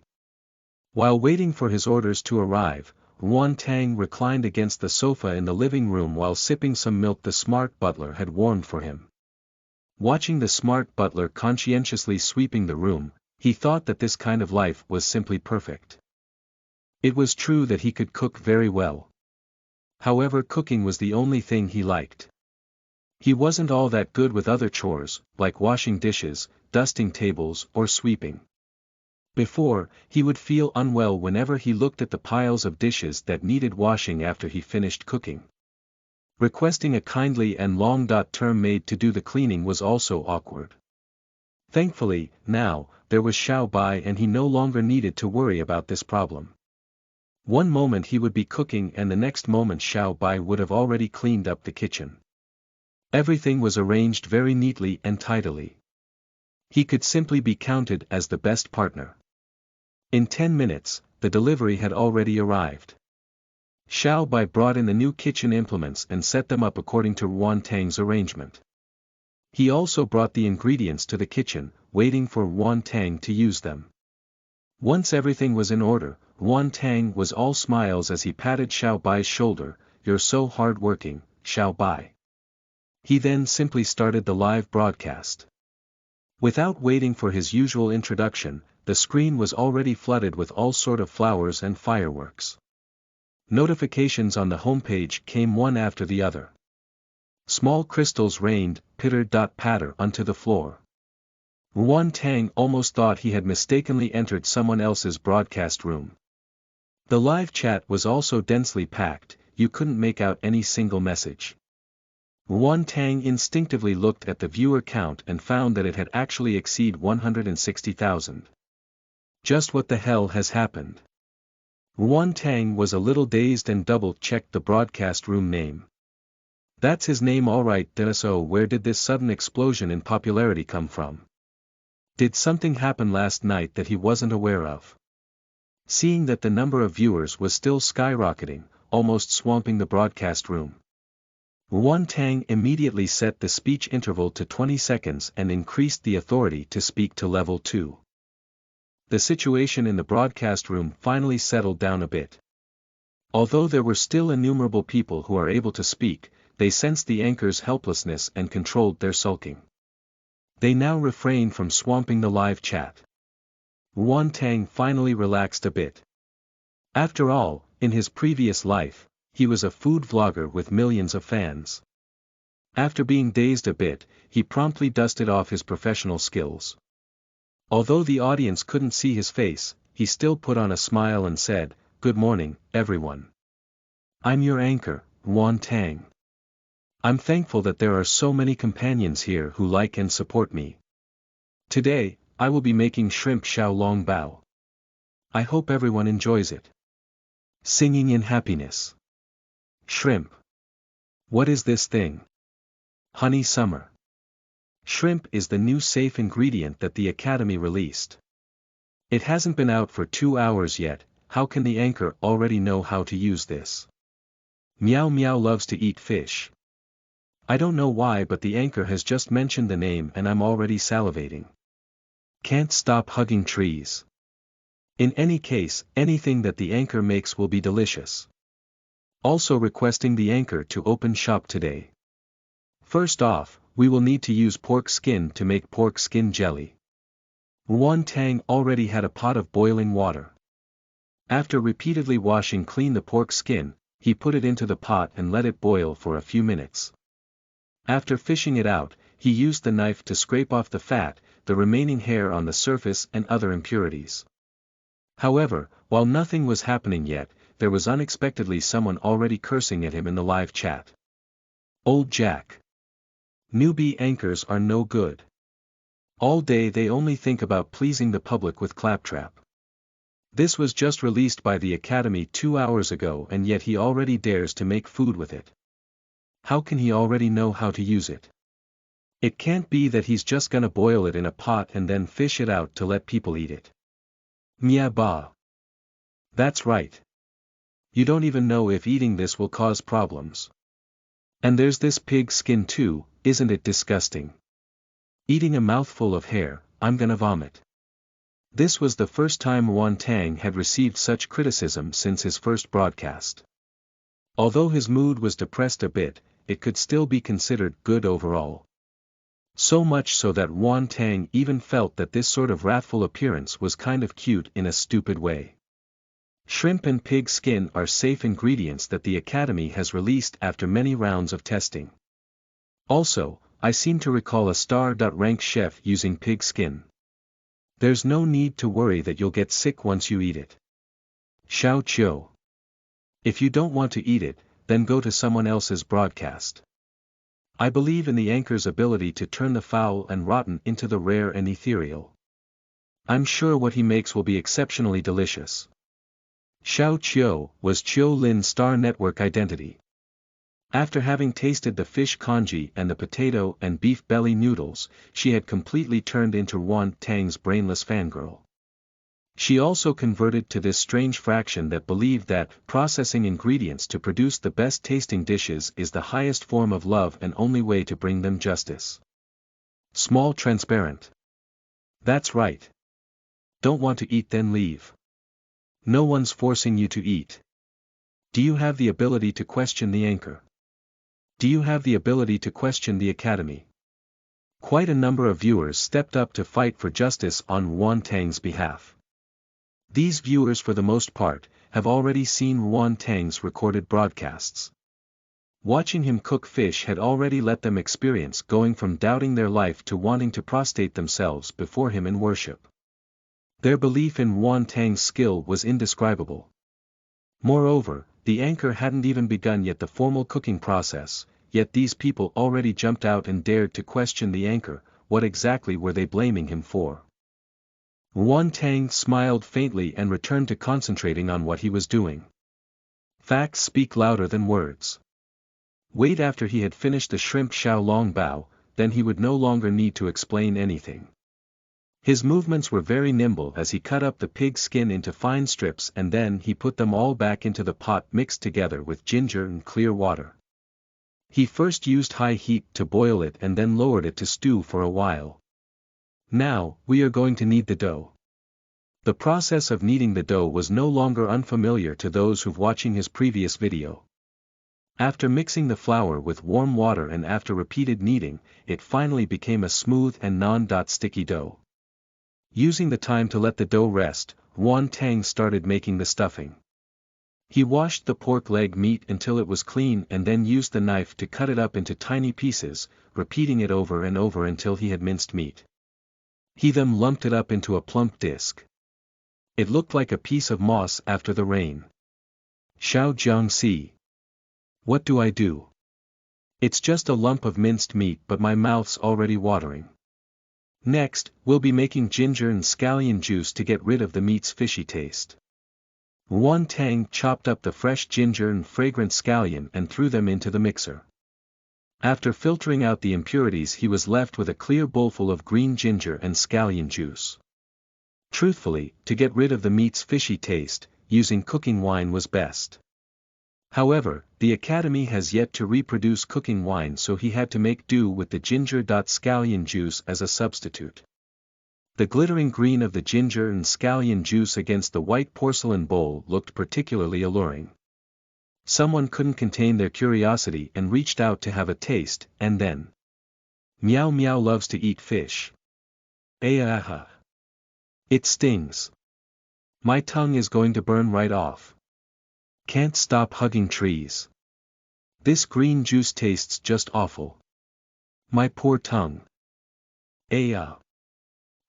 While waiting for his orders to arrive, Yuan Tang reclined against the sofa in the living room while sipping some milk the smart butler had warmed for him. Watching the smart butler conscientiously sweeping the room, he thought that this kind of life was simply perfect. It was true that he could cook very well. However, cooking was the only thing he liked. He wasn't all that good with other chores, like washing dishes, dusting tables, or sweeping. Before, he would feel unwell whenever he looked at the piles of dishes that needed washing after he finished cooking. Requesting a kindly and long-term maid to do the cleaning was also awkward. Thankfully, now, there was Xiao Bai and he no longer needed to worry about this problem. One moment he would be cooking and the next moment Xiao Bai would have already cleaned up the kitchen. Everything was arranged very neatly and tidily. He could simply be counted as the best partner. In 10 minutes, the delivery had already arrived. Xiao Bai brought in the new kitchen implements and set them up according to Yuan Tang's arrangement. He also brought the ingredients to the kitchen, waiting for Yuan Tang to use them. Once everything was in order, Yuan Tang was all smiles as he patted Xiao Bai's shoulder. "You're so hard-working, Xiao Bai." He then simply started the live broadcast. Without waiting for his usual introduction, the screen was already flooded with all sort of flowers and fireworks. Notifications on the homepage came one after the other. Small crystals rained, pitter-patter onto the floor. Yuan Tang almost thought he had mistakenly entered someone else's broadcast room. The live chat was also densely packed, you couldn't make out any single message. Yuan Tang instinctively looked at the viewer count and found that it had actually exceeded 160,000. Just what the hell has happened? Yuan Tang was a little dazed and double-checked the broadcast room name. That's his name all right, so where did this sudden explosion in popularity come from? Did something happen last night that he wasn't aware of? Seeing that the number of viewers was still skyrocketing, almost swamping the broadcast room, Yuan Tang immediately set the speech interval to 20 seconds and increased the authority to speak to level 2. The situation in the broadcast room finally settled down a bit. Although there were still innumerable people who are able to speak, they sensed the anchor's helplessness and controlled their sulking. They now refrained from swamping the live chat. Yuan Tang finally relaxed a bit. After all, in his previous life, he was a food vlogger with millions of fans. After being dazed a bit, he promptly dusted off his professional skills. Although the audience couldn't see his face, he still put on a smile and said, "Good morning, everyone. I'm your anchor, Yuan Tang. I'm thankful that there are so many companions here who like and support me. Today, I will be making shrimp xiaolong bao. I hope everyone enjoys it. Singing in happiness. Shrimp. What is this thing? Honey summer. Shrimp is the new safe ingredient that the Academy released. It hasn't been out for 2 hours yet, how can the anchor already know how to use this? Meow Meow loves to eat fish. I don't know why, but the anchor has just mentioned the name and I'm already salivating. Can't stop hugging trees. In any case, anything that the anchor makes will be delicious. Also requesting the anchor to open shop today. First off, we will need to use pork skin to make pork skin jelly. Yuan Tang already had a pot of boiling water. After repeatedly washing clean the pork skin, he put it into the pot and let it boil for a few minutes. After fishing it out, he used the knife to scrape off the fat, the remaining hair on the surface and other impurities. However, while nothing was happening yet, there was unexpectedly someone already cursing at him in the live chat. Old Jack. Newbie anchors are no good. All day they only think about pleasing the public with claptrap. This was just released by the Academy 2 hours ago and yet he already dares to make food with it. How can he already know how to use it? It can't be that he's just gonna boil it in a pot and then fish it out to let people eat it. Mia ba. That's right. You don't even know if eating this will cause problems. And there's this pig skin too, isn't it disgusting? Eating a mouthful of hair, I'm gonna vomit. This was the first time Yuan Tang had received such criticism since his first broadcast. Although his mood was depressed a bit, it could still be considered good overall. So much so that Yuan Tang even felt that this sort of wrathful appearance was kind of cute in a stupid way. Shrimp and pig skin are safe ingredients that the Academy has released after many rounds of testing. Also, I seem to recall a star-rank chef using pig skin. There's no need to worry that you'll get sick once you eat it. Xiao Qiu. If you don't want to eat it, then go to someone else's broadcast. I believe in the anchor's ability to turn the foul and rotten into the rare and ethereal. I'm sure what he makes will be exceptionally delicious. Xiao Qiu was Qiu Lin's Star Network identity. After having tasted the fish congee and the potato and beef belly noodles, she had completely turned into Yuan Tang's brainless fangirl. She also converted to this strange fraction that believed that processing ingredients to produce the best tasting dishes is the highest form of love and only way to bring them justice. Small transparent. That's right. Don't want to eat then leave. No one's forcing you to eat. Do you have the ability to question the anchor? Do you have the ability to question the Academy? Quite a number of viewers stepped up to fight for justice on Yuan Tang's behalf. These viewers for the most part, have already seen Yuan Tang's recorded broadcasts. Watching him cook fish had already let them experience going from doubting their life to wanting to prostrate themselves before him in worship. Their belief in Yuan Tang's skill was indescribable. Moreover, the anchor hadn't even begun yet the formal cooking process, yet these people already jumped out and dared to question the anchor. What exactly were they blaming him for? Yuan Tang smiled faintly and returned to concentrating on what he was doing. Facts speak louder than words. Wait, after he had finished the shrimp xiaolong bao, then he would no longer need to explain anything. His movements were very nimble as he cut up the pig skin into fine strips and then he put them all back into the pot mixed together with ginger and clear water. He first used high heat to boil it and then lowered it to stew for a while. Now, we are going to knead the dough. The process of kneading the dough was no longer unfamiliar to those who've watching his previous video. After mixing the flour with warm water and after repeated kneading, it finally became a smooth and non-sticky dough. Using the time to let the dough rest, Yuan Tang started making the stuffing. He washed the pork leg meat until it was clean and then used the knife to cut it up into tiny pieces, repeating it over and over until he had minced meat. He then lumped it up into a plump disc. It looked like a piece of moss after the rain. Xiao Jiangxi. What do I do? It's just a lump of minced meat, but my mouth's already watering. Next, we'll be making ginger and scallion juice to get rid of the meat's fishy taste. Yuan Tang chopped up the fresh ginger and fragrant scallion and threw them into the mixer. After filtering out the impurities, he was left with a clear bowlful of green ginger and scallion juice. Truthfully, to get rid of the meat's fishy taste, using cooking wine was best. However, the Academy has yet to reproduce cooking wine, so he had to make do with the ginger-scallion juice as a substitute. The glittering green of the ginger and scallion juice against the white porcelain bowl looked particularly alluring. Someone couldn't contain their curiosity and reached out to have a taste, and then. Meow Meow loves to eat fish. Aha! It stings. My tongue is going to burn right off. Can't stop hugging trees. This green juice tastes just awful. My poor tongue.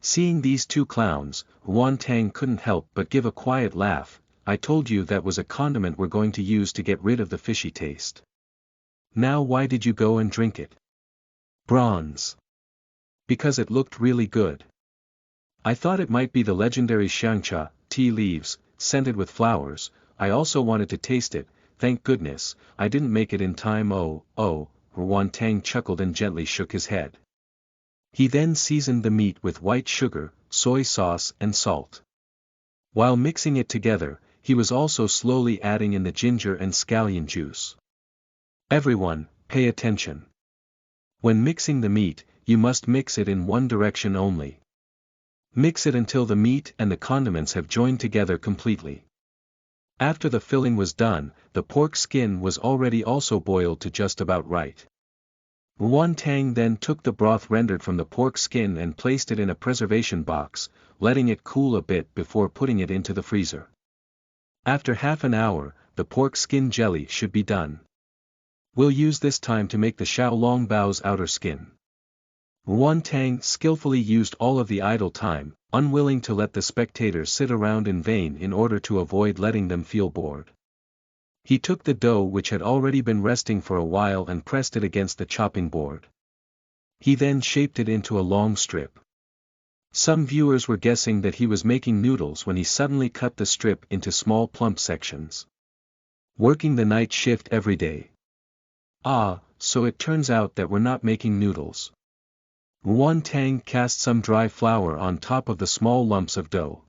Seeing these two clowns, Yuan Tang couldn't help but give a quiet laugh. I told you that was a condiment we're going to use to get rid of the fishy taste. Now why did you go and drink it? Bronze. Because it looked really good. I thought it might be the legendary xiangcha, tea leaves, scented with flowers. I also wanted to taste it. Thank goodness, I didn't make it in time. Yuan Tang chuckled and gently shook his head. He then seasoned the meat with white sugar, soy sauce and salt. While mixing it together, he was also slowly adding in the ginger and scallion juice. Everyone, pay attention. When mixing the meat, you must mix it in one direction only. Mix it until the meat and the condiments have joined together completely. After the filling was done, the pork skin was already also boiled to just about right. Yuan Tang then took the broth rendered from the pork skin and placed it in a preservation box, letting it cool a bit before putting it into the freezer. After half an hour, the pork skin jelly should be done. We'll use this time to make the Xiaolong Bao's outer skin. Yuan Tang skillfully used all of the idle time, unwilling to let the spectators sit around in vain in order to avoid letting them feel bored. He took the dough which had already been resting for a while and pressed it against the chopping board. He then shaped it into a long strip. Some viewers were guessing that he was making noodles when he suddenly cut the strip into small plump sections. Working the night shift every day. So it turns out that we're not making noodles. Yuan Tang cast some dry flour on top of the small lumps of dough.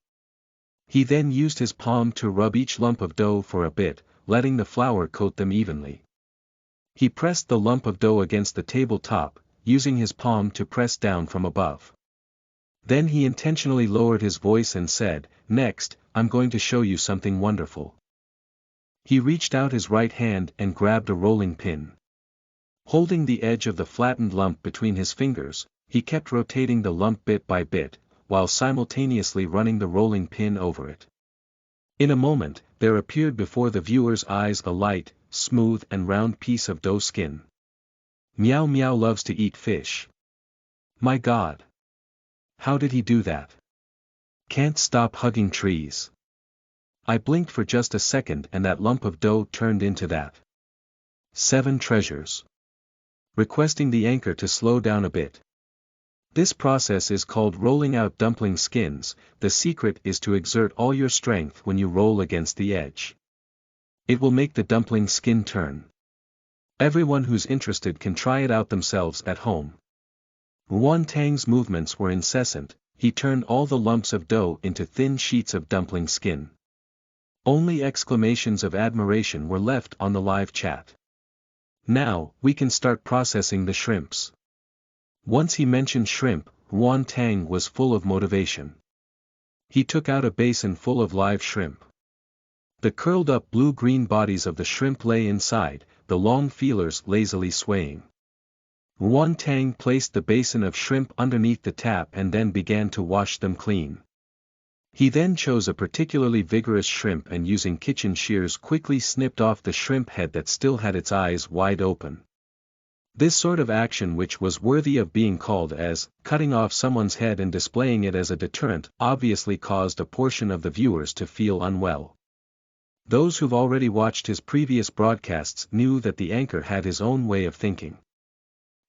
He then used his palm to rub each lump of dough for a bit, letting the flour coat them evenly. He pressed the lump of dough against the tabletop, using his palm to press down from above. Then he intentionally lowered his voice and said, "Next, I'm going to show you something wonderful." He reached out his right hand and grabbed a rolling pin. Holding the edge of the flattened lump between his fingers, he kept rotating the lump bit by bit, while simultaneously running the rolling pin over it. In a moment, there appeared before the viewer's eyes a light, smooth and round piece of dough skin. Meow Meow loves to eat fish. My God! How did he do that? Can't stop hugging trees. I blinked for just a second and that lump of dough turned into that. 7 treasures. Requesting the anchor to slow down a bit. This process is called rolling out dumpling skins. The secret is to exert all your strength when you roll against the edge. It will make the dumpling skin turn. Everyone who's interested can try it out themselves at home. Yuan Tang's movements were incessant. He turned all the lumps of dough into thin sheets of dumpling skin. Only exclamations of admiration were left on the live chat. Now, we can start processing the shrimps. Once he mentioned shrimp, Yuan Tang was full of motivation. He took out a basin full of live shrimp. The curled-up blue-green bodies of the shrimp lay inside, the long feelers lazily swaying. Yuan Tang placed the basin of shrimp underneath the tap and then began to wash them clean. He then chose a particularly vigorous shrimp and using kitchen shears quickly snipped off the shrimp head that still had its eyes wide open. This sort of action, which was worthy of being called as cutting off someone's head and displaying it as a deterrent, obviously caused a portion of the viewers to feel unwell. Those who've already watched his previous broadcasts knew that the anchor had his own way of thinking.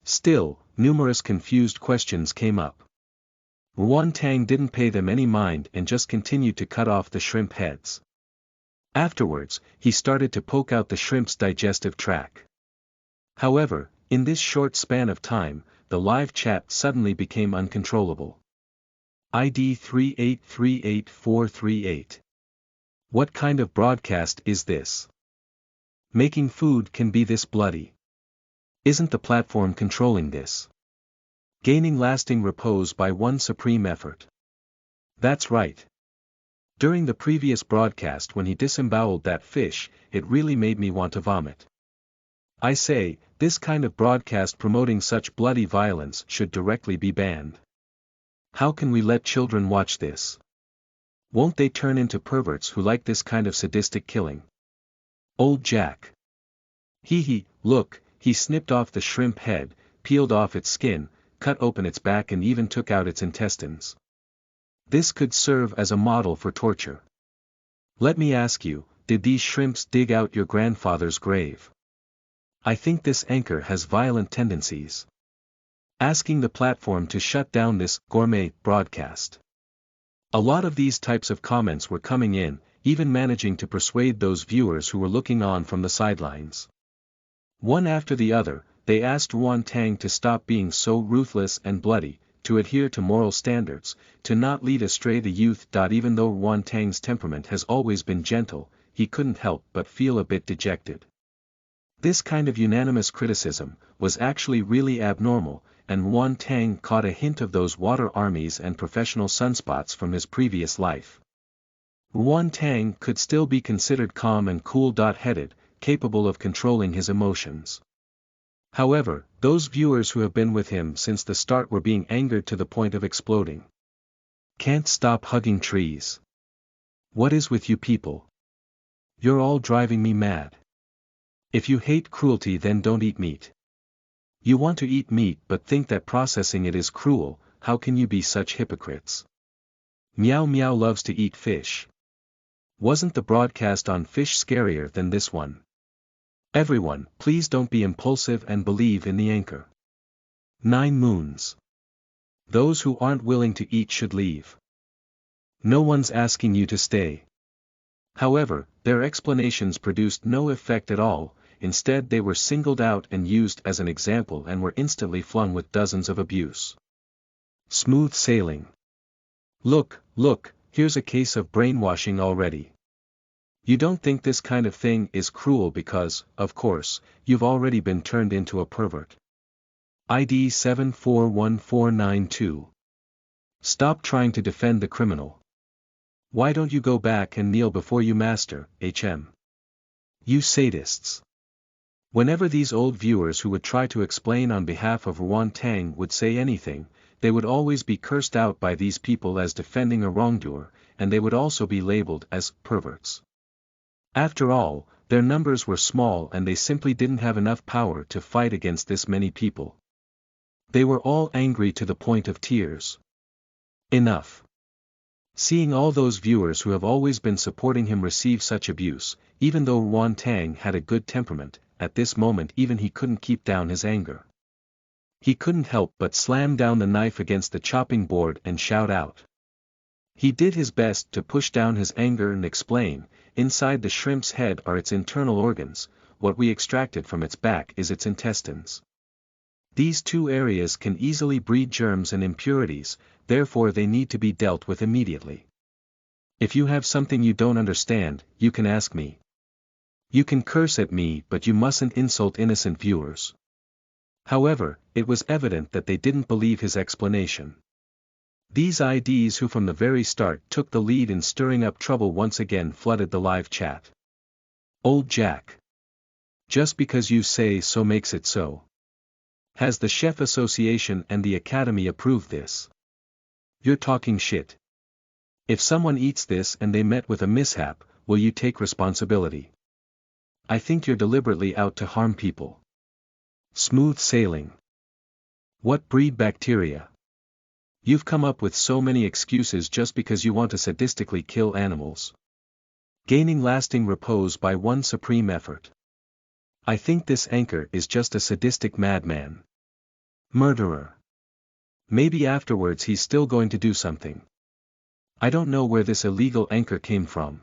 Still, numerous confused questions came up. Yuan Tang didn't pay them any mind and just continued to cut off the shrimp heads. Afterwards, he started to poke out the shrimp's digestive tract. However, in this short span of time, the live chat suddenly became uncontrollable. ID 3838438. What kind of broadcast is this? Making food can be this bloody. Isn't the platform controlling this? Gaining lasting repose by one supreme effort. That's right. During the previous broadcast when he disemboweled that fish, it really made me want to vomit. I say, this kind of broadcast promoting such bloody violence should directly be banned. How can we let children watch this? Won't they turn into perverts who like this kind of sadistic killing? Old Jack. Look, he snipped off the shrimp head, peeled off its skin, cut open its back and even took out its intestines. This could serve as a model for torture. Let me ask you, did these shrimps dig out your grandfather's grave? I think this anchor has violent tendencies. Asking the platform to shut down this gourmet broadcast. A lot of these types of comments were coming in, even managing to persuade those viewers who were looking on from the sidelines. One after the other, they asked Yuan Tang to stop being so ruthless and bloody, to adhere to moral standards, to not lead astray the youth. Even though Yuan Tang's temperament has always been gentle, he couldn't help but feel a bit dejected. This kind of unanimous criticism was actually really abnormal, and Yuan Tang caught a hint of those water armies and professional sunspots from his previous life. Yuan Tang could still be considered calm and cool-headed, capable of controlling his emotions. However, those viewers who have been with him since the start were being angered to the point of exploding. Can't stop hugging trees. What is with you people? You're all driving me mad. If you hate cruelty, then don't eat meat. You want to eat meat but think that processing it is cruel. How can you be such hypocrites? Meow Meow loves to eat fish. Wasn't the broadcast on fish scarier than this one? Everyone, please don't be impulsive and believe in the anchor. 9 moons. Those who aren't willing to eat should leave. No one's asking you to stay. However, their explanations produced no effect at all. Instead they were singled out and used as an example and were instantly flung with dozens of abuse. Smooth sailing. Look, here's a case of brainwashing already. You don't think this kind of thing is cruel because, of course, you've already been turned into a pervert. ID 741492. Stop trying to defend the criminal. Why don't you go back and kneel before you master, HM? You sadists. Whenever these old viewers who would try to explain on behalf of Yuan Tang would say anything, they would always be cursed out by these people as defending a wrongdoer, and they would also be labeled as perverts. After all, their numbers were small and they simply didn't have enough power to fight against this many people. They were all angry to the point of tears. Enough. Seeing all those viewers who have always been supporting him receive such abuse, even though Yuan Tang had a good temperament, at this moment even he couldn't keep down his anger. He couldn't help but slam down the knife against the chopping board and shout out. He did his best to push down his anger and explain, inside the shrimp's head are its internal organs, what we extracted from its back is its intestines. These two areas can easily breed germs and impurities, therefore they need to be dealt with immediately. If you have something you don't understand, you can ask me. You can curse at me but you mustn't insult innocent viewers. However, it was evident that they didn't believe his explanation. These IDs who from the very start took the lead in stirring up trouble once again flooded the live chat. Old Jack. Just because you say so makes it so. Has the Chef Association and the Academy approved this? You're talking shit. If someone eats this and they met with a mishap, will you take responsibility? I think you're deliberately out to harm people. Smooth sailing. What breed bacteria? You've come up with so many excuses just because you want to sadistically kill animals. Gaining lasting repose by one supreme effort. I think this anchor is just a sadistic madman. Murderer. Maybe afterwards he's still going to do something. I don't know where this illegal anchor came from.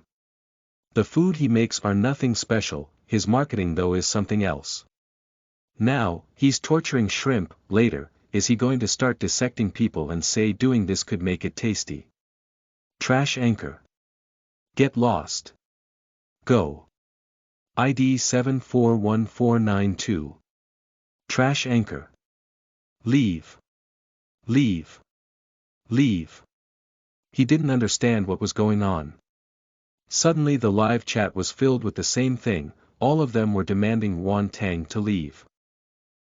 The food he makes are nothing special, his marketing though is something else. Now, he's torturing shrimp. Later, is he going to start dissecting people and say doing this could make it tasty? Trash anchor. Get lost. Go. ID 741492. Trash anchor. Leave. Leave. Leave. He didn't understand what was going on. Suddenly the live chat was filled with the same thing, all of them were demanding Wan Tang to leave.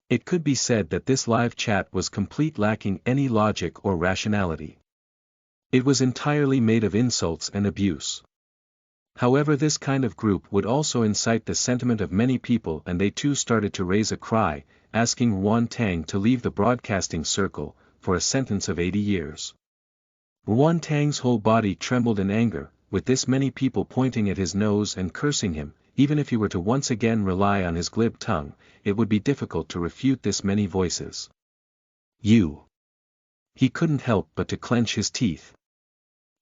It could be said that this live chat was complete, lacking any logic or rationality. It was entirely made of insults and abuse. However, this kind of group would also incite the sentiment of many people, and they too started to raise a cry, asking Wan Tang to leave the broadcasting circle, for a sentence of 80 years. Wan Tang's whole body trembled in anger, with this many people pointing at his nose and cursing him. Even if he were to once again rely on his glib tongue, it would be difficult to refute this many voices. You. He couldn't help but to clench his teeth.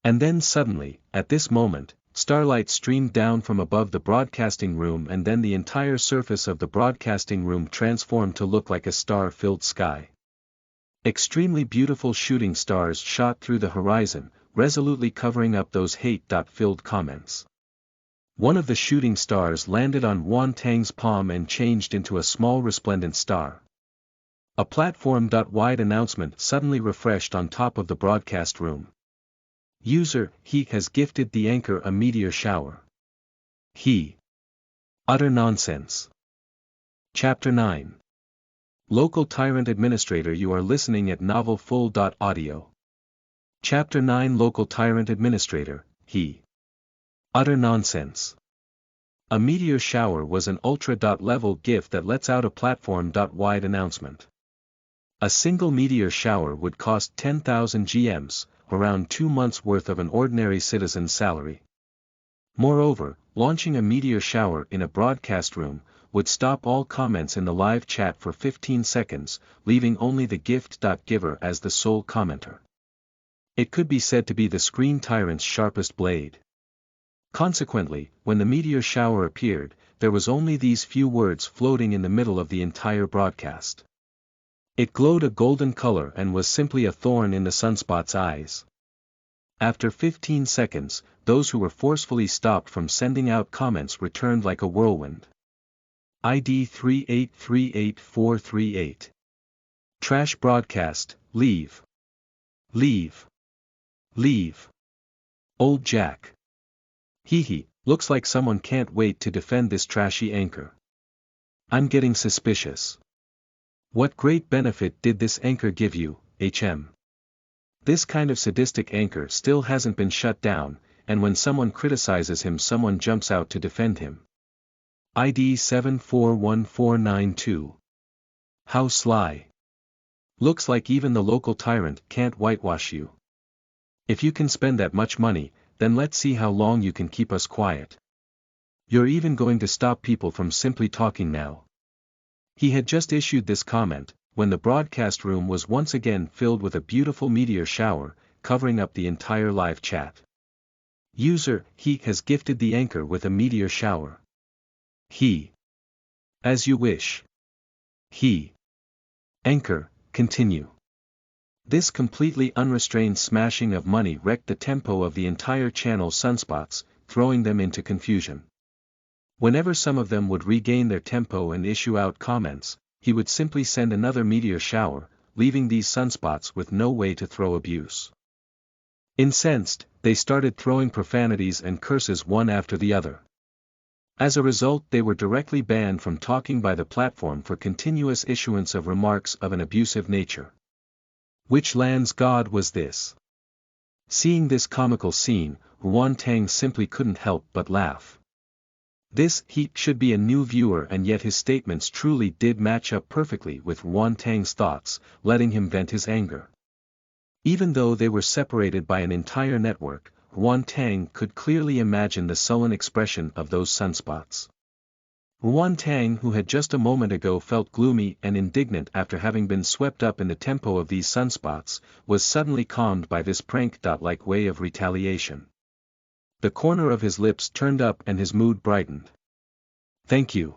And then suddenly, at this moment, starlight streamed down from above the broadcasting room, and then the entire surface of the broadcasting room transformed to look like a star-filled sky. Extremely beautiful shooting stars shot through the horizon, resolutely covering up those hate-filled comments. One of the shooting stars landed on Wan Tang's palm and changed into a small resplendent star. A platform-wide announcement suddenly refreshed on top of the broadcast room. User, he has gifted the anchor a meteor shower. He. Utter nonsense. Chapter 9. Local Tyrant Administrator. You are listening at novelfull.audio. Chapter 9. Local Tyrant Administrator, he. Utter nonsense. A meteor shower was an ultra-level gift that lets out a platform-wide announcement. A single meteor shower would cost 10,000 GMs, around 2 months' worth of an ordinary citizen's salary. Moreover, launching a meteor shower in a broadcast room would stop all comments in the live chat for 15 seconds, leaving only the gift giver as the sole commenter. It could be said to be the screen tyrant's sharpest blade. Consequently, when the meteor shower appeared, there was only these few words floating in the middle of the entire broadcast. It glowed a golden color and was simply a thorn in the sunspot's eyes. After 15 seconds, those who were forcefully stopped from sending out comments returned like a whirlwind. ID 3838438. Trash broadcast, leave. Leave. Leave. Old Jack. Hee, looks like someone can't wait to defend this trashy anchor. I'm getting suspicious. What great benefit did this anchor give you, HM? This kind of sadistic anchor still hasn't been shut down, and when someone criticizes him, someone jumps out to defend him. ID 741492. How sly. Looks like even the local tyrant can't whitewash you. If you can spend that much money, then let's see how long you can keep us quiet. You're even going to stop people from simply talking now. He had just issued this comment, when the broadcast room was once again filled with a beautiful meteor shower, covering up the entire live chat. User, he has gifted the anchor with a meteor shower. He. As you wish. He. Anchor, continue. This completely unrestrained smashing of money wrecked the tempo of the entire channel's sunspots, throwing them into confusion. Whenever some of them would regain their tempo and issue out comments, he would simply send another meteor shower, leaving these sunspots with no way to throw abuse. Incensed, they started throwing profanities and curses one after the other. As a result, they were directly banned from talking by the platform for continuous issuance of remarks of an abusive nature. Which land's god was this? Seeing this comical scene, Ruan Tang simply couldn't help but laugh. He should be a new viewer, and yet his statements truly did match up perfectly with Ruan Tang's thoughts, letting him vent his anger. Even though they were separated by an entire network, Ruan Tang could clearly imagine the sullen expression of those sunspots. Ruan Tang, who had just a moment ago felt gloomy and indignant after having been swept up in the tempo of these sunspots, was suddenly calmed by this prank-like way of retaliation. The corner of his lips turned up and his mood brightened. "Thank you."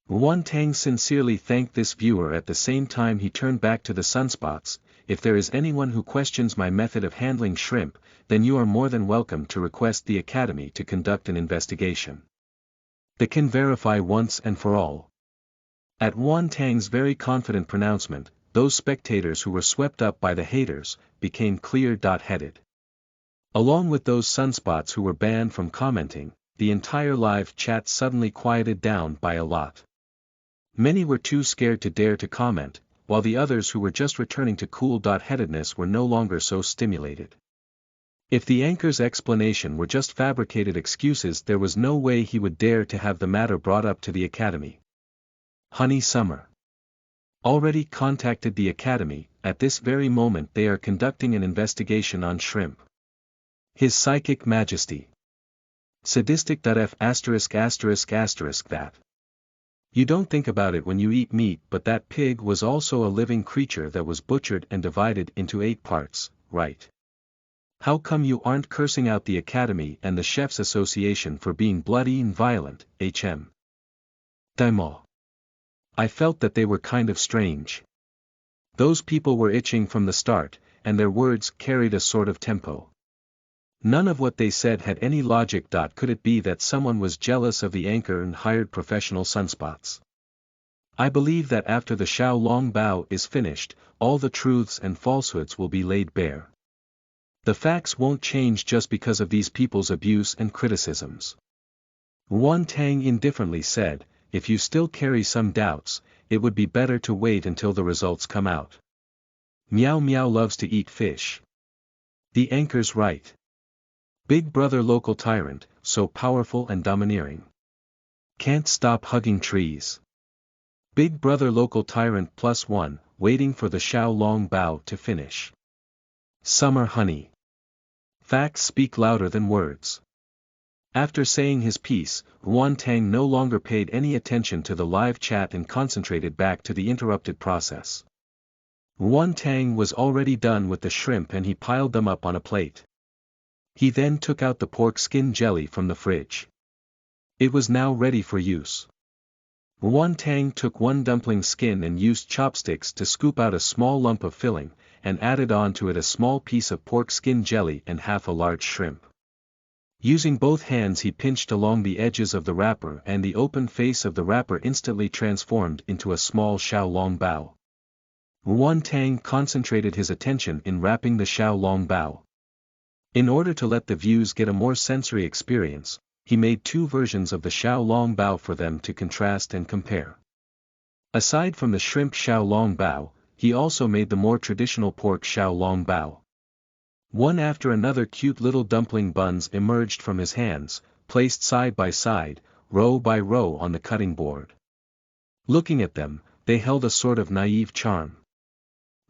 Ruan Tang sincerely thanked this viewer. At the same time he turned back to the sunspots. "If there is anyone who questions my method of handling shrimp, then you are more than welcome to request the Academy to conduct an investigation. They can verify once and for all." At Ruan Tang's very confident pronouncement, those spectators who were swept up by the haters, became clear-headed. Along with those sunspots who were banned from commenting, the entire live chat suddenly quieted down by a lot. Many were too scared to dare to comment, while the others who were just returning to cool-headedness were no longer so stimulated. If the anchor's explanation were just fabricated excuses, there was no way he would dare to have the matter brought up to the Academy. Honey Summer already contacted the Academy. At this very moment they are conducting an investigation on shrimp. His Psychic Majesty. Sadistic.f****** that. You don't think about it when you eat meat, but that pig was also a living creature that was butchered and divided into 8 parts, right? How come you aren't cursing out the Academy and the Chefs Association for being bloody and violent, hm? Daimon. I felt that they were kind of strange. Those people were itching from the start, and their words carried a sort of tempo. None of what they said had any logic. Could it be that someone was jealous of the anchor and hired professional sunspots? I believe that after the Xiao Long Bao is finished, all the truths and falsehoods will be laid bare. The facts won't change just because of these people's abuse and criticisms. Ruan Tang indifferently said, "If you still carry some doubts, it would be better to wait until the results come out." Meow Meow loves to eat fish. The anchor's right. Big Brother local tyrant, so powerful and domineering. Can't stop hugging trees. Big Brother local tyrant +1, waiting for the Xiao Long Bao to finish. Summer honey. Facts speak louder than words. After saying his piece, Ruan Tang no longer paid any attention to the live chat and concentrated back to the interrupted process. Ruan Tang was already done with the shrimp and he piled them up on a plate. He then took out the pork skin jelly from the fridge. It was now ready for use. Ruan Tang took one dumpling skin and used chopsticks to scoop out a small lump of filling, and added on to it a small piece of pork skin jelly and half a large shrimp. Using both hands he pinched along the edges of the wrapper, and the open face of the wrapper instantly transformed into a small Xiao Long Bao. Ruan Tang concentrated his attention in wrapping the Xiao Long Bao. In order to let the views get a more sensory experience, he made 2 versions of the Xiao Long Bao for them to contrast and compare. Aside from the shrimp Xiao Long Bao, he also made the more traditional pork Xiao Long Bao. One after another cute little dumpling buns emerged from his hands, placed side by side, row by row on the cutting board. Looking at them, they held a sort of naive charm.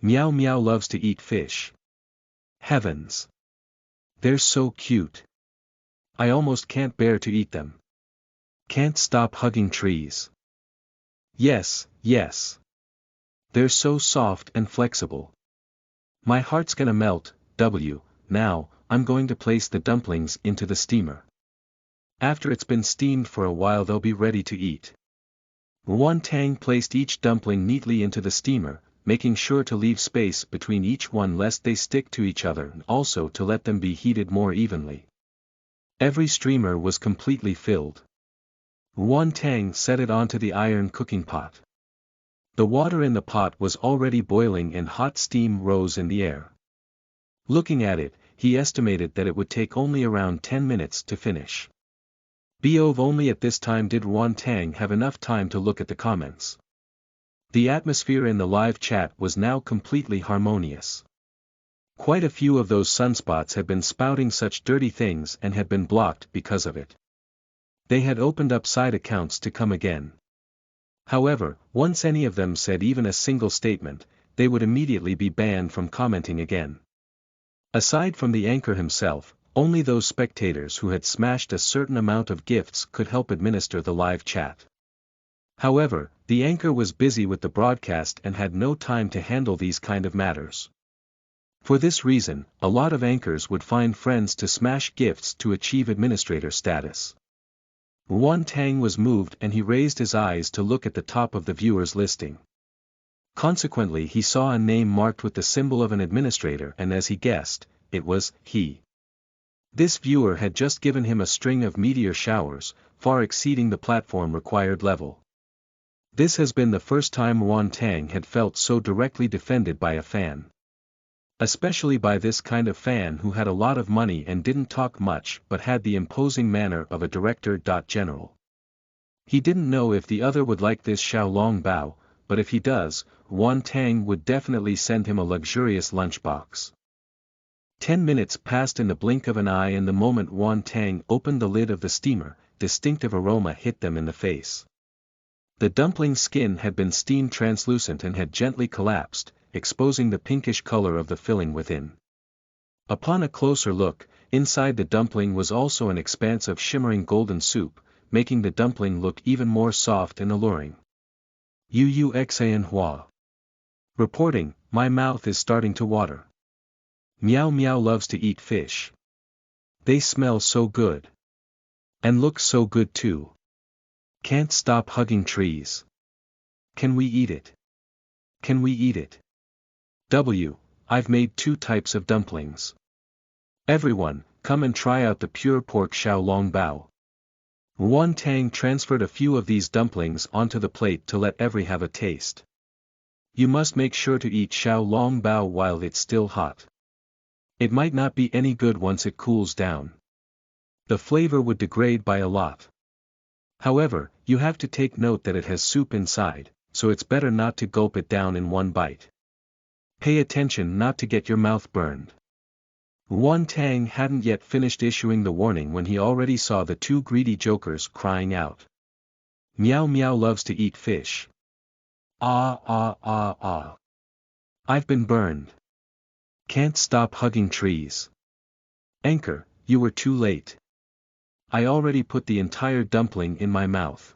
Meow Meow loves to eat fish. Heavens! They're so cute. I almost can't bear to eat them. Can't stop hugging trees. Yes, yes. They're so soft and flexible. My heart's gonna melt. Now, I'm going to place the dumplings into the steamer. After it's been steamed for a while they'll be ready to eat. Ruan Tang placed each dumpling neatly into the steamer, making sure to leave space between each one lest they stick to each other and also to let them be heated more evenly. Every streamer was completely filled. Ruan Tang set it onto the iron cooking pot. The water in the pot was already boiling and hot steam rose in the air. Looking at it, he estimated that it would take only around 10 minutes to finish. Beov only at this time did Ruan Tang have enough time to look at the comments. The atmosphere in the live chat was now completely harmonious. Quite a few of those sunspots had been spouting such dirty things and had been blocked because of it. They had opened up side accounts to come again. However, once any of them said even a single statement, they would immediately be banned from commenting again. Aside from the anchor himself, only those spectators who had smashed a certain amount of gifts could help administer the live chat. However, the anchor was busy with the broadcast and had no time to handle these kind of matters. For this reason, a lot of anchors would find friends to smash gifts to achieve administrator status. Ruan Tang was moved and he raised his eyes to look at the top of the viewer's listing. Consequently he saw a name marked with the symbol of an administrator and as he guessed, it was he. This viewer had just given him a string of meteor showers, far exceeding the platform required level. This has been the first time Ruan Tang had felt so directly defended by a fan. Especially by this kind of fan who had a lot of money and didn't talk much but had the imposing manner of a director. General. He didn't know if the other would like this Xiaolong Bao, but if he does, Ruan Tang would definitely send him a luxurious lunchbox. 10 minutes passed in the blink of an eye and the moment Ruan Tang opened the lid of the steamer, distinctive aroma hit them in the face. The dumpling skin had been steamed translucent and had gently collapsed, exposing the pinkish color of the filling within. Upon a closer look, inside the dumpling was also an expanse of shimmering golden soup, making the dumpling look even more soft and alluring. Uxan Hua. Reporting, my mouth is starting to water. Meow Meow loves to eat fish. They smell so good. And look so good too. Can't stop hugging trees. Can we eat it? Can we eat it? I've made 2 types of dumplings. Everyone, come and try out the pure pork Xiaolong Bao. Ruan Tang transferred a few of these dumplings onto the plate to let every have a taste. You must make sure to eat Xiaolong Bao while it's still hot. It might not be any good once it cools down. The flavor would degrade by a lot. However, you have to take note that it has soup inside, so it's better not to gulp it down in one bite. Pay attention not to get your mouth burned. Ruan Tang hadn't yet finished issuing the warning when he already saw the 2 greedy jokers crying out. Meow Meow loves to eat fish. Ah ah ah ah. I've been burned. Can't stop hugging trees. Anchor, you were too late. I already put the entire dumpling in my mouth.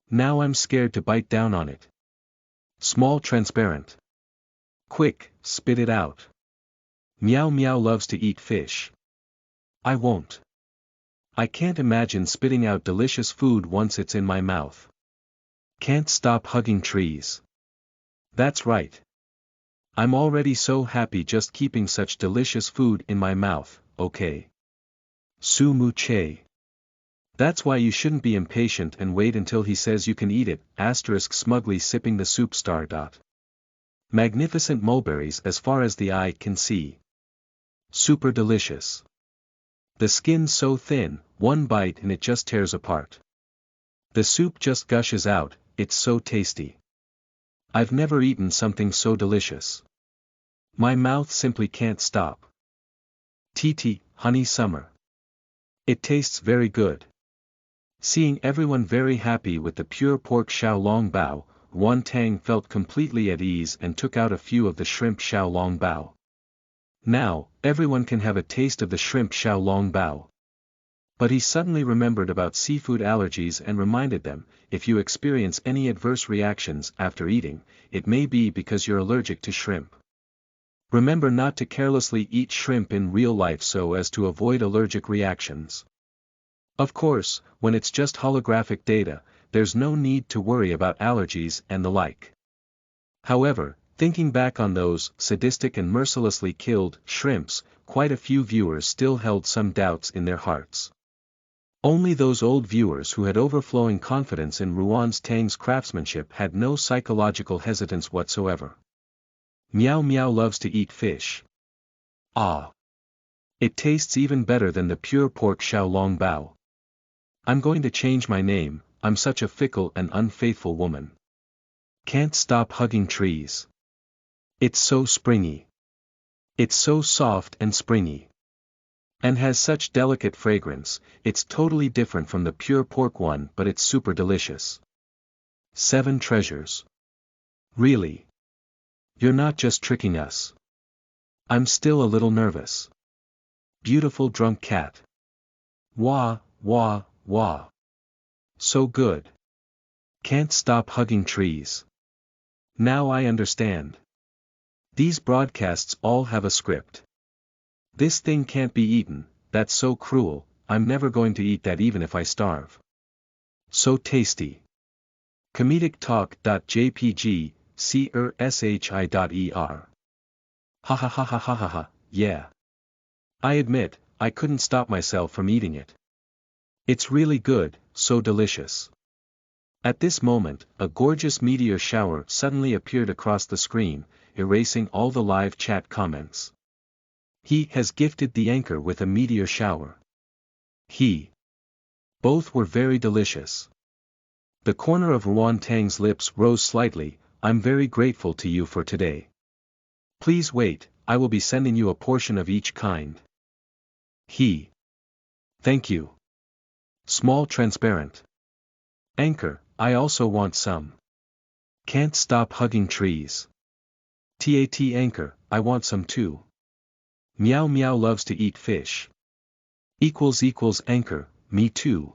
Now I'm scared to bite down on it. Small transparent. Quick, spit it out. Meow Meow loves to eat fish. I won't. I can't imagine spitting out delicious food once it's in my mouth. Can't stop hugging trees. That's right. I'm already so happy just keeping such delicious food in my mouth, okay? Su Mu Che. That's why you shouldn't be impatient and wait until he says you can eat it, smugly sipping the soup star. Magnificent mulberries as far as the eye can see. Super delicious. The skin so thin, one bite and it just tears apart. The soup just gushes out, it's so tasty. I've never eaten something so delicious. My mouth simply can't stop. TT, honey summer. It tastes very good. Seeing everyone very happy with the pure pork Xiaolong Bao, Ruan Tang felt completely at ease and took out a few of the shrimp Xiaolong Bao. Now, everyone can have a taste of the shrimp Xiaolong Bao. But he suddenly remembered about seafood allergies and reminded them, if you experience any adverse reactions after eating, it may be because you're allergic to shrimp. Remember not to carelessly eat shrimp in real life so as to avoid allergic reactions. Of course, when it's just holographic data, there's no need to worry about allergies and the like. However, thinking back on those sadistic and mercilessly killed shrimps, quite a few viewers still held some doubts in their hearts. Only those old viewers who had overflowing confidence in Ruan Tang's craftsmanship had no psychological hesitance whatsoever. Meow Meow loves to eat fish. Ah! It tastes even better than the pure pork Xiaolong Bao. I'm going to change my name, I'm such a fickle and unfaithful woman. Can't stop hugging trees. It's so springy. It's so soft and springy. And has such delicate fragrance, it's totally different from the pure pork one, but it's super delicious. 7 treasures. Really? You're not just tricking us. I'm still a little nervous. Beautiful drunk cat. Wah, wah, wah. So good. Can't stop hugging trees. Now I understand. These broadcasts all have a script. This thing can't be eaten, that's so cruel, I'm never going to eat that even if I starve. So tasty. Comedic.talk.jpg, shi.er. Ha ha ha ha ha ha ha, yeah. I admit, I couldn't stop myself from eating it. It's really good, so delicious. At this moment, a gorgeous meteor shower suddenly appeared across the screen, erasing all the live chat comments. He has gifted the anchor with a meteor shower. Both were very delicious. The corner of Ruan Tang's lips rose slightly. I'm very grateful to you for today. Please wait, I will be sending you a portion of each kind. Thank you. Small transparent. Anchor, I also want some. Can't stop hugging trees. TAT anchor, I want some too. Meow meow loves to eat fish. Anchor, me too.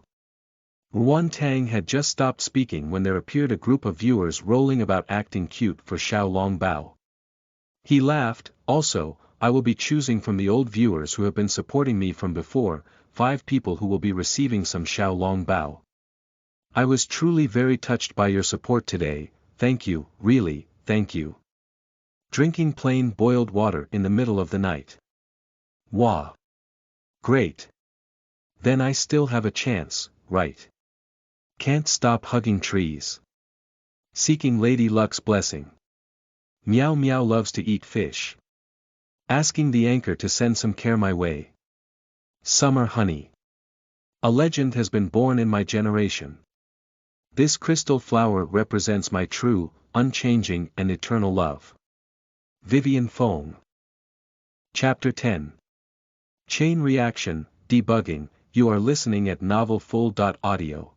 Ruan Tang had just stopped speaking when there appeared a group of viewers rolling about acting cute for Xiao Longbao. He laughed. Also, I will be choosing from the old viewers who have been supporting me from before, 5 people who will be receiving some Xiao Longbao. I was truly very touched by your support today, thank you, really, thank you. Drinking plain boiled water in the middle of the night. Wow. Great. Then I still have a chance, right? Can't stop hugging trees. Seeking Lady Luck's blessing. Meow meow loves to eat fish. Asking the anchor to send some care my way. Summer honey. A legend has been born in my generation. This crystal flower represents my true, unchanging and eternal love. Vivian Fong. Chapter 10. Chain Reaction, Debugging, you are listening at novelfull.audio.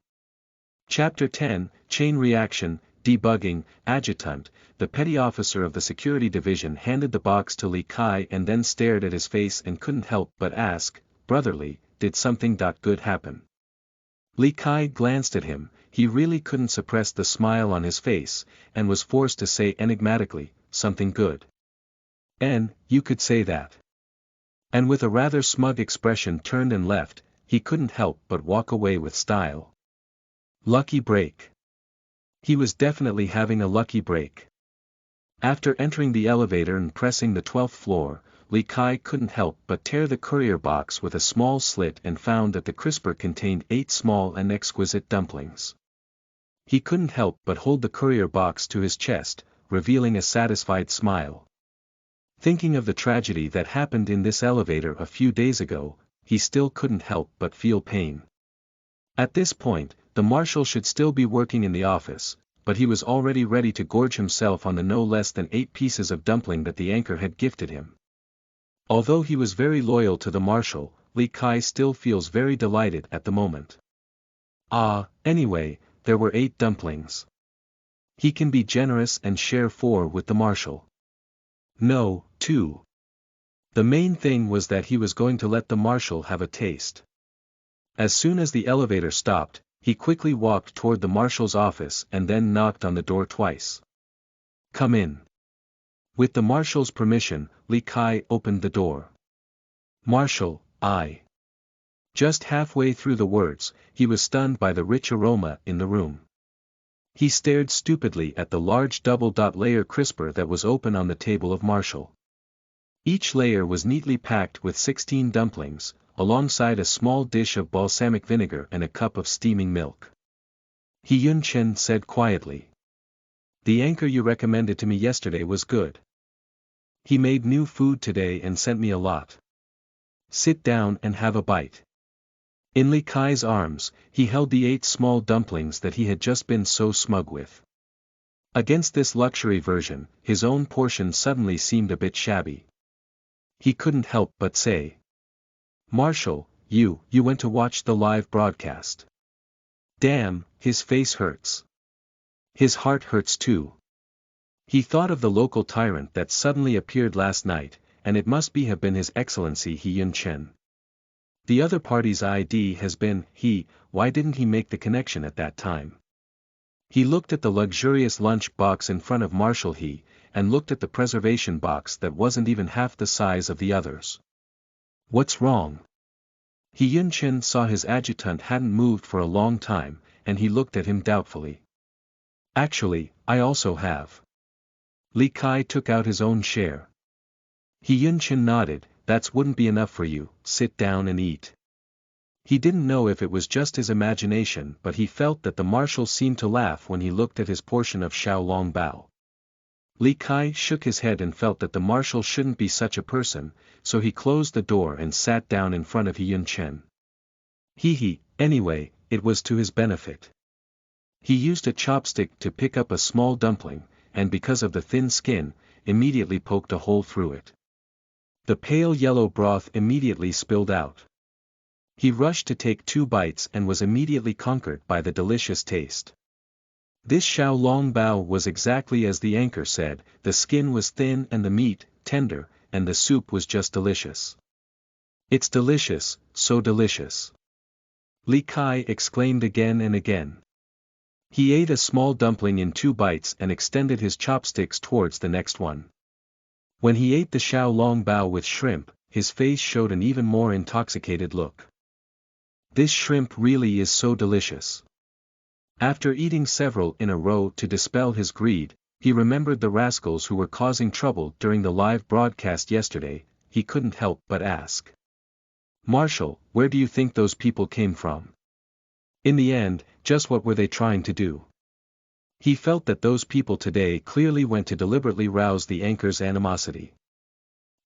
Chapter 10, Chain Reaction, Debugging, Adjutant, the petty officer of the security division handed the box to Li Kai and then stared at his face and couldn't help but ask, brotherly, did something good happen? Li Kai glanced at him, he really couldn't suppress the smile on his face, and was forced to say enigmatically, something good. And, you could say that. And with a rather smug expression turned and left, he couldn't help but walk away with style. Lucky break. He was definitely having a lucky break. After entering the elevator and pressing the 12th floor, Li Kai couldn't help but tear the courier box with a small slit and found that the crisper contained 8 small and exquisite dumplings. He couldn't help but hold the courier box to his chest, revealing a satisfied smile. Thinking of the tragedy that happened in this elevator a few days ago, he still couldn't help but feel pain. At this point, the marshal should still be working in the office, but he was already ready to gorge himself on the no less than 8 pieces of dumpling that the anchor had gifted him. Although he was very loyal to the marshal, Li Kai still feels very delighted at the moment. Anyway, there were 8 dumplings. He can be generous and share 4 with the marshal. No, 2. The main thing was that he was going to let the marshal have a taste. As soon as the elevator stopped, he quickly walked toward the marshal's office and then knocked on the door twice. Come in. With the marshal's permission, Li Kai opened the door. Marshal, I. Just halfway through the words, he was stunned by the rich aroma in the room. He stared stupidly at the large double-layer crisper that was open on the table of Marshal. Each layer was neatly packed with 16 dumplings, alongside a small dish of balsamic vinegar and a cup of steaming milk. Yun Chen said quietly. The anchor you recommended to me yesterday was good. He made new food today and sent me a lot. Sit down and have a bite. In Li Kai's arms, he held the 8 small dumplings that he had just been so smug with. Against this luxury version, his own portion suddenly seemed a bit shabby. He couldn't help but say. "Marshall, you went to watch the live broadcast. Damn, his face hurts. His heart hurts too." He thought of the local tyrant that suddenly appeared last night, and it must have been His Excellency He Yun Chen. The other party's ID has been he. Why didn't he make the connection at that time? He looked at the luxurious lunch box in front of Marshall He, and looked at the preservation box that wasn't even half the size of the others. What's wrong? He Yun Chen saw his adjutant hadn't moved for a long time, and he looked at him doubtfully. Actually, I also have. Li Kai took out his own share. He Yun Chen nodded. That wouldn't be enough for you, sit down and eat. He didn't know if it was just his imagination, but he felt that the marshal seemed to laugh when he looked at his portion of Xiaolongbao. Li Kai shook his head and felt that the marshal shouldn't be such a person, so he closed the door and sat down in front of He Yun Chen. Anyway, it was to his benefit. He used a chopstick to pick up a small dumpling, and because of the thin skin, immediately poked a hole through it. The pale yellow broth immediately spilled out. He rushed to take 2 bites and was immediately conquered by the delicious taste. This Xiaolongbao was exactly as the anchor said, the skin was thin and the meat, tender, and the soup was just delicious. It's delicious, so delicious. Li Kai exclaimed again and again. He ate a small dumpling in 2 bites and extended his chopsticks towards the next one. When he ate the Xiaolongbao with shrimp, his face showed an even more intoxicated look. This shrimp really is so delicious. After eating several in a row to dispel his greed, he remembered the rascals who were causing trouble during the live broadcast yesterday. He couldn't help but ask. "Marshal, where do you think those people came from? In the end, just what were they trying to do?" He felt that those people today clearly went to deliberately rouse the anchor's animosity.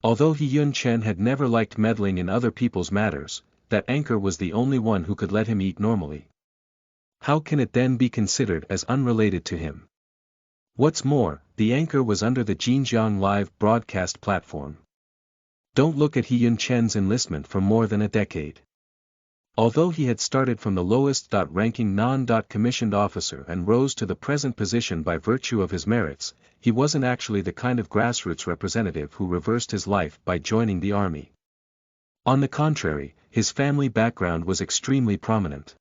Although He Yun Chen had never liked meddling in other people's matters, that anchor was the only one who could let him eat normally. How can it then be considered as unrelated to him? What's more, the anchor was under the Xinjiang live broadcast platform. Don't look at He Yun Chen's enlistment for more than a decade. Although he had started from the lowest ranking non-commissioned officer and rose to the present position by virtue of his merits, he wasn't actually the kind of grassroots representative who reversed his life by joining the army. On the contrary, his family background was extremely prominent.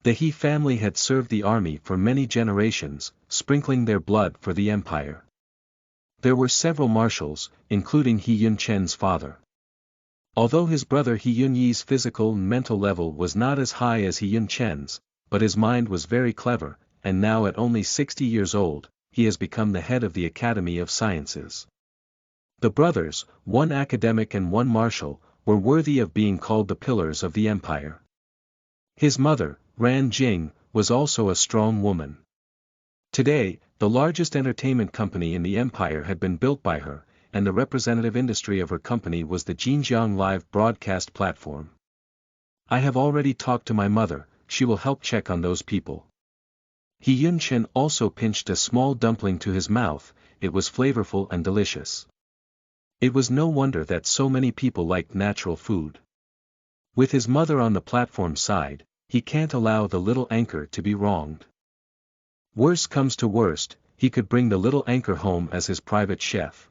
The He family had served the army for many generations, sprinkling their blood for the empire. There were several marshals, including He Yun Chen's father. Although his brother He Yun Yi's physical and mental level was not as high as He Yun Chen's, but his mind was very clever, and now at only 60 years old, he has become the head of the Academy of Sciences. The brothers, one academic and one marshal, were worthy of being called the pillars of the empire. His mother, Ran Jing, was also a strong woman. Today, the largest entertainment company in the empire had been built by her, and the representative industry of her company was the Xinjiang live broadcast platform. I have already talked to my mother, she will help check on those people. He Yun Chen also pinched a small dumpling to his mouth. It was flavorful and delicious. It was no wonder that so many people liked natural food. With his mother on the platform side, he can't allow the little anchor to be wronged. Worst comes to worst, he could bring the little anchor home as his private chef.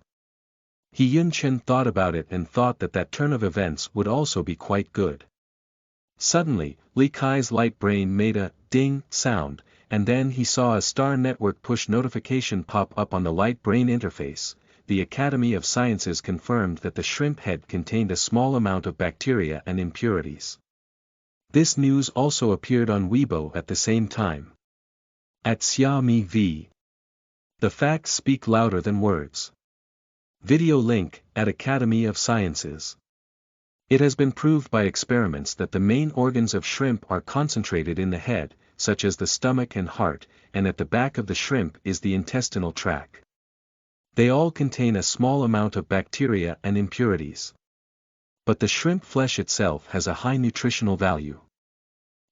He Yun Chen thought about it and thought that turn of events would also be quite good. Suddenly, Li Kai's light brain made a ding sound, and then he saw a Star Network push notification pop up on the light brain interface. The Academy of Sciences confirmed that the shrimp head contained a small amount of bacteria and impurities. This news also appeared on Weibo at the same time. At Xiaomi V. The facts speak louder than words. Video link, at Academy of Sciences. It has been proved by experiments that the main organs of shrimp are concentrated in the head, such as the stomach and heart, and at the back of the shrimp is the intestinal tract. They all contain a small amount of bacteria and impurities. but the shrimp flesh itself has a high nutritional value.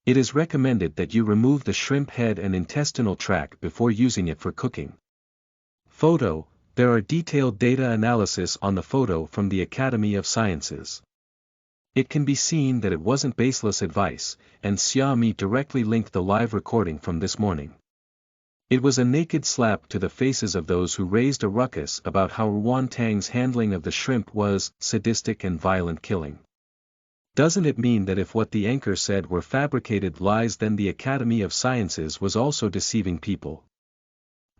It is recommended that you remove the shrimp head and intestinal tract before using it for cooking. Photo: there are detailed data analysis on the photo from the Academy of Sciences. It can be seen that it wasn't baseless advice, and Xiaomi directly linked the live recording from this morning. It was a naked slap to the faces of those who raised a ruckus about how Ruan Tang's handling of the shrimp was sadistic and violent killing. Doesn't it mean that if what the anchor said were fabricated lies, then the Academy of Sciences was also deceiving people?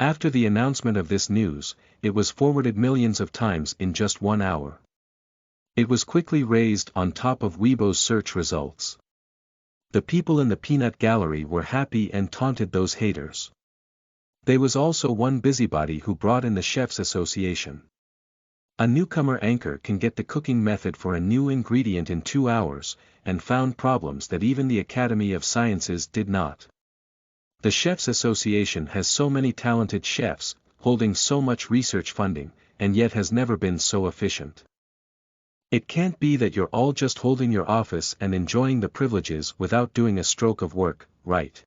After the announcement of this news, it was forwarded millions of times in just 1 hour. It was quickly raised on top of Weibo's search results. The people in the peanut gallery were happy and taunted those haters. There was also one busybody who brought in the Chefs Association. A newcomer anchor can get the cooking method for a new ingredient in 2 hours, and found problems that even the Academy of Sciences did not. The Chefs Association has so many talented chefs, holding so much research funding, and yet has never been so efficient. It can't be that you're all just holding your office and enjoying the privileges without doing a stroke of work, right?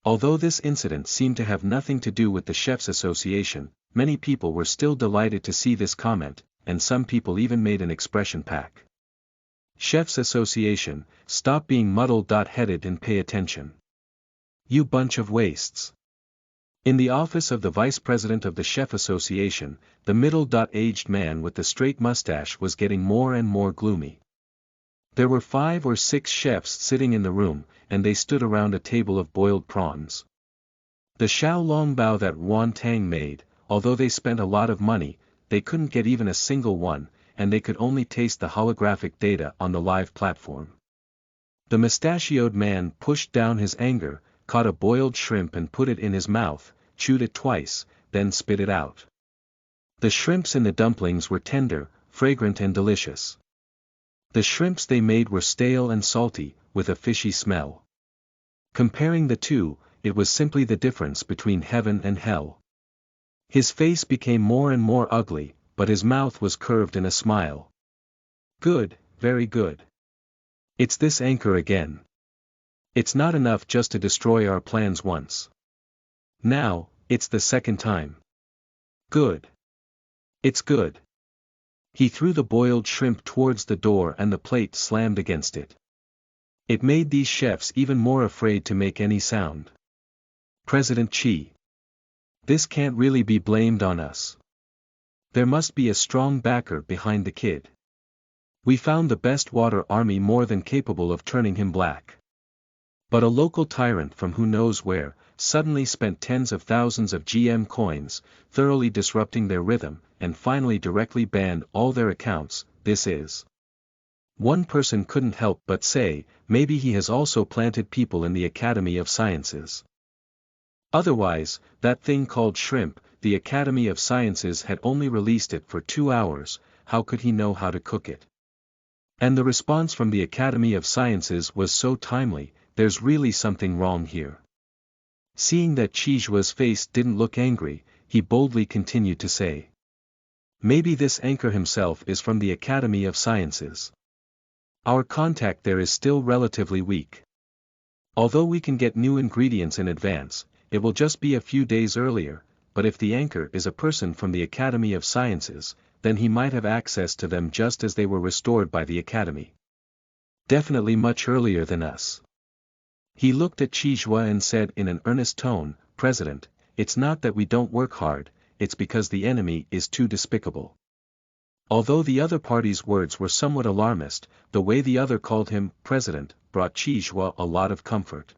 Although this incident seemed to have nothing to do with the Chefs Association, many people were still delighted to see this comment, and some people even made an expression pack. Chefs Association, stop being muddle-headed and pay attention. You bunch of wastes. In the office of the vice president of the Chef Association, the middle-aged man with the straight mustache was getting more and more gloomy. There were 5 or 6 chefs sitting in the room, and they stood around a table of boiled prawns. The xiaolongbao that Ruan Tang made, although they spent a lot of money, they couldn't get even a single one, and they could only taste the holographic data on the live platform. The mustachioed man pushed down his anger, caught a boiled shrimp and put it in his mouth, chewed it twice, then spit it out. The shrimps in the dumplings were tender, fragrant and delicious. The shrimps they made were stale and salty, with a fishy smell. Comparing the two, it was simply the difference between heaven and hell. His face became more and more ugly, but his mouth was curved in a smile. Good, very good. It's this anchor again. It's not enough just to destroy our plans once. Now, it's the second time. Good. It's good. He threw the boiled shrimp towards the door and the plate slammed against it. It made these chefs even more afraid to make any sound. President Xi. This can't really be blamed on us. There must be a strong backer behind the kid. We found the best water army more than capable of turning him black. But a local tyrant from who knows where, suddenly spent tens of thousands of GM coins, thoroughly disrupting their rhythm, and finally directly banned all their accounts. This is. One person couldn't help but say, maybe he has also planted people in the Academy of Sciences. Otherwise, that thing called shrimp, the Academy of Sciences had only released it for 2 hours, how could he know how to cook it? And the response from the Academy of Sciences was so timely, there's really something wrong here. Seeing that Qijua's face didn't look angry, he boldly continued to say. Maybe this anchor himself is from the Academy of Sciences. Our contact there is still relatively weak. Although we can get new ingredients in advance, it will just be a few days earlier, but if the anchor is a person from the Academy of Sciences, then he might have access to them just as they were restored by the Academy. Definitely much earlier than us. He looked at Qijua and said in an earnest tone, President, it's not that we don't work hard, it's because the enemy is too despicable. Although the other party's words were somewhat alarmist, the way the other called him, President, brought Qijua a lot of comfort.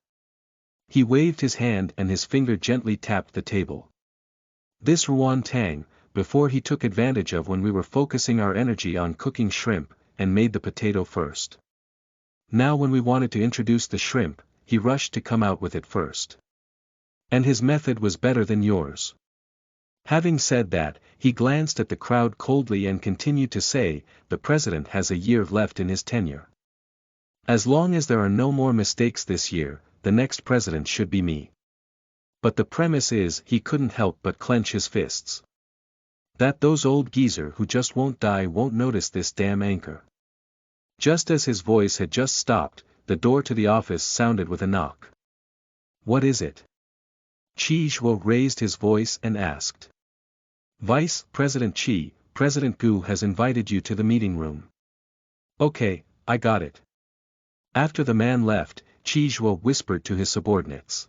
He waved his hand and his finger gently tapped the table. This Ruan Tang, before he took advantage of when we were focusing our energy on cooking shrimp, and made the potato first. Now when we wanted to introduce the shrimp, he rushed to come out with it first. And his method was better than yours. Having said that, he glanced at the crowd coldly and continued to say, the president has a year left in his tenure. As long as there are no more mistakes this year, the next president should be me. But the premise is he couldn't help but clench his fists. That those old geezer who just won't die won't notice this damn anchor. Just as his voice had just stopped, the door to the office sounded with a knock. What is it? Chi Zhuo raised his voice and asked. Vice President Chi, President Gu has invited you to the meeting room. Okay, I got it. After the man left, Chi Zhuo whispered to his subordinates.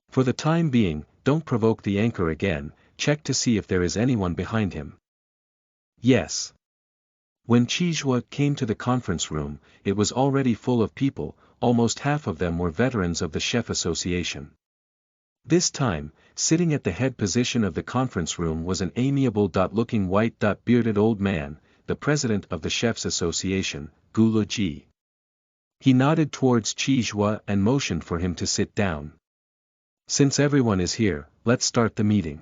For the time being, don't provoke the anchor again, check to see if there is anyone behind him. Yes. When Chi Zhuo came to the conference room, it was already full of people, almost half of them were veterans of the Chef Association. This time, sitting at the head position of the conference room was an amiable-looking white-bearded old man, the president of the Chefs Association, Gu Leji. He nodded towards Chi Zhuo and motioned for him to sit down. Since everyone is here, let's start the meeting.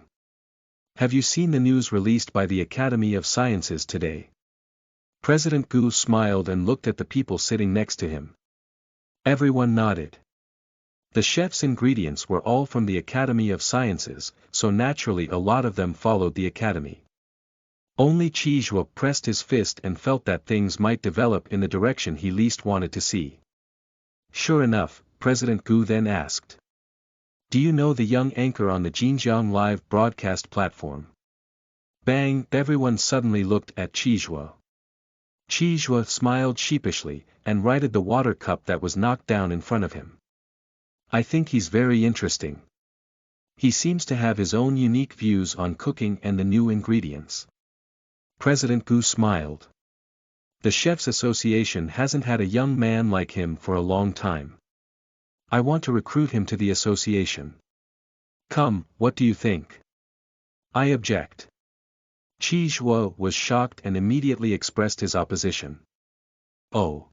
Have you seen the news released by the Academy of Sciences today? President Gu smiled and looked at the people sitting next to him. Everyone nodded. The chef's ingredients were all from the Academy of Sciences, so naturally a lot of them followed the Academy. Only Chi Zhuo pressed his fist and felt that things might develop in the direction he least wanted to see. Sure enough, President Gu then asked. Do you know the young anchor on the Xinjiang live broadcast platform? Bang! Everyone suddenly looked at Chi Zhuo. Chi Zhuo smiled sheepishly, and righted the water cup that was knocked down in front of him. I think he's very interesting. He seems to have his own unique views on cooking and the new ingredients. President Gu smiled. The Chefs Association hasn't had a young man like him for a long time. I want to recruit him to the association. Come, what do you think? I object. Chi Zhuo was shocked and immediately expressed his opposition. Oh.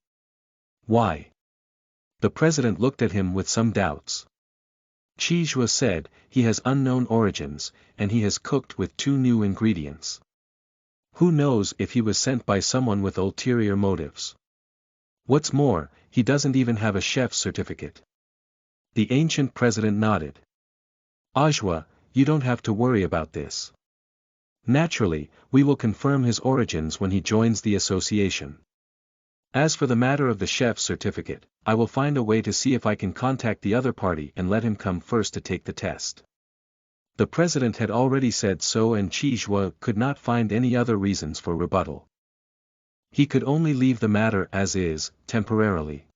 Why? The president looked at him with some doubts. Chi Zhuo said, he has unknown origins, and he has cooked with 2 new ingredients. Who knows if he was sent by someone with ulterior motives? What's more, he doesn't even have a chef's certificate. The ancient president nodded. Ajwa, you don't have to worry about this. Naturally, we will confirm his origins when he joins the association. As for the matter of the chef's certificate, I will find a way to see if I can contact the other party and let him come first to take the test. The president had already said so and Chi Zhuo could not find any other reasons for rebuttal. He could only leave the matter as is, temporarily.